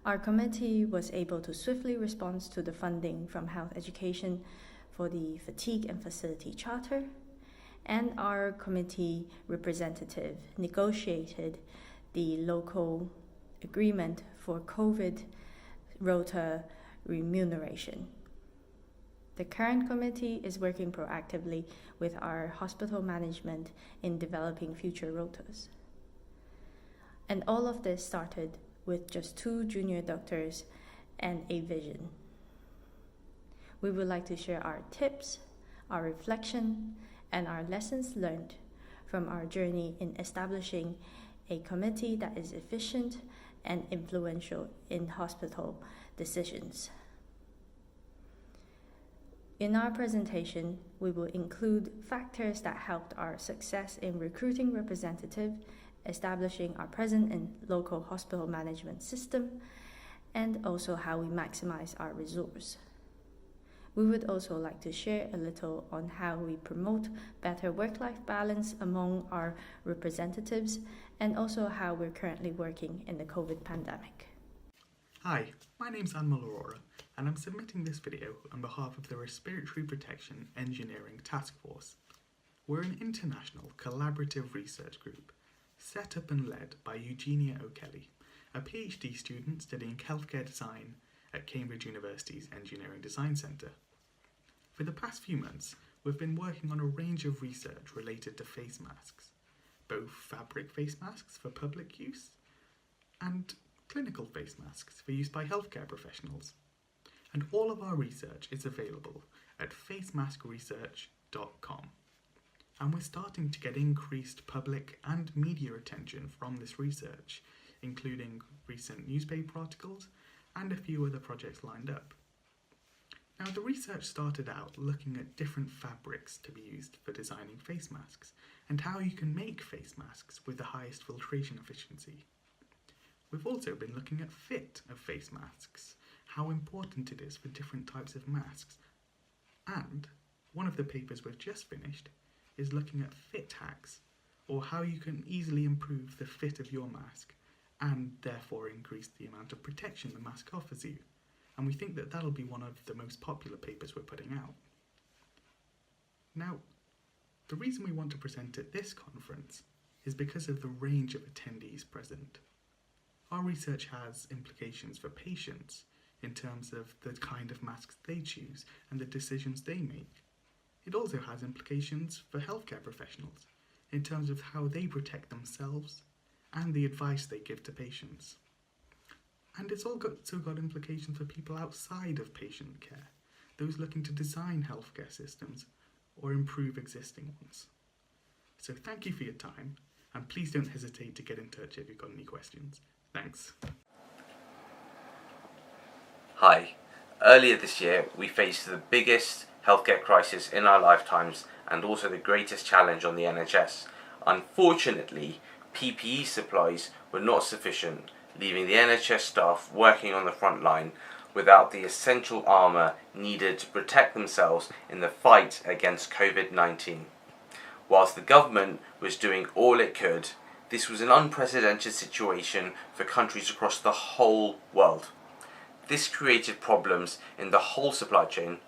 Our committee was able to swiftly respond to the funding from Health Education for the Fatigue and Facility Charter, and our committee representative negotiated the local agreement for COVID rota remuneration. The current committee is working proactively with our hospital management in developing future rotas. And all of this started with just 2 junior doctors and a vision. We would like to share our tips, our reflection, and our lessons learned from our journey in establishing a committee that is efficient and influential in hospital decisions. In our presentation, we will include factors that helped our success in recruiting representatives, establishing our presence in local hospital management system, and also how we maximize our resource. We would also like to share a little on how we promote better work-life balance among our representatives, and also how we're currently working in the COVID pandemic. Hi, my name's Anmal Aurora, and I'm submitting this video on behalf of the Respiratory Protection Engineering Task Force. We're an international collaborative research group set up and led by Eugenia O'Kelly, a PhD student studying healthcare design at Cambridge University's Engineering Design Centre. For the past few months, we've been working on a range of research related to face masks, both fabric face masks for public use and clinical face masks for use by healthcare professionals. And all of our research is available at facemaskresearch.com. And we're starting to get increased public and media attention from this research, including recent newspaper articles and a few other projects lined up. Now, the research started out looking at different fabrics to be used for designing face masks and how you can make face masks with the highest filtration efficiency. We've also been looking at fit of face masks, how important it is for different types of masks. And one of the papers we've just finished is looking at fit hacks, or how you can easily improve the fit of your mask and therefore increase the amount of protection the mask offers you. And we think that that'll be one of the most popular papers we're putting out. Now, the reason we want to present at this conference is because of the range of attendees present. Our research has implications for patients in terms of the kind of masks they choose and the decisions they make. It also has implications for healthcare professionals in terms of how they protect themselves and the advice they give to patients. And it's also got implications for people outside of patient care, those looking to design healthcare systems or improve existing ones. So thank you for your time, and please don't hesitate to get in touch if you've got any questions. Thanks. Hi. Earlier this year, we faced the biggest healthcare crisis in our lifetimes and also the greatest challenge on the NHS. Unfortunately, PPE supplies were not sufficient, leaving the NHS staff working on the front line without the essential armour needed to protect themselves in the fight against COVID-19. Whilst the government was doing all it could, this was an unprecedented situation for countries across the whole world. This created problems in the whole supply chain,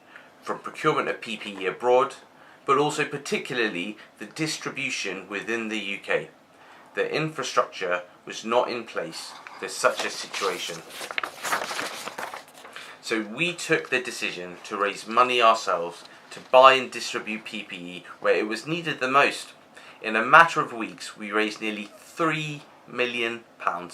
from procurement of PPE abroad, but also particularly the distribution within the UK. The infrastructure was not in place for such a situation. So we took the decision to raise money ourselves to buy and distribute PPE where it was needed the most. In a matter of weeks, we raised nearly £3 million, and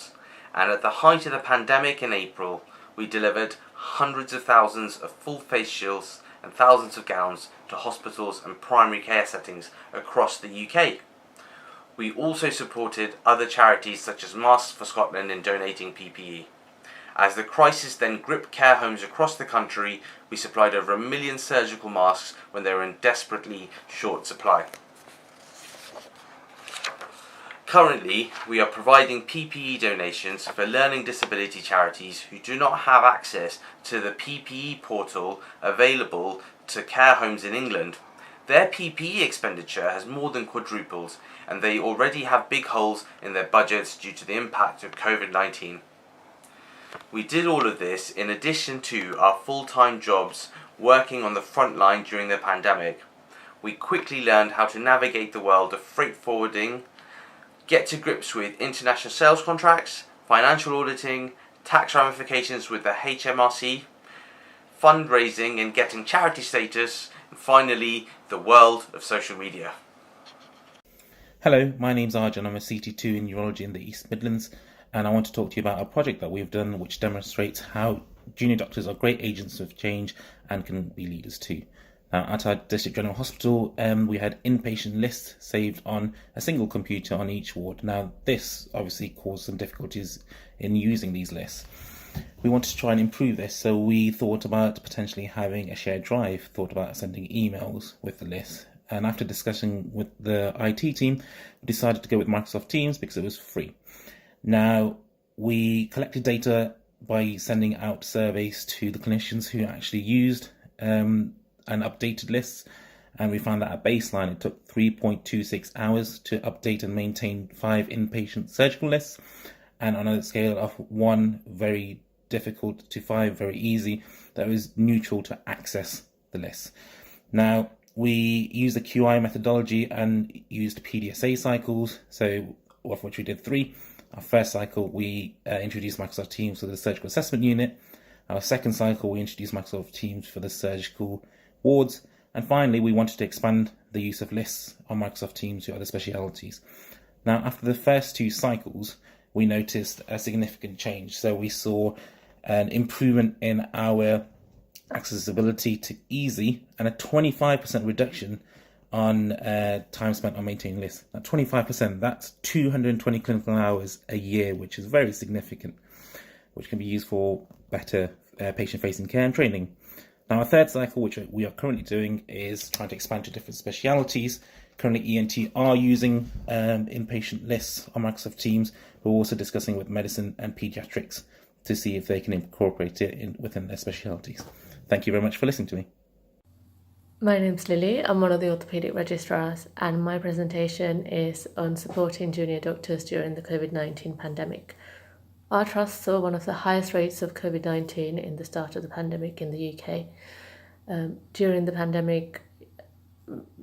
at the height of the pandemic in April, we delivered hundreds of thousands of full face shields and thousands of gowns to hospitals and primary care settings across the UK. We also supported other charities such as Masks for Scotland in donating PPE. As the crisis then gripped care homes across the country, we supplied over 1 million surgical masks when they were in desperately short supply. Currently, we are providing PPE donations for learning disability charities who do not have access to the PPE portal available to care homes in England. Their PPE expenditure has more than quadrupled, and they already have big holes in their budgets due to the impact of COVID-19. We did all of this in addition to our full-time jobs working on the front line during the pandemic. We quickly learned how to navigate the world of freight forwarding, get to grips with international sales contracts, financial auditing, tax ramifications with the HMRC, fundraising and getting charity status, and finally, the world of social media. Hello, my name's Arjun. I'm a CT2 in Urology in the East Midlands, and I want to talk to you about a project that we've done which demonstrates how junior doctors are great agents of change and can be leaders too. Now, at our District General Hospital, we had inpatient lists saved on a single computer on each ward. Now, this obviously caused some difficulties in using these lists. We wanted to try and improve this, so we thought about potentially having a shared drive, thought about sending emails with the list. And after discussing with the IT team, we decided to go with Microsoft Teams because it was free. Now, we collected data by sending out surveys to the clinicians who actually used and updated lists, and we found that at baseline it took 3.26 hours to update and maintain 5 inpatient surgical lists, and on a scale of 1 very difficult to 5 very easy, that was neutral to access the list. Now, we used the QI methodology and used PDSA cycles, so of which we did 3. Our first cycle we introduced Microsoft Teams for the surgical assessment unit. Our second cycle we introduced Microsoft Teams for the surgical wards, and finally we wanted to expand the use of lists on Microsoft Teams to other specialities. Now, after the first 2 cycles, we noticed a significant change. So we saw an improvement in our accessibility to easy and a 25% reduction on time spent on maintaining lists. Now, 25%, that's 220 clinical hours a year, which is very significant, which can be used for better patient-facing care and training. Now, our third cycle, which we are currently doing, is trying to expand to different specialities. Currently, ENT are using inpatient lists on Microsoft Teams. We're also discussing with medicine and pediatrics to see if they can incorporate it within their specialities. Thank you very much for listening to me. My name's Lily. I'm one of the orthopaedic registrars, and my presentation is on supporting junior doctors during the COVID-19 pandemic. Our trust saw one of the highest rates of COVID-19 in the start of the pandemic in the UK. During the pandemic,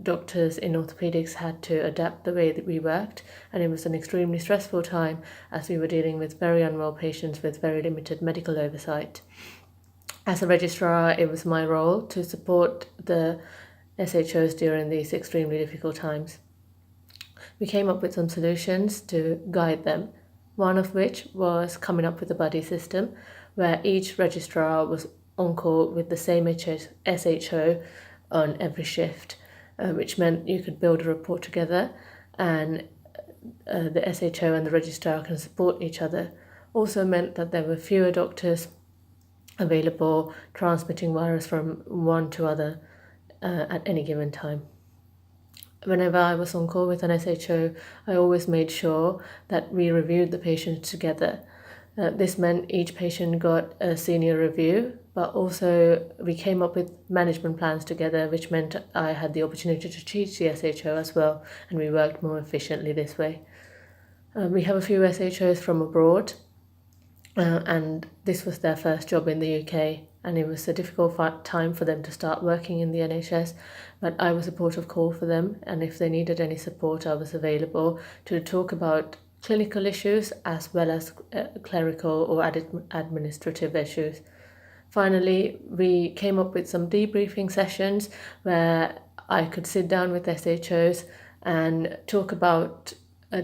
doctors in orthopaedics had to adapt the way that we worked, and it was an extremely stressful time as we were dealing with very unwell patients with very limited medical oversight. As a registrar, it was my role to support the SHOs during these extremely difficult times. We came up with some solutions to guide them, one of which was coming up with a buddy system where each registrar was on call with the same SHO on every shift, which meant you could build a report together and the SHO and the registrar can support each other. Also meant that there were fewer doctors available transmitting virus from one to other at any given time. Whenever I was on call with an SHO, I always made sure that we reviewed the patients together. This meant each patient got a senior review, but also we came up with management plans together, which meant I had the opportunity to teach the SHO as well, and we worked more efficiently this way. We have a few SHOs from abroad, and this was their first job in the UK, and it was a difficult time for them to start working in the NHS, but I was a port of call for them, and if they needed any support, I was available to talk about clinical issues as well as clerical or administrative issues. Finally, we came up with some debriefing sessions where I could sit down with SHOs and talk about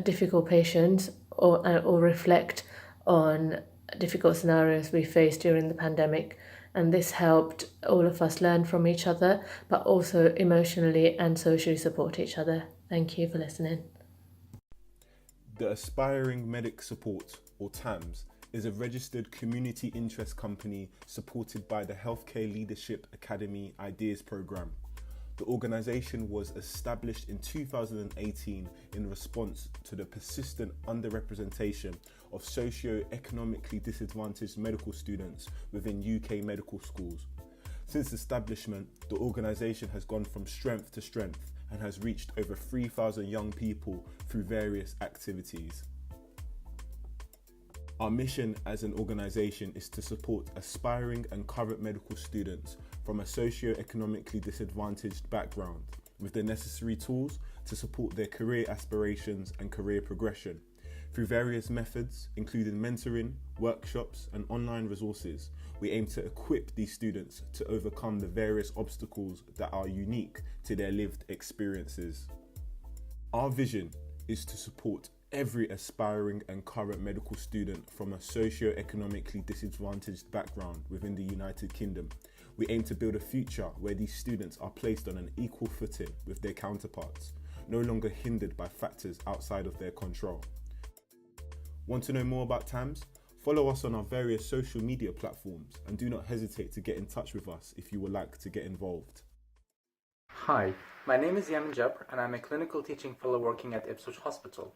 difficult patients or reflect on difficult scenarios we faced during the pandemic, and this helped all of us learn from each other, but also emotionally and socially support each other. Thank you for listening. The Aspiring Medic Support, or TAMS, is a registered community interest company supported by the Healthcare Leadership Academy Ideas Programme. The organisation was established in 2018 in response to the persistent underrepresentation of socio-economically disadvantaged medical students within UK medical schools. Since establishment, the organisation has gone from strength to strength and has reached over 3,000 young people through various activities. Our mission as an organisation is to support aspiring and current medical students from a socio-economically disadvantaged background with the necessary tools to support their career aspirations and career progression. Through various methods, including mentoring, workshops, and online resources, we aim to equip these students to overcome the various obstacles that are unique to their lived experiences. Our vision is to support every aspiring and current medical student from a socio-economically disadvantaged background within the United Kingdom. We aim to build a future where these students are placed on an equal footing with their counterparts, no longer hindered by factors outside of their control. Want to know more about TAMS? Follow us on our various social media platforms and do not hesitate to get in touch with us if you would like to get involved. Hi, my name is Yamin Jabr and I'm a clinical teaching fellow working at Ipswich Hospital.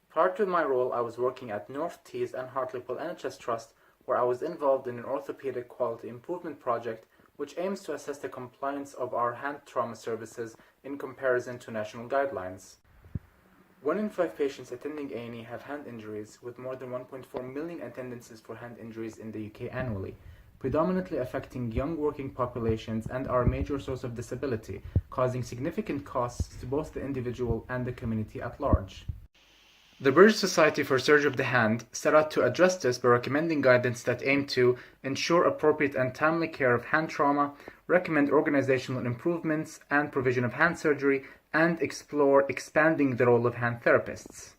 Prior to my role, I was working at North Tees and Hartlepool NHS Trust, where I was involved in an orthopaedic quality improvement project which aims to assess the compliance of our hand trauma services in comparison to national guidelines. 1 in 5 patients attending A&E have hand injuries, with more than 1.4 million attendances for hand injuries in the UK annually, predominantly affecting young working populations and are a major source of disability, causing significant costs to both the individual and the community at large. The British Society for Surgery of the Hand set out to address this by recommending guidance that aim to ensure appropriate and timely care of hand trauma, recommend organizational improvements and provision of hand surgery, and explore expanding the role of hand therapists.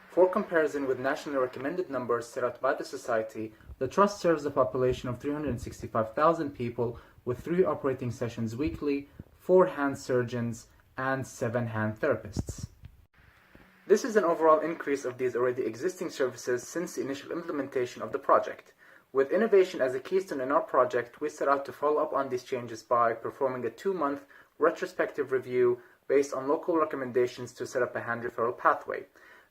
For comparison with nationally recommended numbers set out by the Society, the Trust serves a population of 365,000 people with 3 operating sessions weekly, 4 hand surgeons, and 7 hand therapists. This is an overall increase of these already existing services since the initial implementation of the project. With innovation as a keystone in our project, we set out to follow up on these changes by performing a 2-month retrospective review based on local recommendations to set up a hand referral pathway.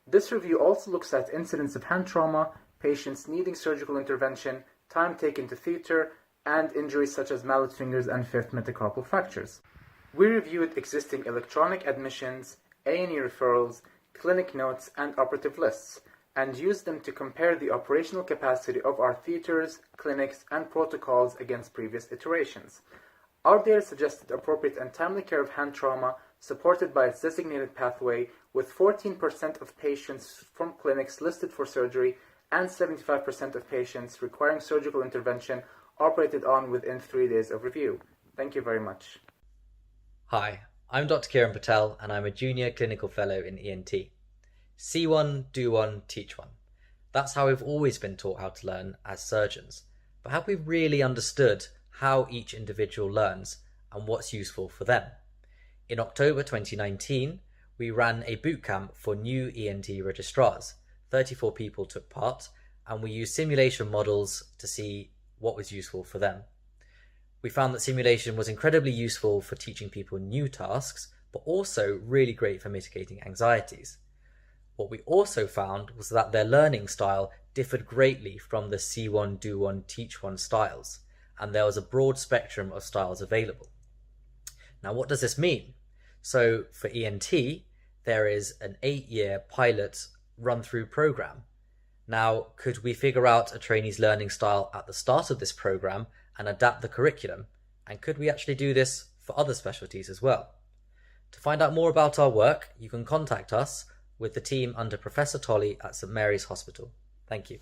This review also looks at incidents of hand trauma, patients needing surgical intervention, time taken to theatre, and injuries such as mallet fingers and 5th metacarpal fractures. We reviewed existing electronic admissions, A&E referrals, clinic notes, and operative lists, and used them to compare the operational capacity of our theatres, clinics, and protocols against previous iterations. Our data suggested appropriate and timely care of hand trauma, supported by its designated pathway, with 14% of patients from clinics listed for surgery and 75% of patients requiring surgical intervention operated on within 3 days of review. Thank you very much. Hi, I'm Dr. Kiran Patel and I'm a Junior Clinical Fellow in ENT. See one, do one, teach one. That's how we've always been taught how to learn as surgeons. But have we really understood how each individual learns and what's useful for them? In October 2019, we ran a bootcamp for new ENT registrars. 34 people took part, and we used simulation models to see what was useful for them. We found that simulation was incredibly useful for teaching people new tasks, but also really great for mitigating anxieties. What we also found was that their learning style differed greatly from the see one, do one, teach one styles, and there was a broad spectrum of styles available. Now, what does this mean? So for ENT, there is an 8-year pilot run-through program. Now, could we figure out a trainee's learning style at the start of this program and adapt the curriculum? And could we actually do this for other specialties as well? To find out more about our work, you can contact us with the team under Professor Tolley at St Mary's Hospital. Thank you.